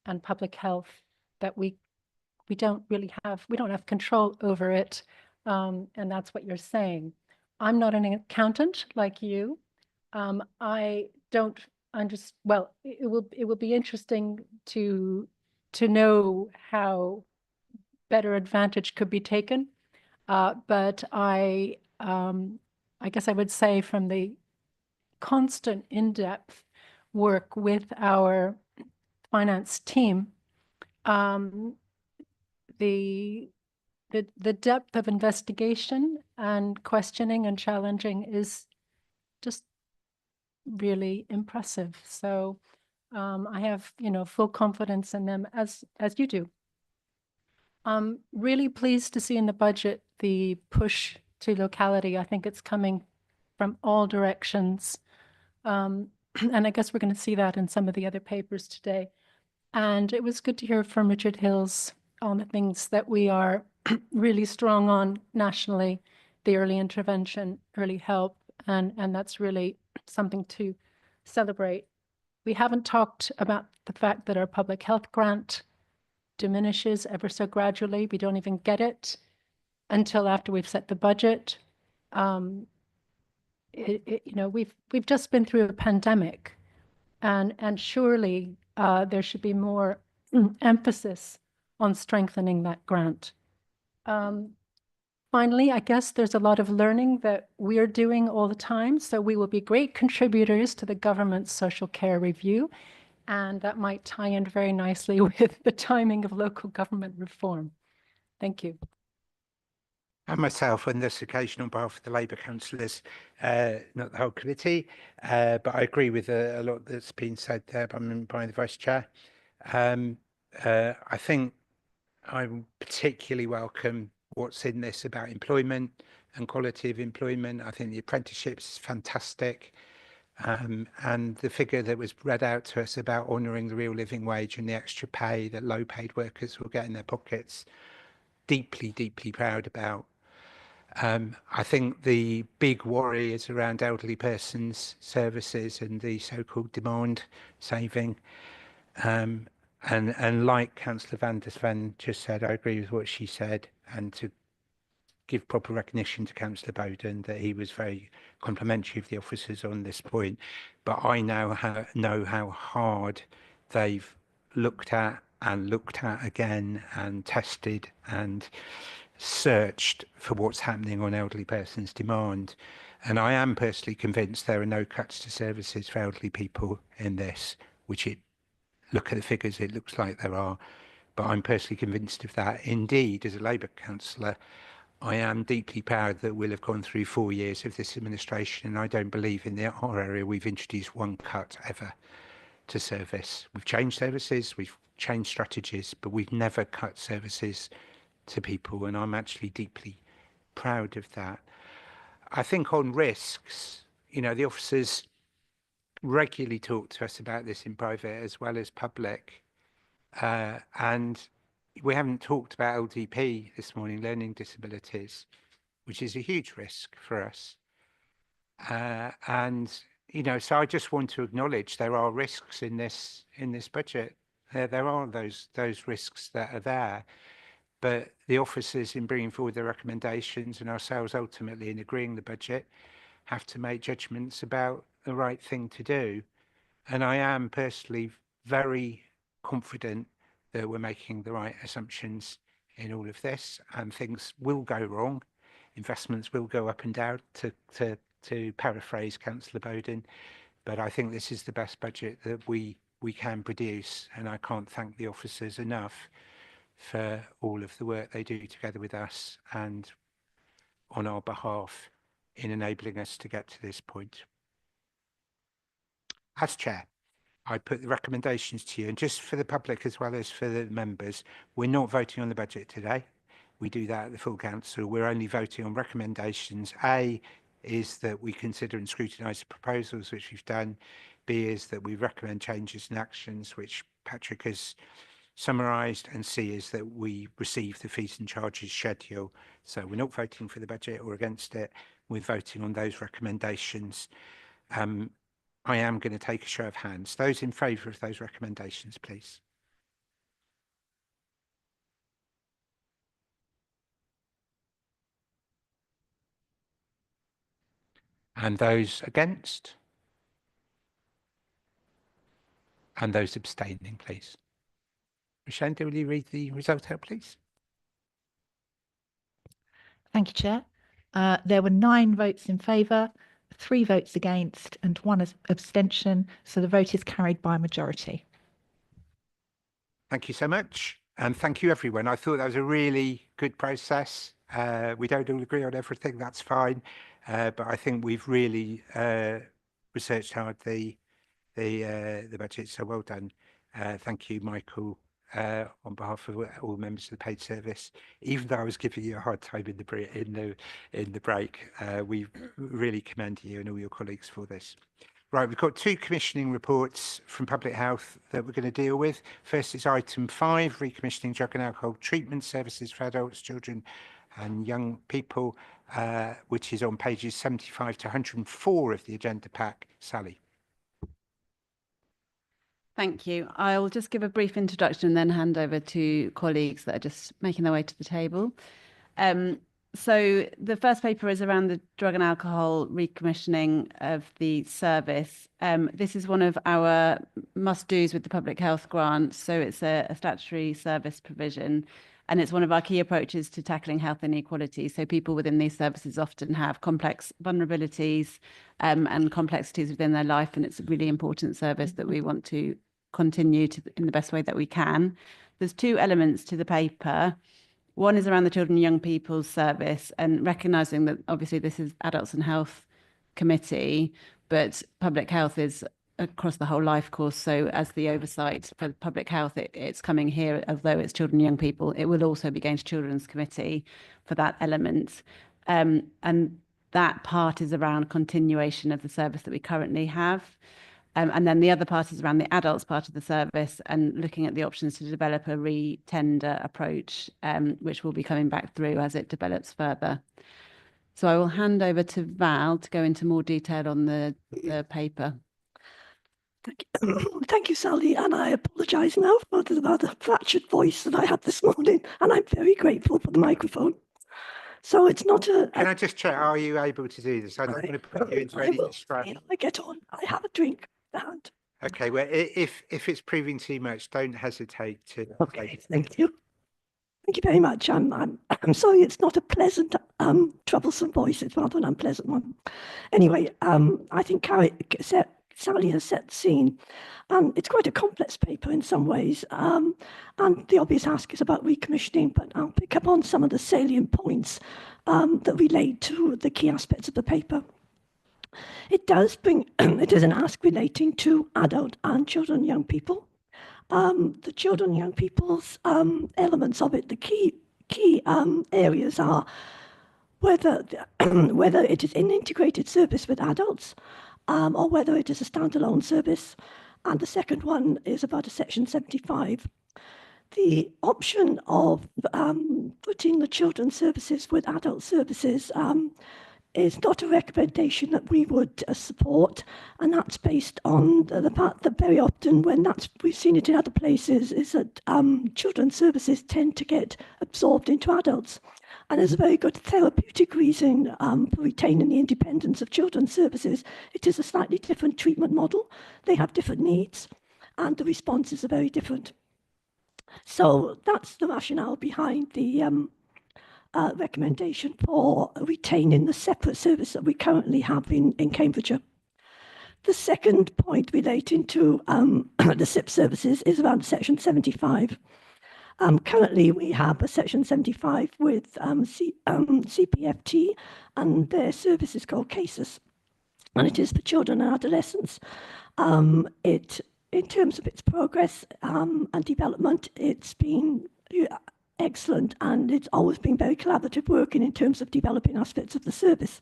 and public health, that we don't have control over it, and that's what you're saying. I'm not an accountant like you. I don't understand. Well, it will be interesting to know how better advantage could be taken. But I guess I would say, from the constant in-depth work with our finance team, the depth of investigation and questioning and challenging is just really impressive. So I have, full confidence in them, as you do. I'm really pleased to see in the budget the push to locality. I think it's coming from all directions. And I guess we're going to see that in some of the other papers today. And it was good to hear from Richard Hills on the things that we are really strong on nationally, the early intervention, early help, and that's really something to celebrate. We haven't talked about the fact that our public health grant diminishes ever so gradually. We don't even get it until after we've set the budget. We've just been through a pandemic, and surely there should be more emphasis on strengthening that grant. Finally, I guess there's a lot of learning that we're doing all the time, so we will be great contributors to the government's social care review, and that might tie in very nicely with the timing of local government reform. Thank you. And myself, on this occasion, on behalf of the Labour councillors, not the whole committee, but I agree with a lot that's been said there by the Vice Chair. I think I particularly welcome what's in this about employment and quality of employment. I think the apprenticeships is fantastic. And the figure that was read out to us about honouring the real living wage and the extra pay that low paid workers will get in their pockets, deeply, deeply proud about. I think the big worry is around elderly persons services and the so-called demand saving. And like Councillor van der Ven just said, I agree with what she said, and to give proper recognition to Councillor Bowden that he was very complimentary of the officers on this point. But I now know how hard they've looked at again and tested and searched for what's happening on elderly persons' demand. And I am personally convinced there are no cuts to services for elderly people in this, which look at the figures, it looks like there are. But I'm personally convinced of that. Indeed, as a Labour councillor, I am deeply proud that we'll have gone through 4 years of this administration, and I don't believe in our area we've introduced one cut ever to service. We've changed services, we've changed strategies, but we've never cut services to people, and I'm actually deeply proud of that. I think on risks, the officers regularly talk to us about this in private as well as public, and we haven't talked about LDP this morning, learning disabilities, which is a huge risk for us. So I just want to acknowledge there are risks in this budget. There are those risks that are there. But the officers, in bringing forward their recommendations, and ourselves ultimately in agreeing the budget, have to make judgments about the right thing to do. And I am personally very confident that we're making the right assumptions in all of this, and things will go wrong. Investments will go up and down, to paraphrase Councillor Bowden. But I think this is the best budget that we can produce, and I can't thank the officers enough for all of the work they do together with us and on our behalf in enabling us to get to this point. As chair, I put the recommendations to you, and just for the public as well as for the members, we're not voting on the budget today. We do that at the full council. We're only voting on recommendations. A is that we consider and scrutinise the proposals, which we've done. B is that we recommend changes and actions, which Patrick has summarised, and C is that we receive the fees and charges schedule. So we're not voting for the budget or against it. We're voting on those recommendations. I am going to take a show of hands. Those in favour of those recommendations, please. And those against? And those abstaining, please. Rashenda, will you read the result out, please? Thank you, Chair. There were 9 votes in favour, 3 votes against and 1 abstention. So the vote is carried by majority. Thank you so much. And thank you, everyone. I thought that was a really good process. We don't all agree on everything, that's fine. But I think we've really researched hard the budget, so well done. Thank you, Michael, on behalf of all members of the paid service. Even though I was giving you a hard time in the break, we really commend you and all your colleagues for this. Right, we've got 2 commissioning reports from Public Health that we're going to deal with. First is item 5, recommissioning drug and alcohol treatment services for adults, children and young people, which is on pages 75 to 104 of the agenda pack. Sally. Thank you. I'll just give a brief introduction and then hand over to colleagues that are just making their way to the table. So the first paper is around the drug and alcohol recommissioning of the service. This is one of our must-dos with the public health grant. So it's a statutory service provision, and it's one of our key approaches to tackling health inequality. So people within these services often have complex vulnerabilities and complexities within their life, and it's a really important service that we want to continue in the best way that we can. There's 2 elements to the paper. One is around the Children and Young People's Service, and recognising that obviously this is Adults and Health Committee, but public health is across the whole life course. So as the oversight for public health, it's coming here, although it's Children and Young People, it will also be going to Children's Committee for that element. And that part is around continuation of the service that we currently have. And then the other part is around the adults part of the service and looking at the options to develop a re-tender approach, which will be coming back through as it develops further. So I will hand over to Val to go into more detail on the paper. Thank you, Sally, and I apologise now for the fractured voice that I had this morning, and I'm very grateful for the microphone. So it's not a... Can I just check, are you able to do this? I don't want to put you into any distress. I get on. I have a drink. Okay, well, if it's proving too much, don't hesitate to. Okay, thank you. Thank you very much. I'm sorry, it's not a pleasant, troublesome voice. It's rather an unpleasant one. Anyway, I think Sally has set the scene. It's quite a complex paper in some ways, and the obvious ask is about recommissioning, but I'll pick up on some of the salient points that relate to the key aspects of the paper. It does bring, it is an ask relating to adult and children and young people. The children and young people's elements of it, the key areas are whether it is an integrated service with adults or whether it is a standalone service. And the second one is about a Section 75. The option of putting the children's services with adult services is not a recommendation that we would support, and that's based on the fact that very often we've seen it in other places, is that children's services tend to get absorbed into adults. And there's a very good therapeutic reason for retaining the independence of children's services. It is a slightly different treatment model. They have different needs, and the responses are very different. So that's the rationale behind the recommendation for retaining the separate service that we currently have in Cambridgeshire. The second point relating to the SIP services is around Section 75. Currently, we have a Section 75 with CPFT, and their service is called CASES, and it is for children and adolescents. In terms of its progress and development, it's been excellent, and it's always been very collaborative working in terms of developing aspects of the service.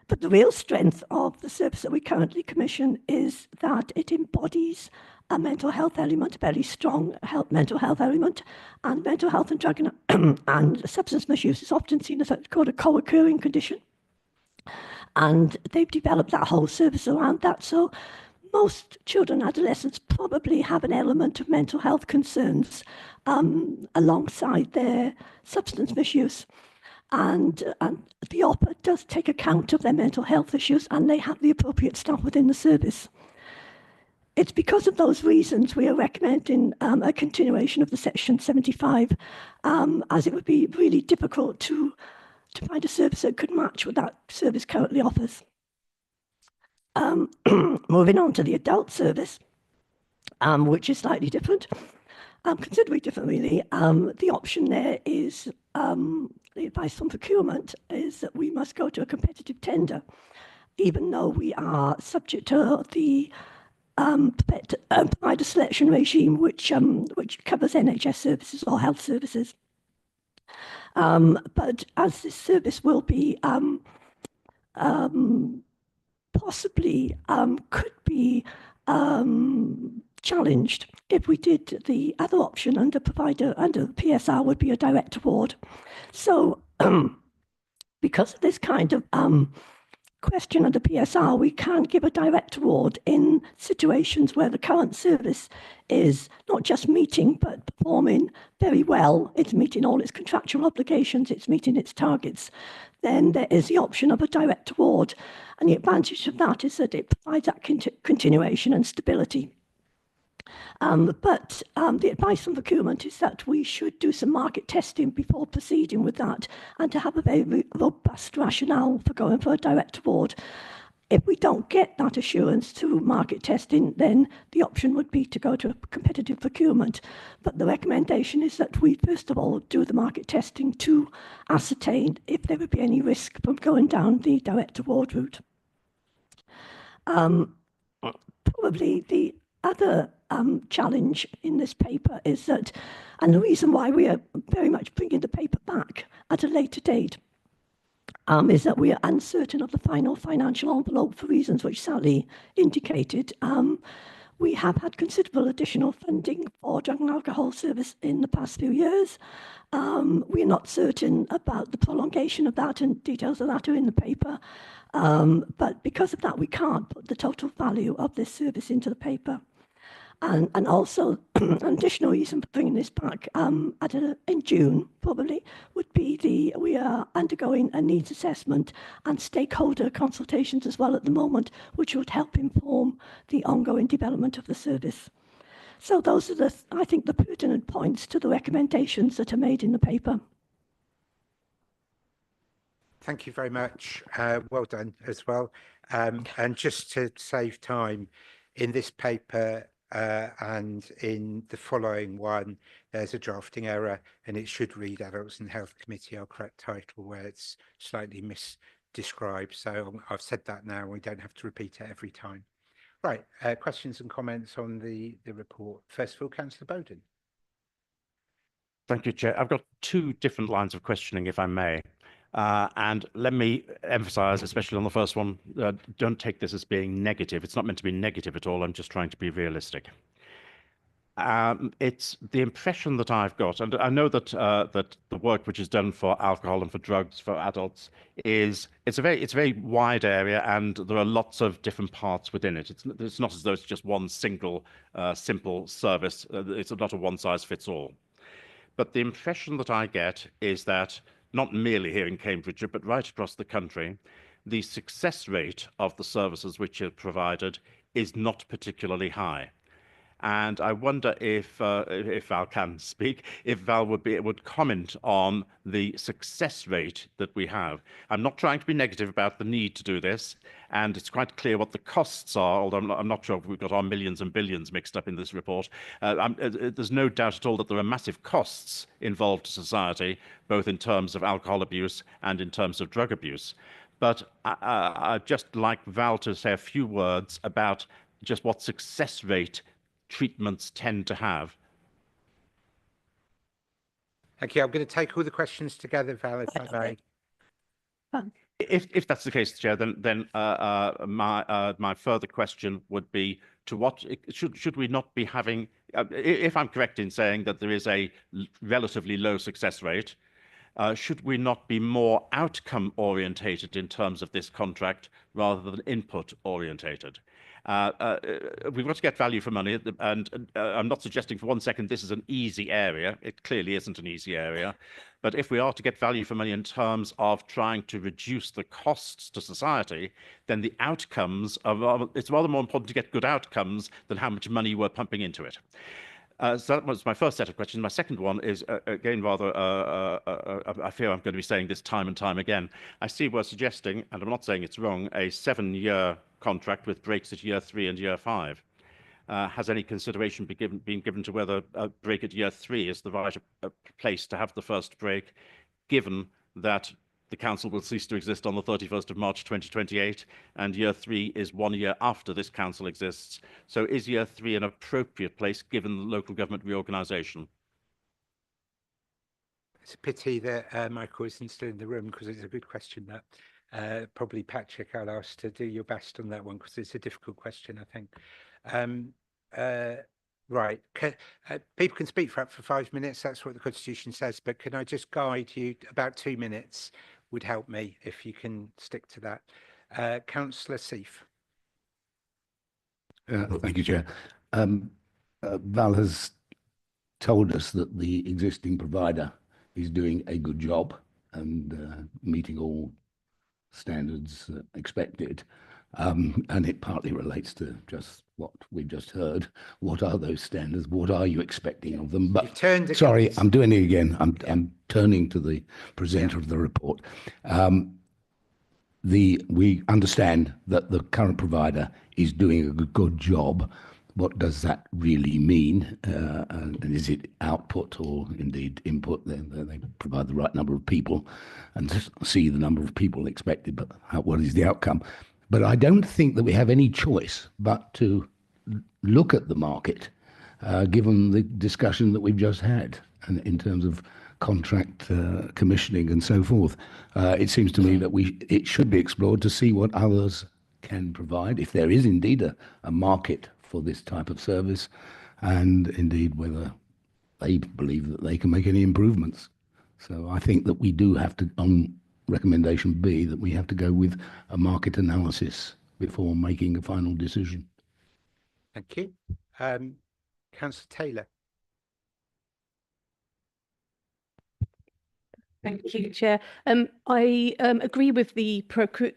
But the real strength of the service that we currently commission is that it embodies a mental health element, a very strong mental health element, and mental health and drug and substance misuse is often seen as what's called a co-occurring condition. And they've developed that whole service around that. So most children and adolescents probably have an element of mental health concerns alongside their substance misuse. And the OPA does take account of their mental health issues, and they have the appropriate staff within the service. It's because of those reasons we are recommending a continuation of the Section 75, as it would be really difficult to find a service that could match what that service currently offers. Moving on to the adult service, which is slightly different, considerably different really. The option there is, the advice on procurement is that we must go to a competitive tender, even though we are subject to the provider selection regime, which covers NHS services or health services. But as this service will be possibly could be challenged if we did the other option under PSR would be a direct award. So because of this kind of question under PSR, we can't give a direct award in situations where the current service is not just meeting but performing very well. It's meeting all its contractual obligations, it's meeting its targets. Then there is the option of a direct award. And the advantage of that is that it provides that continuation and stability. But the advice on procurement is that we should do some market testing before proceeding with that, and to have a very robust rationale for going for a direct award. If we don't get that assurance through market testing, then the option would be to go to a competitive procurement. But the recommendation is that we first of all do the market testing to ascertain if there would be any risk from going down the direct award route. Probably the other challenge in this paper is that, and the reason why we are very much bringing the paper back at a later date, is that we are uncertain of the final financial envelope for reasons which Sally indicated. We have had considerable additional funding for drug and alcohol service in the past few years. We are not certain about the prolongation of that, and details of that are in the paper. But because of that, we can't put the total value of this service into the paper. And also, an additional reason for bringing this back in June, probably, would be we are undergoing a needs assessment and stakeholder consultations as well at the moment, which would help inform the ongoing development of the service. So those are I think, the pertinent points to the recommendations that are made in the paper. Thank you very much. Well done as well. And just to save time, in this paper, and in the following one, there's a drafting error, and it should read Adults and Health Committee, our correct title, where it's slightly misdescribed. So I've said that now, we don't have to repeat it every time. Right, questions and comments on the report. First of all, Councillor Bowden. Thank you, Chair. I've got two different lines of questioning, if I may. And let me emphasize, especially on the first one, don't take this as being negative. It's not meant to be negative at all. I'm just trying to be realistic. It's the impression that I've got, and I know that that the work which is done for alcohol and for drugs for adults it's a very wide area, and there are lots of different parts within it. It's not as though it's just one single simple service. It's not a one size fits all. But the impression that I get is that, not merely here in Cambridgeshire, but right across the country, the success rate of the services which are provided is not particularly high. And I wonder if Val can speak, if Val would comment on the success rate that we have. I'm not trying to be negative about the need to do this, and it's quite clear what the costs are, although I'm not sure if we've got our millions and billions mixed up in this report. There's no doubt at all that there are massive costs involved to society, both in terms of alcohol abuse and in terms of drug abuse. But I'd just like Val to say a few words about just what success rate treatments tend to have. Thank you. I'm going to take all the questions together, Val, if I may. If that's the case, Chair, then my further question would be: to what should we not be having? If I'm correct in saying that there is a relatively low success rate, should we not be more outcome orientated in terms of this contract rather than input orientated? We've got to get value for money, and I'm not suggesting for 1 second this is an easy area. It clearly isn't an easy area. But if we are to get value for money in terms of trying to reduce the costs to society, then the outcomes it's rather more important to get good outcomes than how much money we're pumping into it. So that was my first set of questions. My second one is, again, rather, I fear I'm going to be saying this time and time again. I see we're suggesting, and I'm not saying it's wrong, a 7-year contract with breaks at year 3 and year 5. Has any consideration been given to whether a break at year 3 is the right place to have the first break, given that the council will cease to exist on the 31st of March 2028, and year 3 is 1 year after this council exists? So is year 3 an appropriate place given the local government reorganisation? It's a pity that Michael isn't still in the room, because it's a good question. That probably, Patrick, I'll ask to do your best on that one, because it's a difficult question, I think. Right. People can speak for up for 5 minutes. That's what the Constitution says. But can I just guide you? About 2 minutes would help me if you can stick to that. Councillor Seif. Thank you, Chair. Val has told us that the existing provider is doing a good job and meeting all standards expected. And it partly relates to just what we've just heard. What are those standards? What are you expecting of them? But sorry, I'm doing it again. I'm turning to the presenter of the report. We understand that the current provider is doing a good job. What does that really mean? And is it output or indeed input? They provide the right number of people and just see the number of people expected, but what is the outcome? But I don't think that we have any choice but to look at the market, given the discussion that we've just had in terms of contract commissioning and so forth. It seems to me that it should be explored to see what others can provide, if there is indeed a market for this type of service, and indeed whether they believe that they can make any improvements. So I think that we do have to, on recommendation B, that we have to go with a market analysis before making a final decision. Thank you. Councillor Taylor. Thank you, Chair. I agree with the procurement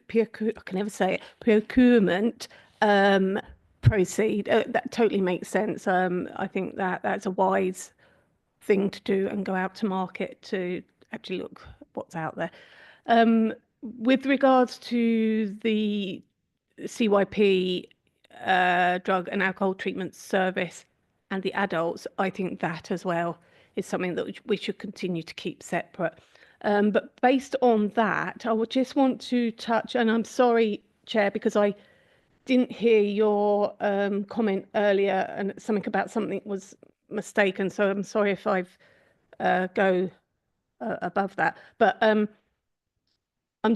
proceed. That totally makes sense. I think that's a wise thing to do and go out to market to actually look what's out there. With regards to the CYP drug and alcohol treatment service and the adults, I think that as well is something that we should continue to keep separate. But based on that, I would just want to touch, and I'm sorry, Chair, because I didn't hear your comment earlier and something about something was mistaken. So I'm sorry if I've go above that. But I'm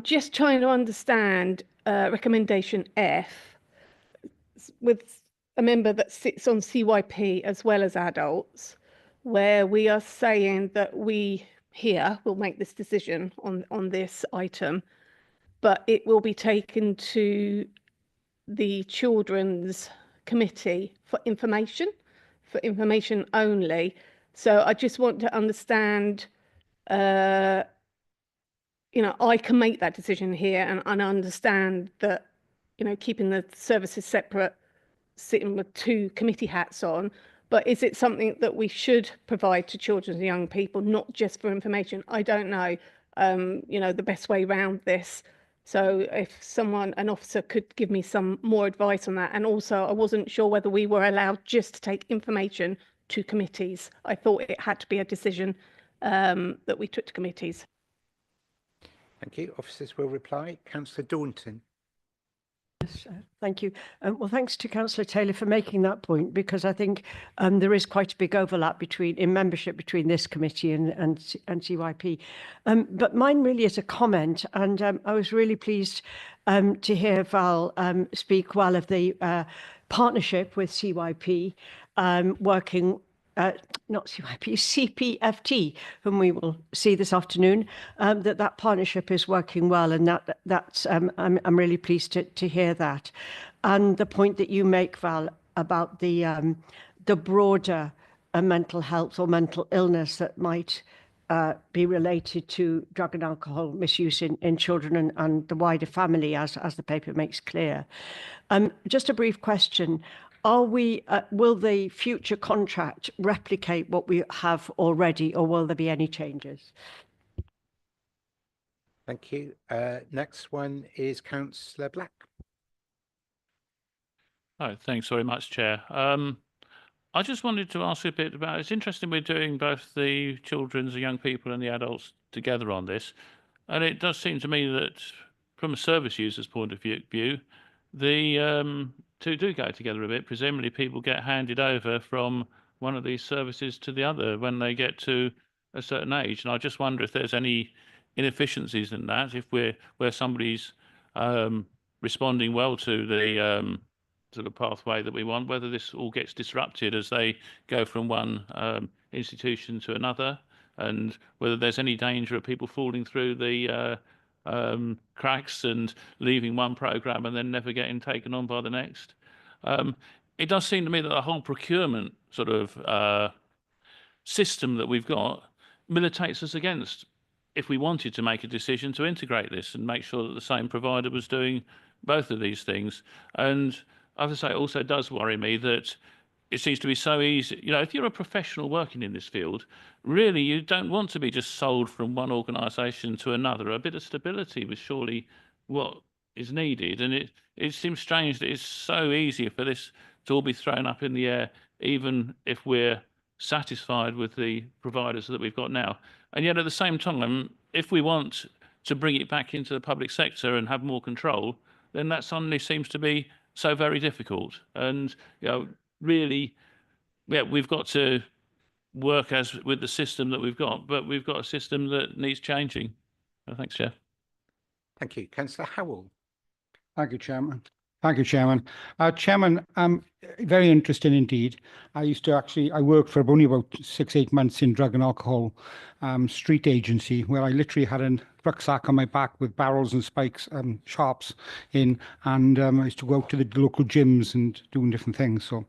just trying to understand recommendation F with a member that sits on CYP as well as adults, where we are saying that we here will make this decision on this item, but it will be taken to the Children's Committee for information only. So I just want to understand, I can make that decision here and understand that, keeping the services separate sitting with two committee hats on, but is it something that we should provide to children and young people, not just for information? I don't know, you know, the best way around this. So if someone, an officer, could give me some more advice on that. And also, I wasn't sure whether we were allowed just to take information to committees. I thought it had to be a decision that we took to committees. Thank you. Officers will reply. Councillor Daunton. Yes, thank you. Well, thanks to Councillor Taylor for making that point, because I think there is quite a big overlap in membership between this committee and CYP. But mine really is a comment, and I was really pleased to hear Val speak well of the partnership with CYP, working not CYP, CPFT, whom we will see this afternoon, that partnership is working well, and that's I'm really pleased to hear that. And the point that you make, Val, about the broader mental health or mental illness that might be related to drug and alcohol misuse in children and the wider family, as the paper makes clear. Just a brief question. Will the future contract replicate what we have already, or will there be any changes? Thank you. Next one is Councillor Black. Oh, thanks very much, Chair. I just wanted to ask a bit about, it's interesting we're doing both the children's, the young people and the adults together on this. And it does seem to me that from a service user's point of view, the two do go together a bit. Presumably people get handed over from one of these services to the other when they get to a certain age. And I just wonder if there's any inefficiencies in that, if where somebody's responding well to the sort of pathway that we want, whether this all gets disrupted as they go from one institution to another, and whether there's any danger of people falling through the cracks and leaving one program and then never getting taken on by the next. It does seem to me that the whole procurement sort of system that we've got militates us against, if we wanted to make a decision to integrate this and make sure that the same provider was doing both of these things. And as I say, it also does worry me that it seems to be so easy. You know, if you're a professional working in this field, really you don't want to be just sold from one organisation to another. A bit of stability was surely what is needed. And it seems strange that it's so easy for this to all be thrown up in the air, even if we're satisfied with the providers that we've got now. And yet at the same time, if we want to bring it back into the public sector and have more control, then that suddenly seems to be so very difficult. And, you know, really, yeah, we've got to work with the system that we've got, but we've got a system that needs changing. Thanks, Chair. Thank you. Councillor Howell. Thank you, Chairman. Thank you, Chairman. Chairman, very interesting indeed. I worked for only about 6-8 months in drug and alcohol street agency, where I literally had a rucksack on my back with barrels and spikes, sharps in, and I used to go out to the local gyms and doing different things. So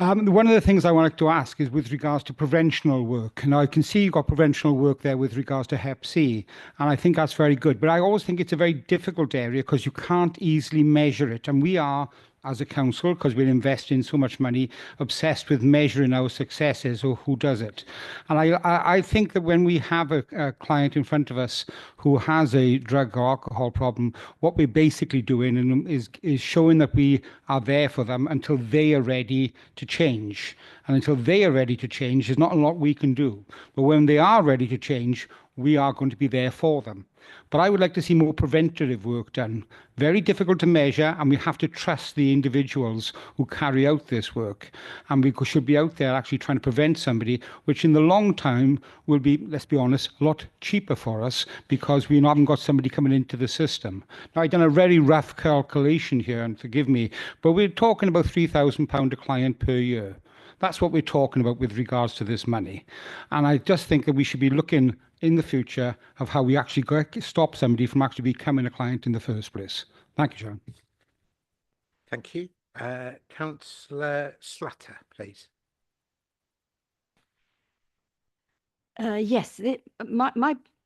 one of the things I wanted to ask is with regards to preventional work. Now, I can see you've got preventional work there with regards to Hep C, and I think that's very good. But I always think it's a very difficult area because you can't easily measure it. And we are, as a council, because we're investing so much money, obsessed with measuring our successes or who does it. And I think that when we have a client in front of us who has a drug or alcohol problem, what we're basically doing is showing that we are there for them until they are ready to change. And until they are ready to change, there's not a lot we can do. But when they are ready to change, we are going to be there for them. But I would like to see more preventative work done. Very difficult to measure, and we have to trust the individuals who carry out this work. And we should be out there actually trying to prevent somebody, which in the long time will be, let's be honest, a lot cheaper for us because we haven't got somebody coming into the system. Now, I've done a very rough calculation here, and forgive me, but we're talking about £3,000 a client per year. That's what we're talking about with regards to this money. And I just think that we should be looking in the future of how we actually stop somebody from actually becoming a client in the first place. Thank you, Sharon. Thank you. Councillor Slatter, please. Yes,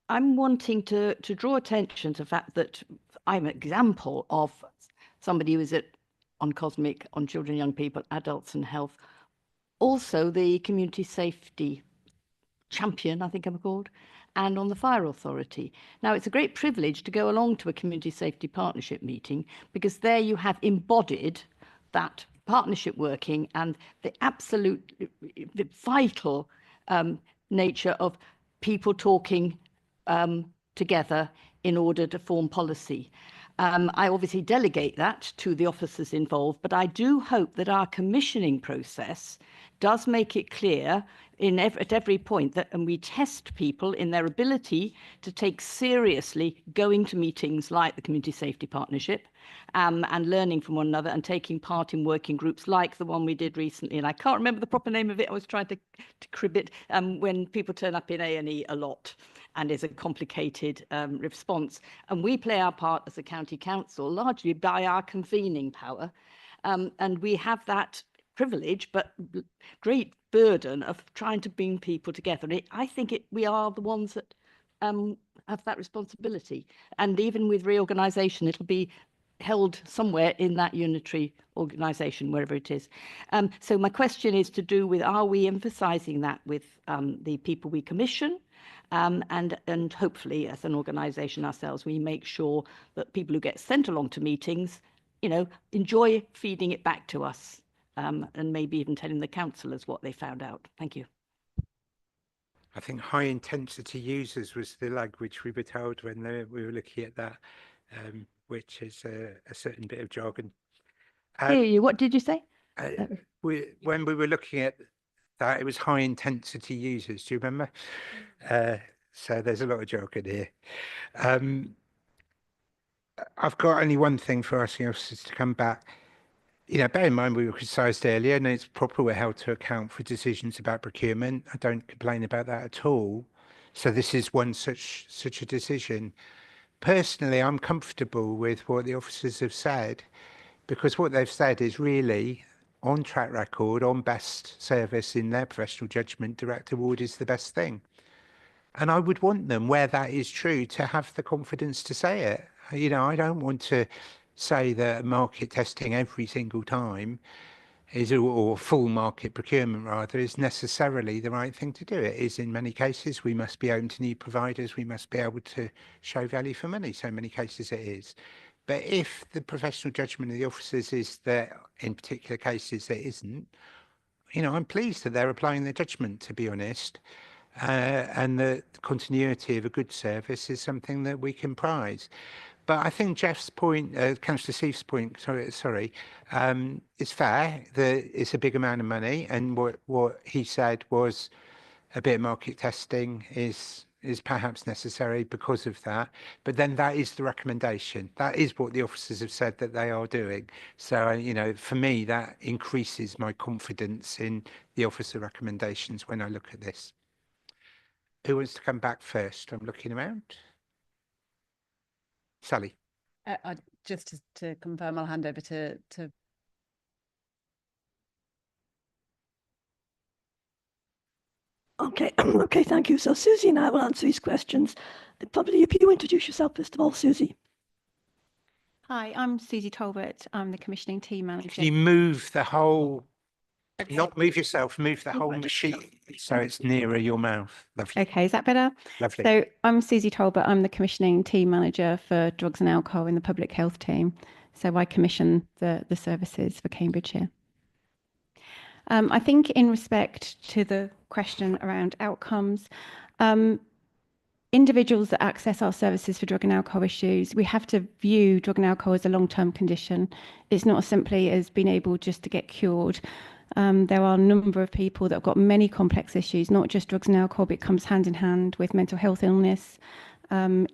I'm wanting to draw attention to the fact that I'm an example of somebody who is on COSMIC, on children, young people, adults and health. Also the community safety champion, I think I'm called, and on the fire authority. Now, it's a great privilege to go along to a community safety partnership meeting, because there you have embodied that partnership working and the absolute the vital nature of people talking together in order to form policy. I obviously delegate that to the officers involved, but I do hope that our commissioning process does make it clear at every point that, and we test people in their ability to take seriously going to meetings like the Community Safety Partnership, and learning from one another and taking part in working groups like the one we did recently. And I can't remember the proper name of it. I was trying to crib it, when people turn up in A&E a lot and is a complicated response. And we play our part as a county council largely by our convening power. And we have that privilege, but great burden of trying to bring people together. And I think we are the ones that have that responsibility. And even with reorganisation, it'll be held somewhere in that unitary organisation, wherever it is. So my question is to do with, are we emphasising that with the people we commission? And hopefully, as an organisation ourselves, we make sure that people who get sent along to meetings, enjoy feeding it back to us, and maybe even telling the councillors what they found out. Thank you. I think high intensity users was the language we were told when we were looking at that, which is a certain bit of jargon. Hear you. What did you say? When we were looking at that, it was high intensity users. Do you remember? So there's a lot of jargon here. I've got only one thing for asking officers to come back. Bear in mind we were criticised earlier, and it's proper we're held to account for decisions about procurement. I don't complain about that at all. So this is one such a decision. Personally, I'm comfortable with what the officers have said, because what they've said is really on track record, on best service in their professional judgment, direct award is the best thing. And I would want them, where that is true, to have the confidence to say it. I don't want to say that market testing every single time or full market procurement rather, is necessarily the right thing to do. It is in many cases. We must be open to new providers. We must be able to show value for money. So many cases it is. But if the professional judgment of the officers is that in particular cases it isn't, I'm pleased that they're applying their judgment, to be honest. And the continuity of a good service is something that we can prize. But I think Jeff's point, Councillor Seif's point, sorry, is fair. It's a big amount of money, and what he said was a bit of market testing is perhaps necessary because of that. But then that is the recommendation. That is what the officers have said that they are doing. So, for me, that increases my confidence in the officer recommendations when I look at this. Who wants to come back first? I'm looking around. Sally. Just to confirm, I'll hand over to Okay, okay, thank you. So Susie and I will answer these questions. Probably if you introduce yourself first of all, Susie. Hi, I'm Susie Talbot. I'm the commissioning team manager. Can you move the whole, not move yourself, move the whole machine so it's nearer your mouth? Lovely. Okay, is that better? Lovely. So I'm Susie Talbot. I'm the commissioning team manager for drugs and alcohol in the public health team. So I commission the services for Cambridgeshire. I think in respect to the question around outcomes, individuals that access our services for drug and alcohol issues, we have to view drug and alcohol as a long-term condition. It's not as simply as being able just to get cured. There are a number of people that have got many complex issues, not just drugs and alcohol, but it comes hand in hand with mental health illness,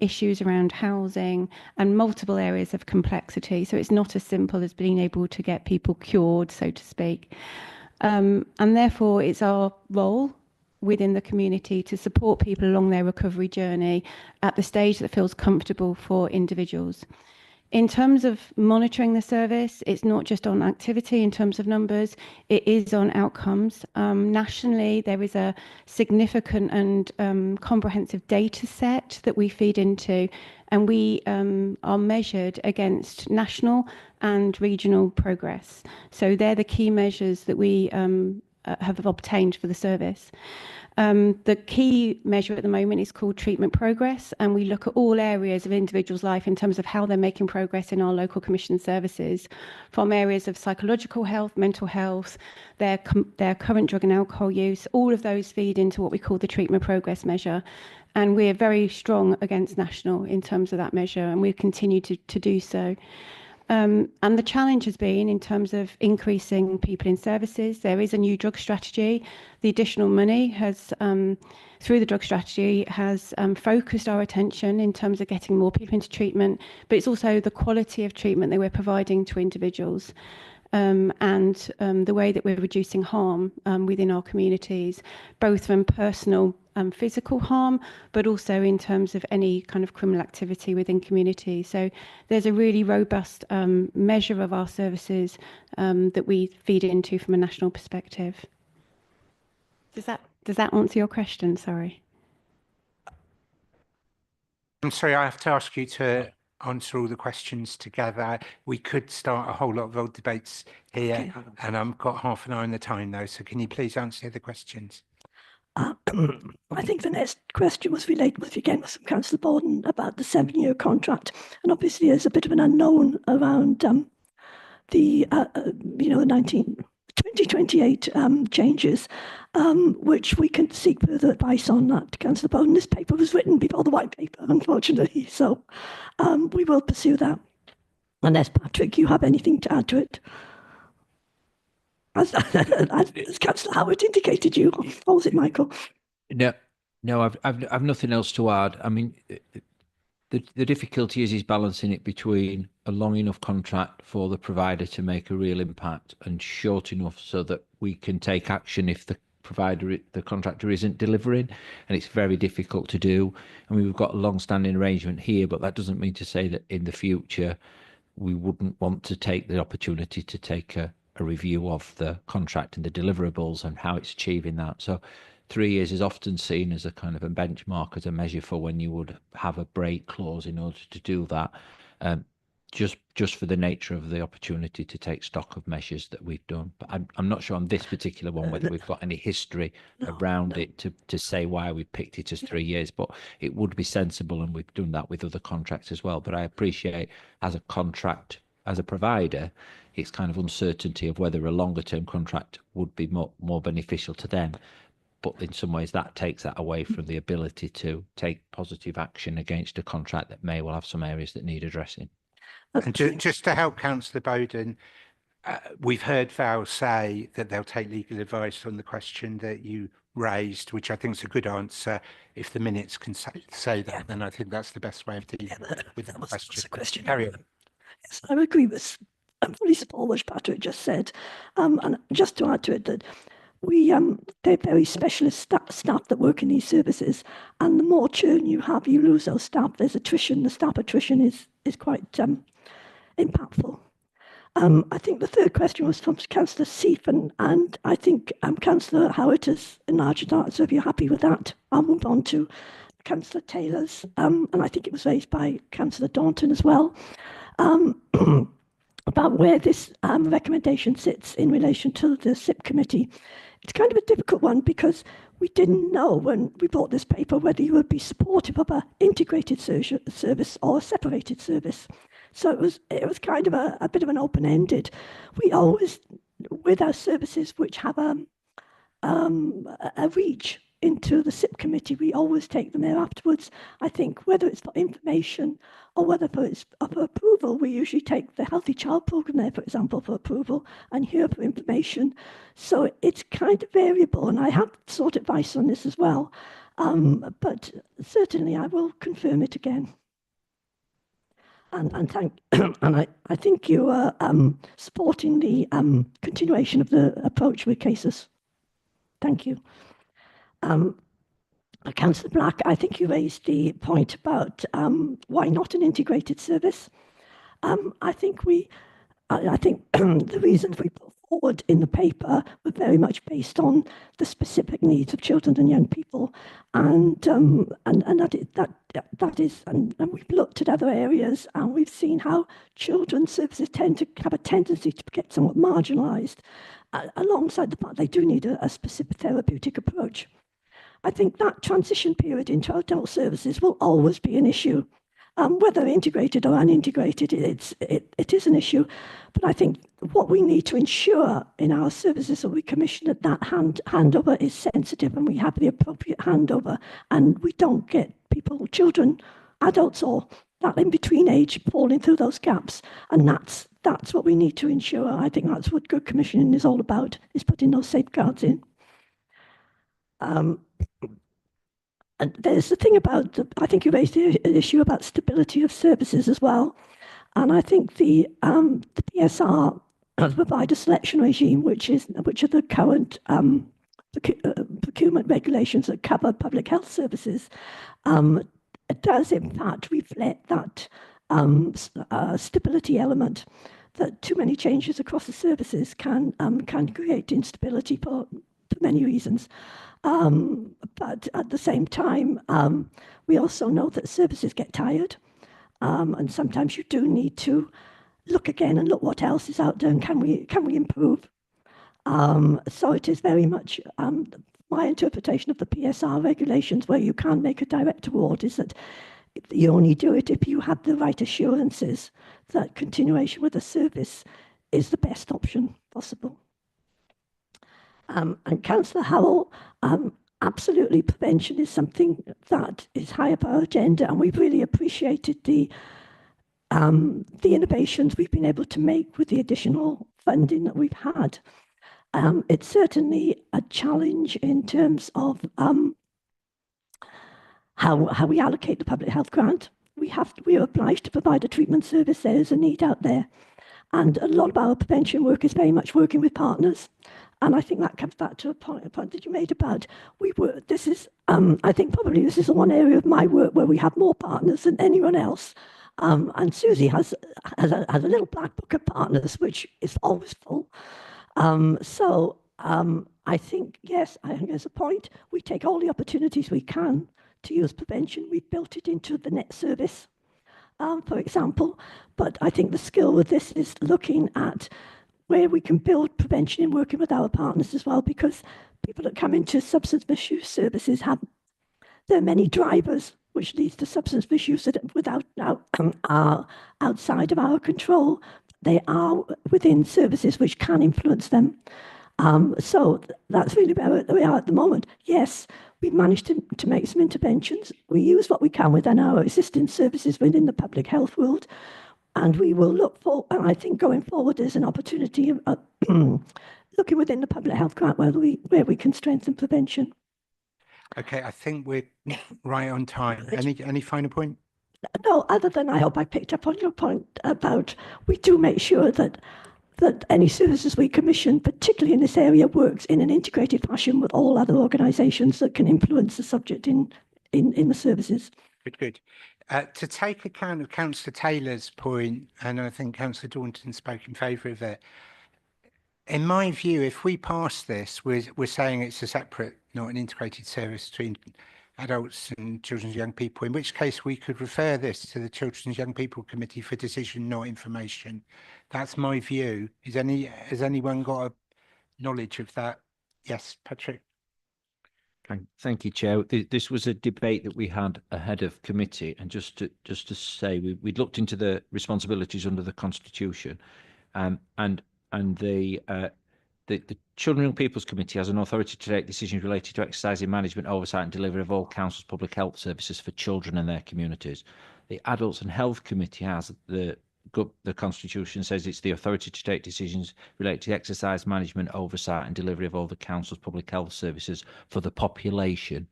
issues around housing, and multiple areas of complexity. So it's not as simple as being able to get people cured, so to speak. And therefore, it's our role within the community to support people along their recovery journey at the stage that feels comfortable for individuals. In terms of monitoring the service, it's not just on activity in terms of numbers, it is on outcomes. Nationally, there is a significant and comprehensive data set that we feed into, and we are measured against national and regional progress. So they're the key measures that we have obtained for the service. The key measure at the moment is called treatment progress, and we look at all areas of individuals' life in terms of how they're making progress in our local commission services, from areas of psychological health, mental health, their current drug and alcohol use. All of those feed into what we call the treatment progress measure, and we're very strong against national in terms of that measure, and we continue to do so. And the challenge has been in terms of increasing people in services. There is a new drug strategy. The additional money has, through the drug strategy, has focused our attention in terms of getting more people into treatment, but it's also the quality of treatment that we're providing to individuals. And the way that we're reducing harm within our communities, both from personal physical harm, but also in terms of any kind of criminal activity within community. So there's a really robust measure of our services that we feed into from a national perspective. Does that answer your question? Sorry. I'm sorry, I have to ask you to answer all the questions together. We could start a whole lot of old debates here, and I've got half an hour in the time though, so can you please answer the questions? I think the next question was related with from Councillor Borden about the 7-year contract, and obviously there's a bit of an unknown around the 2028 changes, which we can seek further advice on that. Councillor Bowden, this paper was written before the white paper, unfortunately, so we will pursue that. Unless, Patrick, you have anything to add to it. As Councillor Howard indicated, you, or was it Michael? No, I've nothing else to add. I mean, the difficulty is balancing it between a long enough contract for the provider to make a real impact and short enough so that we can take action if the contractor isn't delivering, and it's very difficult to do. I mean, we've got a long-standing arrangement here, but that doesn't mean to say that in the future we wouldn't want to take the opportunity to take a review of the contract and the deliverables and how it's achieving that. So 3 years is often seen as a kind of a benchmark, as a measure for when you would have a break clause in order to do that, just for the nature of the opportunity to take stock of measures that we've done. But I'm not sure on this particular one whether we've got any history around it to say why we picked it as 3 years, but it would be sensible, and we've done that with other contracts as well. But I appreciate, as a contract, as a provider, it's kind of uncertainty of whether a longer term contract would be more beneficial to them. But in some ways that takes that away from the ability to take positive action against a contract that may well have some areas that need addressing. And just to help Councillor Bowden, we've heard Val say that they'll take legal advice on the question that you raised, which I think is a good answer. If the minutes can say that, then I think that's the best way of dealing with the question. Carry on. Yes, I agree with and fully support what Patrick just said. And just to add to it, that they're very specialist staff that work in these services, and the more churn you have, you lose those staff. There's attrition. The staff attrition is quite impactful. I think the third question was from Councillor Seif, and I think Councillor Howard has enlarged that. So if you're happy with that, I'll move on to Councillor Taylor's, and I think it was raised by Councillor Daunton as well. About where this recommendation sits in relation to the SIP committee. It's kind of a difficult one because we didn't know when we brought this paper whether you would be supportive of an integrated service or a separated service. So it was kind of a bit of an open-ended. We always, with our services which have a reach into the SIP committee, we always take them there afterwards. I think whether it's for information or whether it's for approval, we usually take the Healthy Child Programme there, for example, for approval, and here for information. So it's kind of variable, and I have sought advice on this as well. But certainly I will confirm it again. And I think you are supporting the continuation of the approach with cases. Thank you. Councillor Black, I think you raised the point about why not an integrated service. I think the reasons we put forward in the paper were very much based on the specific needs of children and young people, and we've looked at other areas, and we've seen how children's services tend to have a tendency to get somewhat marginalised. Alongside the fact they do need a specific therapeutic approach. I think that transition period into adult services will always be an issue. Whether integrated or unintegrated, it is an issue. But I think what we need to ensure in our services that we commission that handover is sensitive, and we have the appropriate handover, and we don't get people, children, adults, or that in between age falling through those gaps. And that's what we need to ensure. I think that's what good commissioning is all about, is putting those safeguards in. And there's the thing about, I think you raised the issue about stability of services as well. And I think the PSR provide a selection regime, which are the current procurement regulations that cover public health services. It does in fact reflect that stability element, that too many changes across the services can create instability for many reasons. But at the same time, we also know that services get tired, and sometimes you do need to look again and look what else is out there, and can we improve? So it is very much my interpretation of the PSR regulations, where you can make a direct award, is that you only do it if you have the right assurances that continuation with the service is the best option possible. And Councillor Howell, absolutely, prevention is something that is high up our agenda, and we've really appreciated the innovations we've been able to make with the additional funding that we've had. It's certainly a challenge in terms of how we allocate the public health grant. We are obliged to provide a treatment service. There is a need out there, and a lot of our prevention work is very much working with partners. And I think that comes back to a point that you made about this is, I think probably this is the one area of my work where we have more partners than anyone else. And Susie has a little black book of partners, which is always full. I think, yes, I think there's a point. We take all the opportunities we can to use prevention. We've built it into the net service, for example. But I think the skill with this is looking at where we can build prevention and working with our partners as well, because people that come into substance misuse services there are many drivers which leads to substance misuse that are outside of our control. They are within services which can influence them. So that's really where we are at the moment. Yes, we've managed to make some interventions. We use what we can within our existing services within the public health world. And we will look for, and I think going forward, there's an opportunity of looking within the public health grant where we can strengthen prevention. Okay, I think we're right on time. Any final point? No, other than I hope I picked up on your point about we do make sure that any services we commission, particularly in this area, works in an integrated fashion with all other organisations that can influence the subject in the services. Good. To take account of Councillor Taylor's point, and I think Councillor Daunton spoke in favour of it, in my view, if we pass this, we're saying it's a separate, not an integrated service between adults and children and young people, in which case we could refer this to the Children and Young People Committee for decision, not information. That's my view. Has anyone got a knowledge of that? Yes, Patrick. Thank you, Chair. This was a debate that we had ahead of committee, and just to say, we'd looked into the responsibilities under the Constitution, and the Children and Young People's Committee has an authority to take decisions related to exercising management, oversight, and delivery of all councils' public health services for children and their communities. The Adults and Health Committee has the Constitution says it's the authority to take decisions related to exercise, management, oversight, and delivery of all the council's public health services for the population.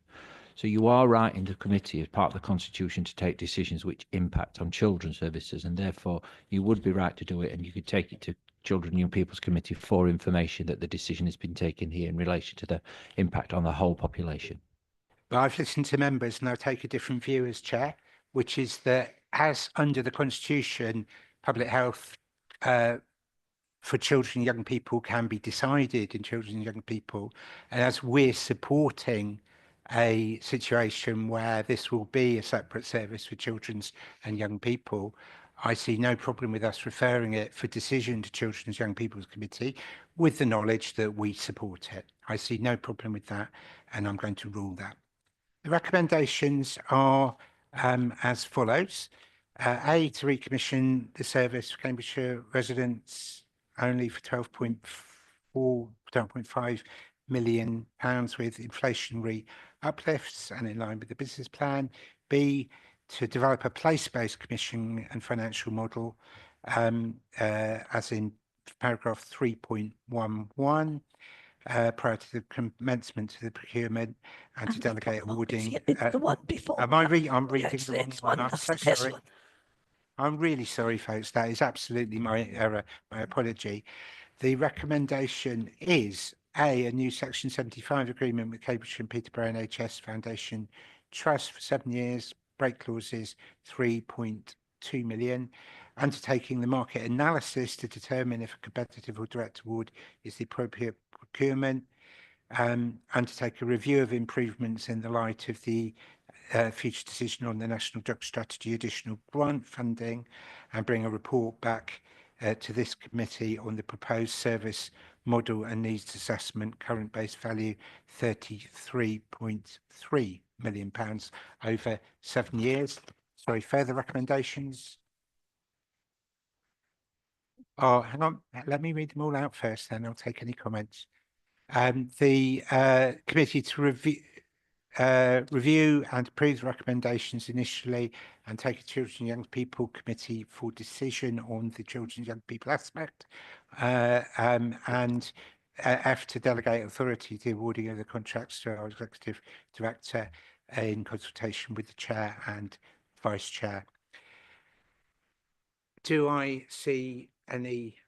So you are right in the committee as part of the Constitution to take decisions which impact on children's services, and therefore you would be right to do it, and you could take it to Children and Young People's Committee for information that the decision has been taken here in relation to the impact on the whole population. But I've listened to members, and I'll take a different view as chair, which is that as under the Constitution, public health for children and young people can be decided in children and young people. And as we're supporting a situation where this will be a separate service for children and young people, I see no problem with us referring it for decision to Children's Young People's Committee with the knowledge that we support it. I see no problem with that, and I'm going to rule that. The recommendations are as follows. A, to recommission the service for Cambridgeshire residents only for £12.5 million with inflationary uplifts and in line with the business plan. B, to develop a place-based commission and financial model as in paragraph 3.11 prior to the commencement of the procurement and to delegate awarding. It's the one before. I'm reading the wrong It's one. I'm that's so the best sorry. one. I'm really sorry, folks. That is absolutely my error, my apology. The recommendation is A, a new Section 75 agreement with Cambridgeshire and Peterborough NHS Foundation Trust for 7 years, break clauses 3.2 million, undertaking the market analysis to determine if a competitive or direct award is the appropriate procurement, undertake a review of improvements in the light of the future decision on the National Drug Strategy additional grant funding, and bring a report back to this committee on the proposed service model and needs assessment, current base value £33.3 million over 7 years. Sorry, further recommendations? Oh, hang on, let me read them all out first, then I'll take any comments. The committee to review and approve the recommendations initially and take a Children and Young People Committee for decision on the Children and Young People aspect, and F, to delegate authority to the awarding of the contracts to our Executive Director in consultation with the Chair and Vice Chair. Do I see any?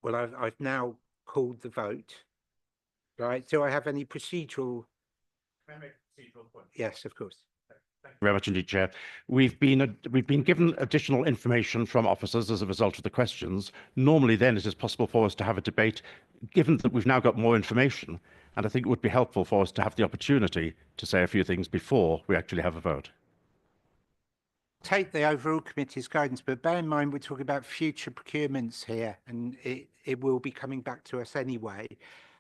Well, I've now called the vote, right? Do I have any procedural? Yes, of course. Thank you very much indeed, Chair. We've been given additional information from officers as a result of the questions. Normally, then, it is possible for us to have a debate. Given that we've now got more information, and I think it would be helpful for us to have the opportunity to say a few things before we actually have a vote. Take the overall committee's guidance, but bear in mind we're talking about future procurements here, and it will be coming back to us anyway.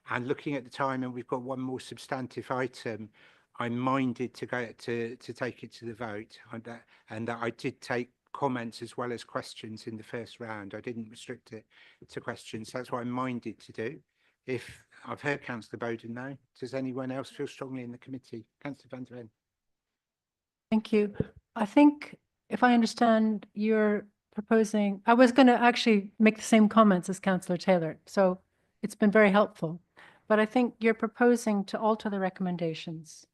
And looking at the time, and we've got one more substantive item, I'm minded to go to take it to the vote, and that I did take comments as well as questions in the first round. I didn't restrict it to questions. That's what I'm minded to do. If I've heard Councillor Bowden now, does anyone else feel strongly in the committee? Councillor Van der Ven. Thank you. I think if I understand, you're proposing, I was going to actually make the same comments as Councillor Taylor, so it's been very helpful. But I think you're proposing to alter the recommendations.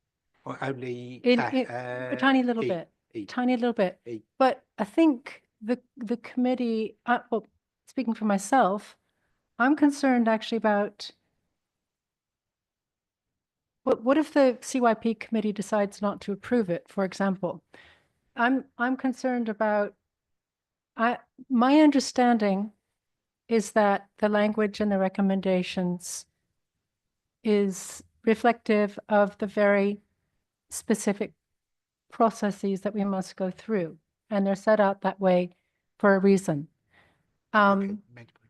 Or only a tiny little bit, tiny little bit. But I think the committee, well, speaking for myself, I'm concerned actually about what if the CYP committee decides not to approve it, for example. I'm concerned about, my understanding is that the language in the recommendations is reflective of the very specific processes that we must go through, and they're set out that way for a reason.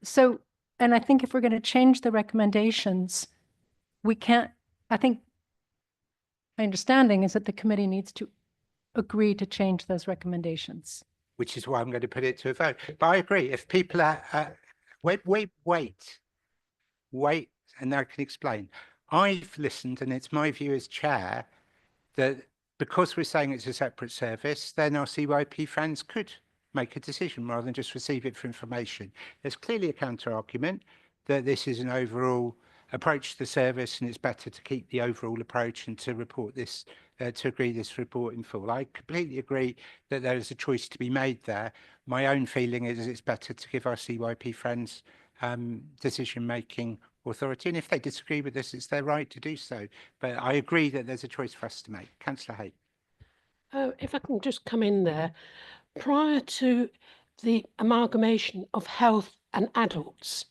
So, and I think if we're going to change the recommendations, we can't, I think my understanding is that the committee needs to agree to change those recommendations. Which is why I'm going to put it to a vote. But I agree, if people are, wait, and I can explain. I've listened, and it's my view as chair, that because we're saying it's a separate service, then our CYP friends could make a decision rather than just receive it for information. There's clearly a counter argument that this is an overall approach to the service, and it's better to keep the overall approach and to report this, to agree this report in full. I completely agree that there is a choice to be made there. My own feeling is it's better to give our CYP friends decision-making authority, and if they disagree with this, it's their right to do so. But I agree that there's a choice for us to make. Councillor Hay. If I can just come in there, prior to the amalgamation of health and adults.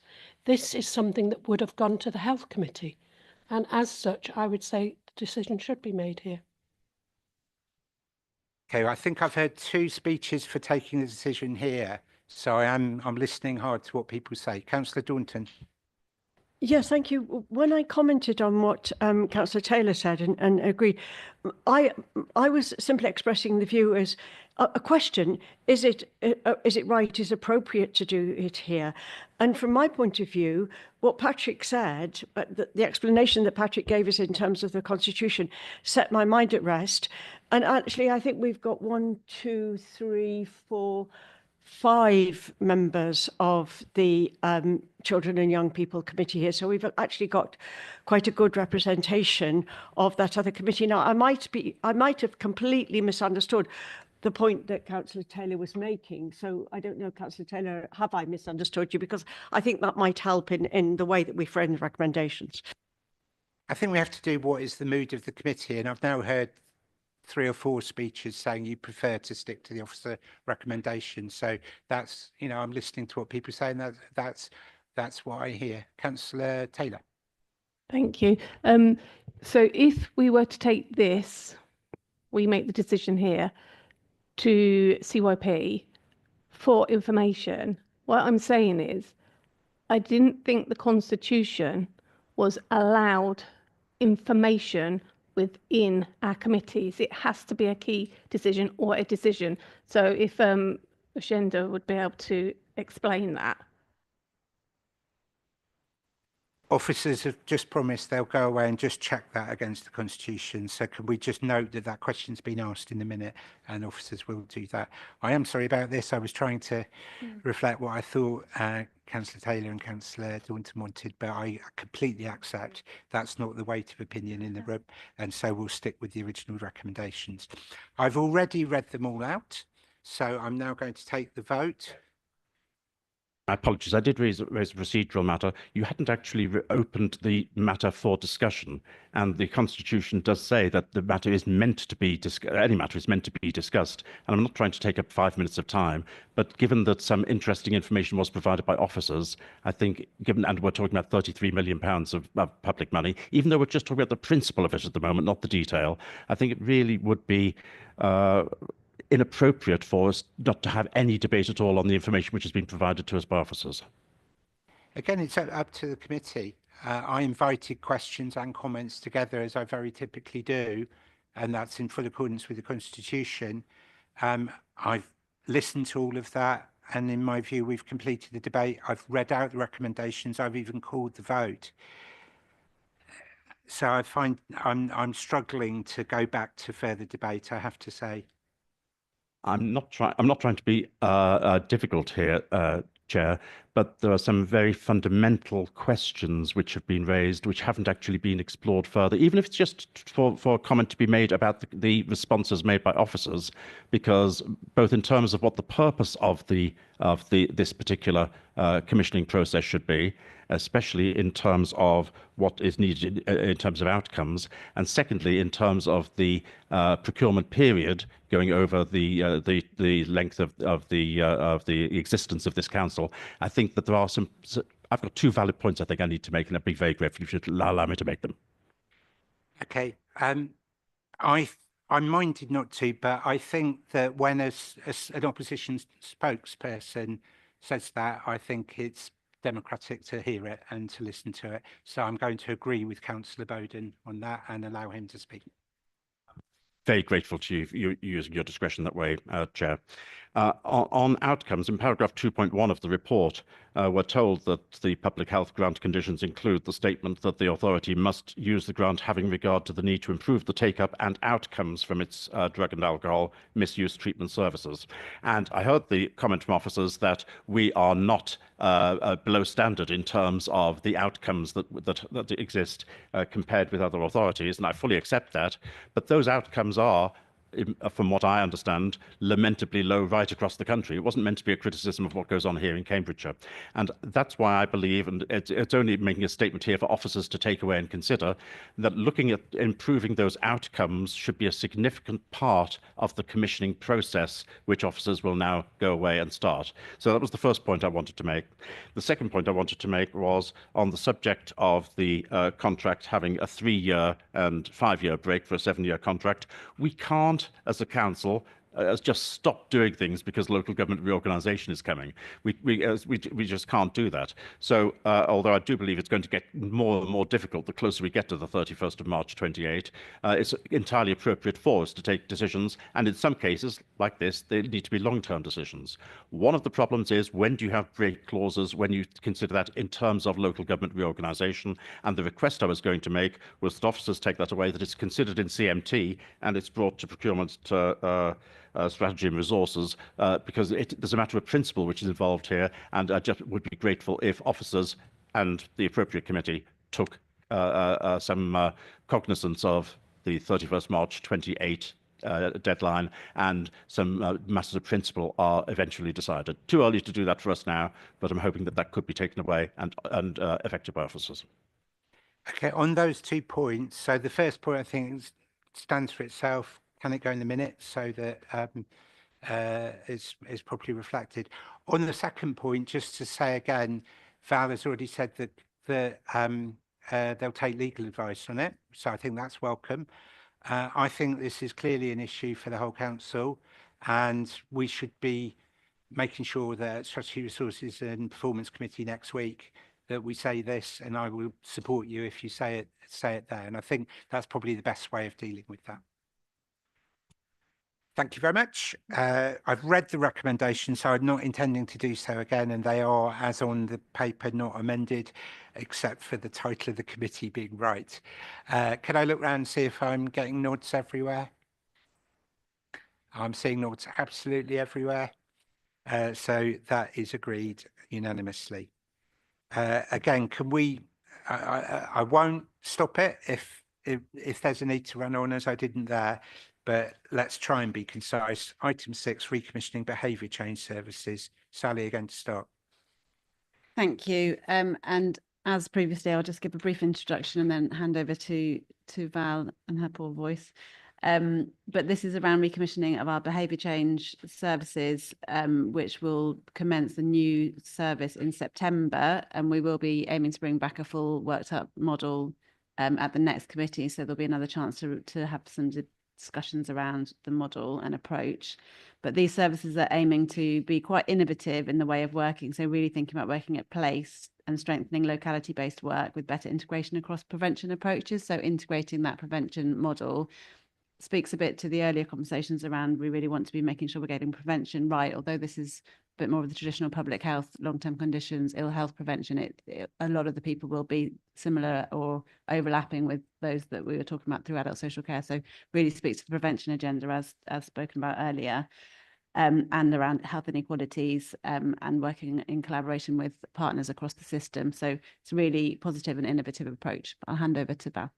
This is something that would have gone to the Health Committee. And as such, I would say the decision should be made here. Okay, I think I've heard 2 speeches for taking the decision here. So I'm listening hard to what people say. Councillor Daunton. Yes, thank you. When I commented on what Councillor Taylor said and agreed, I was simply expressing the view as a question: is it right, is appropriate to do it here? And from my point of view, what Patrick said, the explanation that Patrick gave us in terms of the Constitution, set my mind at rest. And actually, I think we've got 1, 2, 3, 4, 5 members of the Children and Young People Committee here. So we've actually got quite a good representation of that other committee. Now, I might have completely misunderstood the point that Councillor Taylor was making. So I don't know, Councillor Taylor, have I misunderstood you? Because I think that might help in the way that we frame the recommendations. I think we have to do what is the mood of the committee, and I've now heard 3 or 4 speeches saying you prefer to stick to the officer recommendation. So that's, you know, I'm listening to what people say, and that's what I hear. Councillor Taylor. Thank you. So if we were to take this, we make the decision here to CYP for information. What I'm saying is, I didn't think the Constitution was allowed information within our committees. It has to be a key decision or a decision. So if Ashenda would be able to explain that. Officers have just promised they'll go away and just check that against the Constitution. So can we just note that that question's been asked in a minute, and officers will do that. I am sorry about this. I was trying to reflect what I thought Councillor Taylor and Councillor Daunton wanted, but I completely accept that's not the weight of opinion in the room, and so we'll stick with the original recommendations. I've already read them all out, so I'm now going to take the vote. My apologies, I did raise a procedural matter. You hadn't actually opened the matter for discussion, and the Constitution does say that the matter is meant to be any matter is meant to be discussed. And I'm not trying to take up 5 minutes of time, but given that some interesting information was provided by officers, I think, and we're talking about £33 million of public money, even though we're just talking about the principle of it at the moment, not the detail, I think it really would be inappropriate for us not to have any debate at all on the information which has been provided to us by officers. Again, it's up to the committee. I invited questions and comments together, as I very typically do, and that's in full accordance with the Constitution. I've listened to all of that, and in my view, we've completed the debate. I've read out the recommendations. I've even called the vote. So I find I'm struggling to go back to further debate, I have to say. I'm not trying to be difficult here, Chair, but there are some very fundamental questions which have been raised which haven't actually been explored further, even if it's just for a comment to be made about the responses made by officers, because both in terms of what the purpose of this particular commissioning process should be, especially in terms of what is needed in terms of outcomes, and secondly, in terms of the procurement period going over the length of the existence of this council. I think that there are some. I've got 2 valid points I think I need to make, and I'd be very grateful if you should allow me to make them. Okay. I'm minded not to, but I think that when an opposition spokesperson says that, I think it's democratic to hear it and to listen to it. So I'm going to agree with Councillor Bowden on that and allow him to speak. Very grateful to you using your discretion that way, Chair. On outcomes, in paragraph 2.1 of the report, we're told that the public health grant conditions include the statement that the authority must use the grant having regard to the need to improve the take-up and outcomes from its drug and alcohol misuse treatment services. And I heard the comment from officers that we are not below standard in terms of the outcomes that exist compared with other authorities, and I fully accept that. But those outcomes are from what I understand, lamentably low right across the country. It wasn't meant to be a criticism of what goes on here in Cambridgeshire. And that's why I believe, and it's only making a statement here for officers to take away and consider, that looking at improving those outcomes should be a significant part of the commissioning process, which officers will now go away and start. So that was the first point I wanted to make. The second point I wanted to make was on the subject of the contract having a 3-year and 5-year break for a 7-year contract. We can't, as a council, just stop doing things because local government reorganisation is coming. We just can't do that. So although I do believe it's going to get more and more difficult the closer we get to the 31st of March 28, it's entirely appropriate for us to take decisions. And in some cases, like this, they need to be long-term decisions. One of the problems is, when do you have break clauses when you consider that in terms of local government reorganisation? And the request I was going to make was that officers take that away, that it's considered in CMT and it's brought to procurement strategy and resources, because there's a matter of principle which is involved here, and I just would be grateful if officers and the appropriate committee took some cognizance of the 31st March 28 deadline, and some matters of principle are eventually decided. Too early to do that for us now, but I'm hoping that that could be taken away and effected by officers. Okay, on those 2 points, so the first point I think stands for itself. Can it go in the minutes so that is properly reflected? On the second point, just to say again, Val has already said that they'll take legal advice on it, so I think that's welcome. I think this is clearly an issue for the whole council, and we should be making sure that Strategy, Resources and Performance Committee next week that we say this, and I will support you if you say it there. And I think that's probably the best way of dealing with that. Thank you very much. I've read the recommendations, so I'm not intending to do so again, and they are, as on the paper, not amended, except for the title of the committee being right. Can I look around and see if I'm getting nods everywhere? I'm seeing nods absolutely everywhere. So that is agreed unanimously. Again, can we, I won't stop it if there's a need to run on, as I didn't there, but let's try and be concise. Item 6, recommissioning behaviour change services. Sally, again to start. Thank you. And as previously, I'll just give a brief introduction and then hand over to Val and her poor voice. But this is around recommissioning of our behaviour change services, which will commence the new service in September, and we will be aiming to bring back a full worked up model at the next committee. So there'll be another chance to have some discussions around the model and approach. But these services are aiming to be quite innovative in the way of working. So really thinking about working at place and strengthening locality-based work with better integration across prevention approaches. So integrating that prevention model speaks a bit to the earlier conversations around we really want to be making sure we're getting prevention right, although this is a bit more of the traditional public health, long-term conditions, ill health prevention. A lot of the people will be similar or overlapping with those that we were talking about through adult social care. So really speaks to the prevention agenda as spoken about earlier, and around health inequalities, and working in collaboration with partners across the system. So it's a really positive and innovative approach. I'll hand over to Val.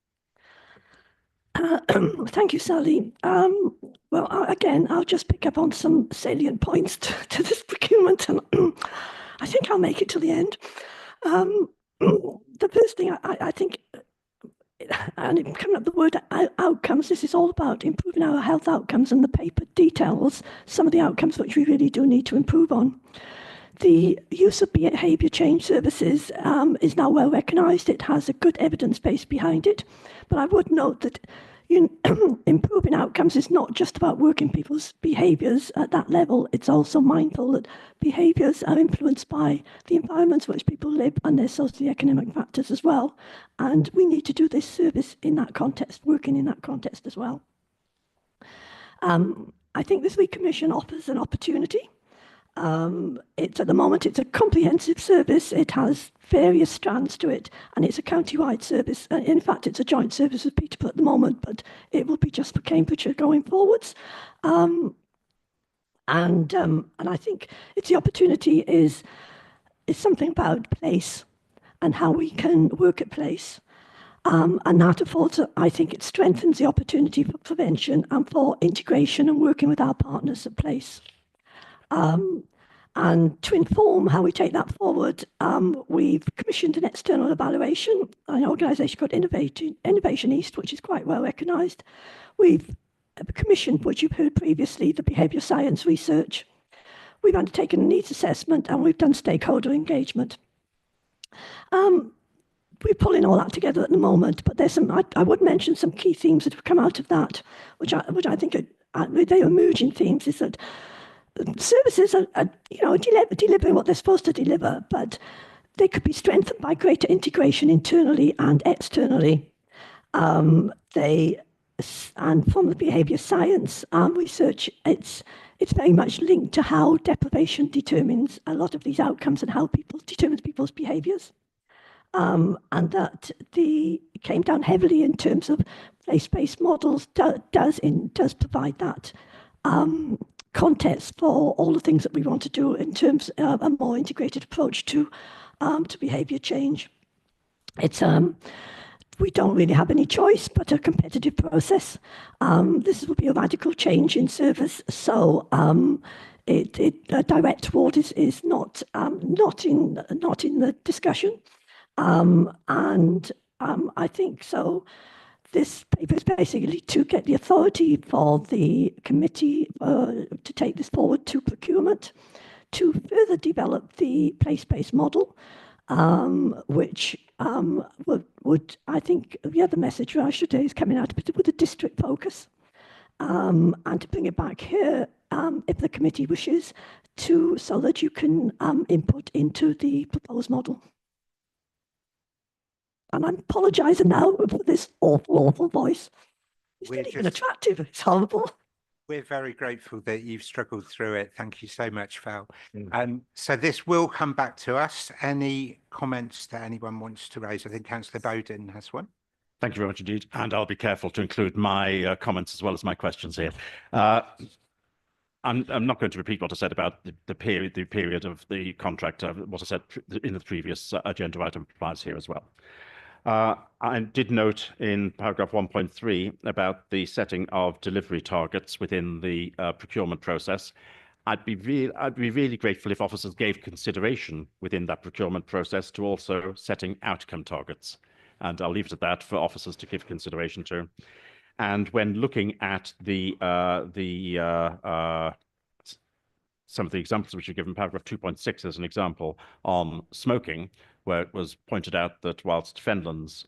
Thank you, Sally. Well, again, I'll just pick up on some salient points to this procurement, and I think I'll make it to the end. The first thing I think, and coming up the word outcomes, this is all about improving our health outcomes, and the paper details some of the outcomes which we really do need to improve on. The use of behaviour change services is now well recognised. It has a good evidence base behind it. But I would note that improving outcomes is not just about working people's behaviours at that level. It's also mindful that behaviours are influenced by the environments in which people live and their socioeconomic factors as well. And we need to do this service in that context, working in that context as well. I think this recommission offers an opportunity. At the moment, it's a comprehensive service. It has various strands to it, and it's a county-wide service. In fact, it's a joint service with Peterborough at the moment, but it will be just for Cambridgeshire going forwards. And I think it's the opportunity is something about place and how we can work at place. And that affords, I think it strengthens the opportunity for prevention and for integration and working with our partners at place. And to inform how we take that forward, we've commissioned an external evaluation, an organisation called Innovation East, which is quite well recognised. We've commissioned, which you've heard previously, the behaviour science research. We've undertaken a needs assessment and we've done stakeholder engagement. We're pulling all that together at the moment, but there's some. I would mention some key themes that have come out of that, which I think are they emerging themes. Is that services are delivering what they're supposed to deliver, but they could be strengthened by greater integration internally and externally. And from the behaviour science research, it's very much linked to how deprivation determines a lot of these outcomes and how people determines people's behaviours. And that it came down heavily in terms of place-based models does provide that context for all the things that we want to do in terms of a more integrated approach to behaviour change. It's we don't really have any choice but a competitive process. This will be a radical change in service, so a direct award is not in the discussion. I think so. This paper is basically to get the authority for the committee to take this forward to procurement, to further develop the place-based model, which would I think the other message today is coming out with a district focus, and to bring it back here if the committee wishes to, so that you can input into the proposed model. And I'm apologising now for this awful voice. It's not even attractive. It's horrible. We're very grateful that you've struggled through it. Thank you so much, Val. So this will come back to us. Any comments that anyone wants to raise? I think Councillor Bowden has one. Thank you very much indeed. And I'll be careful to include my comments as well as my questions here. I'm not going to repeat what I said about the period of the contract. What I said in the previous agenda item applies here as well. I did note in paragraph 1.3 about the setting of delivery targets within the procurement process. I'd be really grateful if officers gave consideration within that procurement process to also setting outcome targets. And I'll leave it at that for officers to give consideration to. And when looking at some of the examples which are given, paragraph 2.6 as an example on smoking, where it was pointed out that whilst Fenland's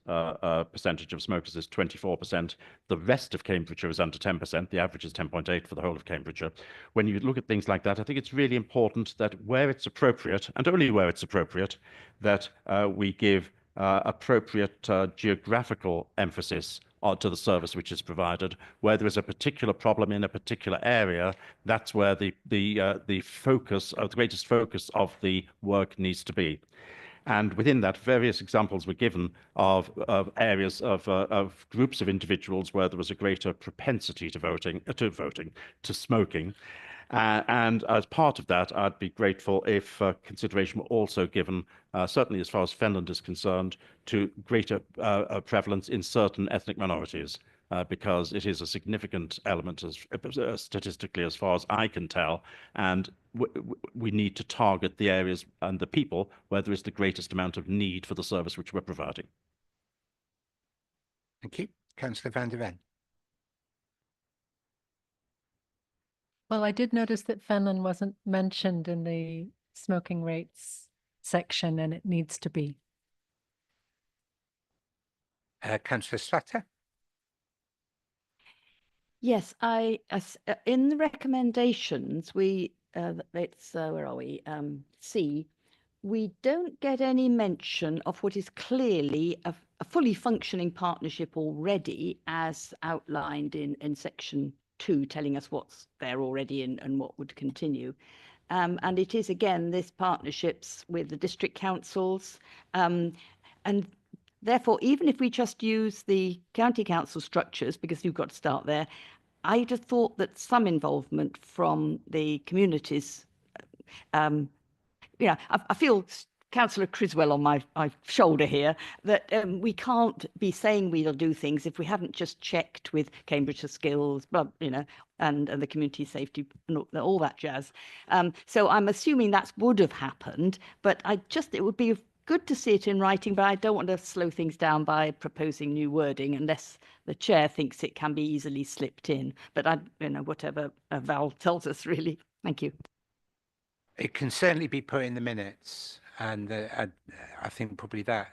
percentage of smokers is 24%, the rest of Cambridgeshire is under 10%. The average is 10.8 for the whole of Cambridgeshire. When you look at things like that, I think it's really important that where it's appropriate, and only where it's appropriate, that we give appropriate geographical emphasis to the service which is provided. Where there is a particular problem in a particular area, that's where the focus, the greatest focus of the work needs to be. And within that, various examples were given of areas of groups of individuals where there was a greater propensity to smoking. And as part of that, I'd be grateful if consideration were also given, certainly as far as Fenland is concerned, to greater prevalence in certain ethnic minorities, because it is a significant element statistically as far as I can tell, and we need to target the areas and the people where there is the greatest amount of need for the service which we're providing. Thank you. Councillor van der Ven. Well, I did notice that Fenland wasn't mentioned in the smoking rates section, and it needs to be. Councillor Slatter. Yes, in the recommendations, we where are we? C, we don't get any mention of what is clearly a fully functioning partnership already, as outlined in section 2, telling us what's there already and what would continue. And it is, again, this partnerships with the district councils. And therefore, even if we just use the county council structures, because you've got to start there, I just thought that some involvement from the communities, I feel Councillor Criswell on my shoulder here, that we can't be saying we'll do things if we haven't just checked with Cambridgeshire Skills, you know, and the community safety and all that jazz. So I'm assuming that would have happened, but it would be good to see it in writing, but I don't want to slow things down by proposing new wording unless the chair thinks it can be easily slipped in. But whatever Val tells us, really. Thank you. It can certainly be put in the minutes, and I think probably that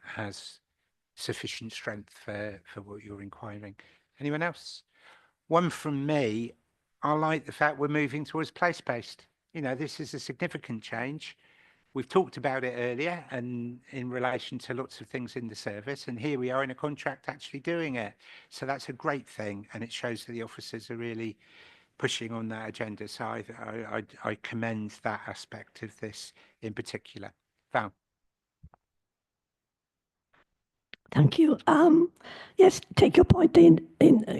has sufficient strength for what you're inquiring. Anyone else? One from me. I like the fact we're moving towards place-based. You know, this is a significant change. We've talked about it earlier and in relation to lots of things in the service, and here we are in a contract actually doing it. So that's a great thing, and it shows that the officers are really pushing on that agenda. So I commend that aspect of this in particular. Val. Thank you. Yes, take your point in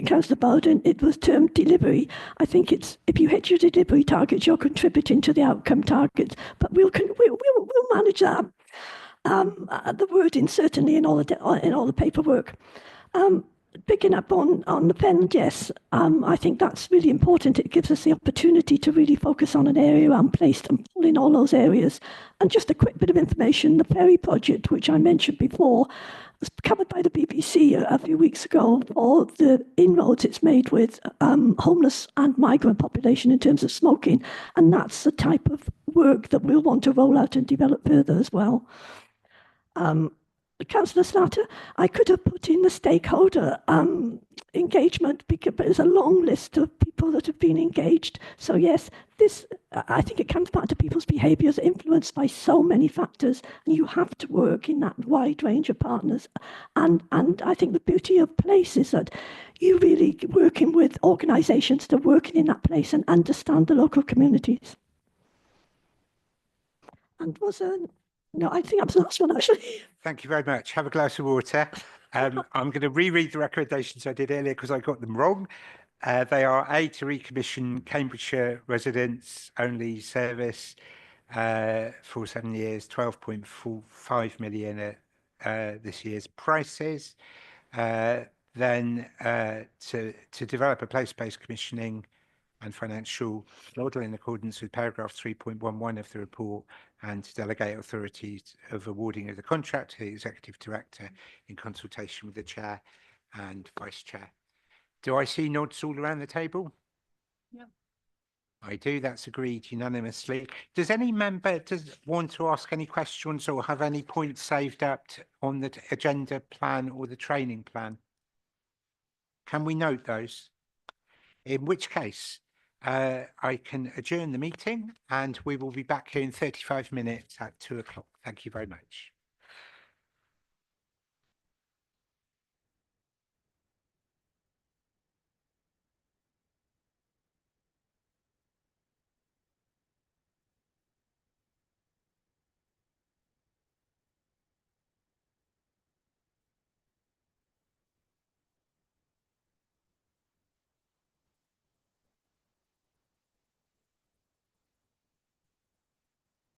Councillor Baldwin. It was termed delivery. I think it's if you hit your delivery targets, you're contributing to the outcome targets. But we'll manage that. The wording certainly in all the paperwork. Picking up on the pen, yes, I think that's really important. It gives us the opportunity to really focus on an area I'm placed and pull in all those areas. And just a quick bit of information, the ferry project, which I mentioned before, was covered by the BBC a few weeks ago for the inroads it's made with homeless and migrant population in terms of smoking. And that's the type of work that we'll want to roll out and develop further as well. Councillor Slatter, I could have put in the stakeholder engagement because there's a long list of people that have been engaged. So yes, I think it comes back to people's behaviours influenced by so many factors, and you have to work in that wide range of partners. And I think the beauty of place is that you really working with organisations that are working in that place and understand the local communities. And no, I think that was the last one, actually. Thank you very much. Have a glass of water. I'm going to reread the recommendations I did earlier because I got them wrong. They are A, to recommission Cambridgeshire residents only service for 7 years, 12.45 million at this year's prices. Then to develop a place-based commissioning and financial model in accordance with paragraph 3.11 of the report, and to delegate authorities of awarding of the contract to the executive director in consultation with the chair and vice chair. Do I see nods all around the table? Yeah. I do. That's agreed unanimously. Does any member want to ask any questions or have any points saved up on the agenda plan or the training plan? Can we note those? In which case, I can adjourn the meeting and we will be back here in 35 minutes at 2 o'clock. Thank you very much.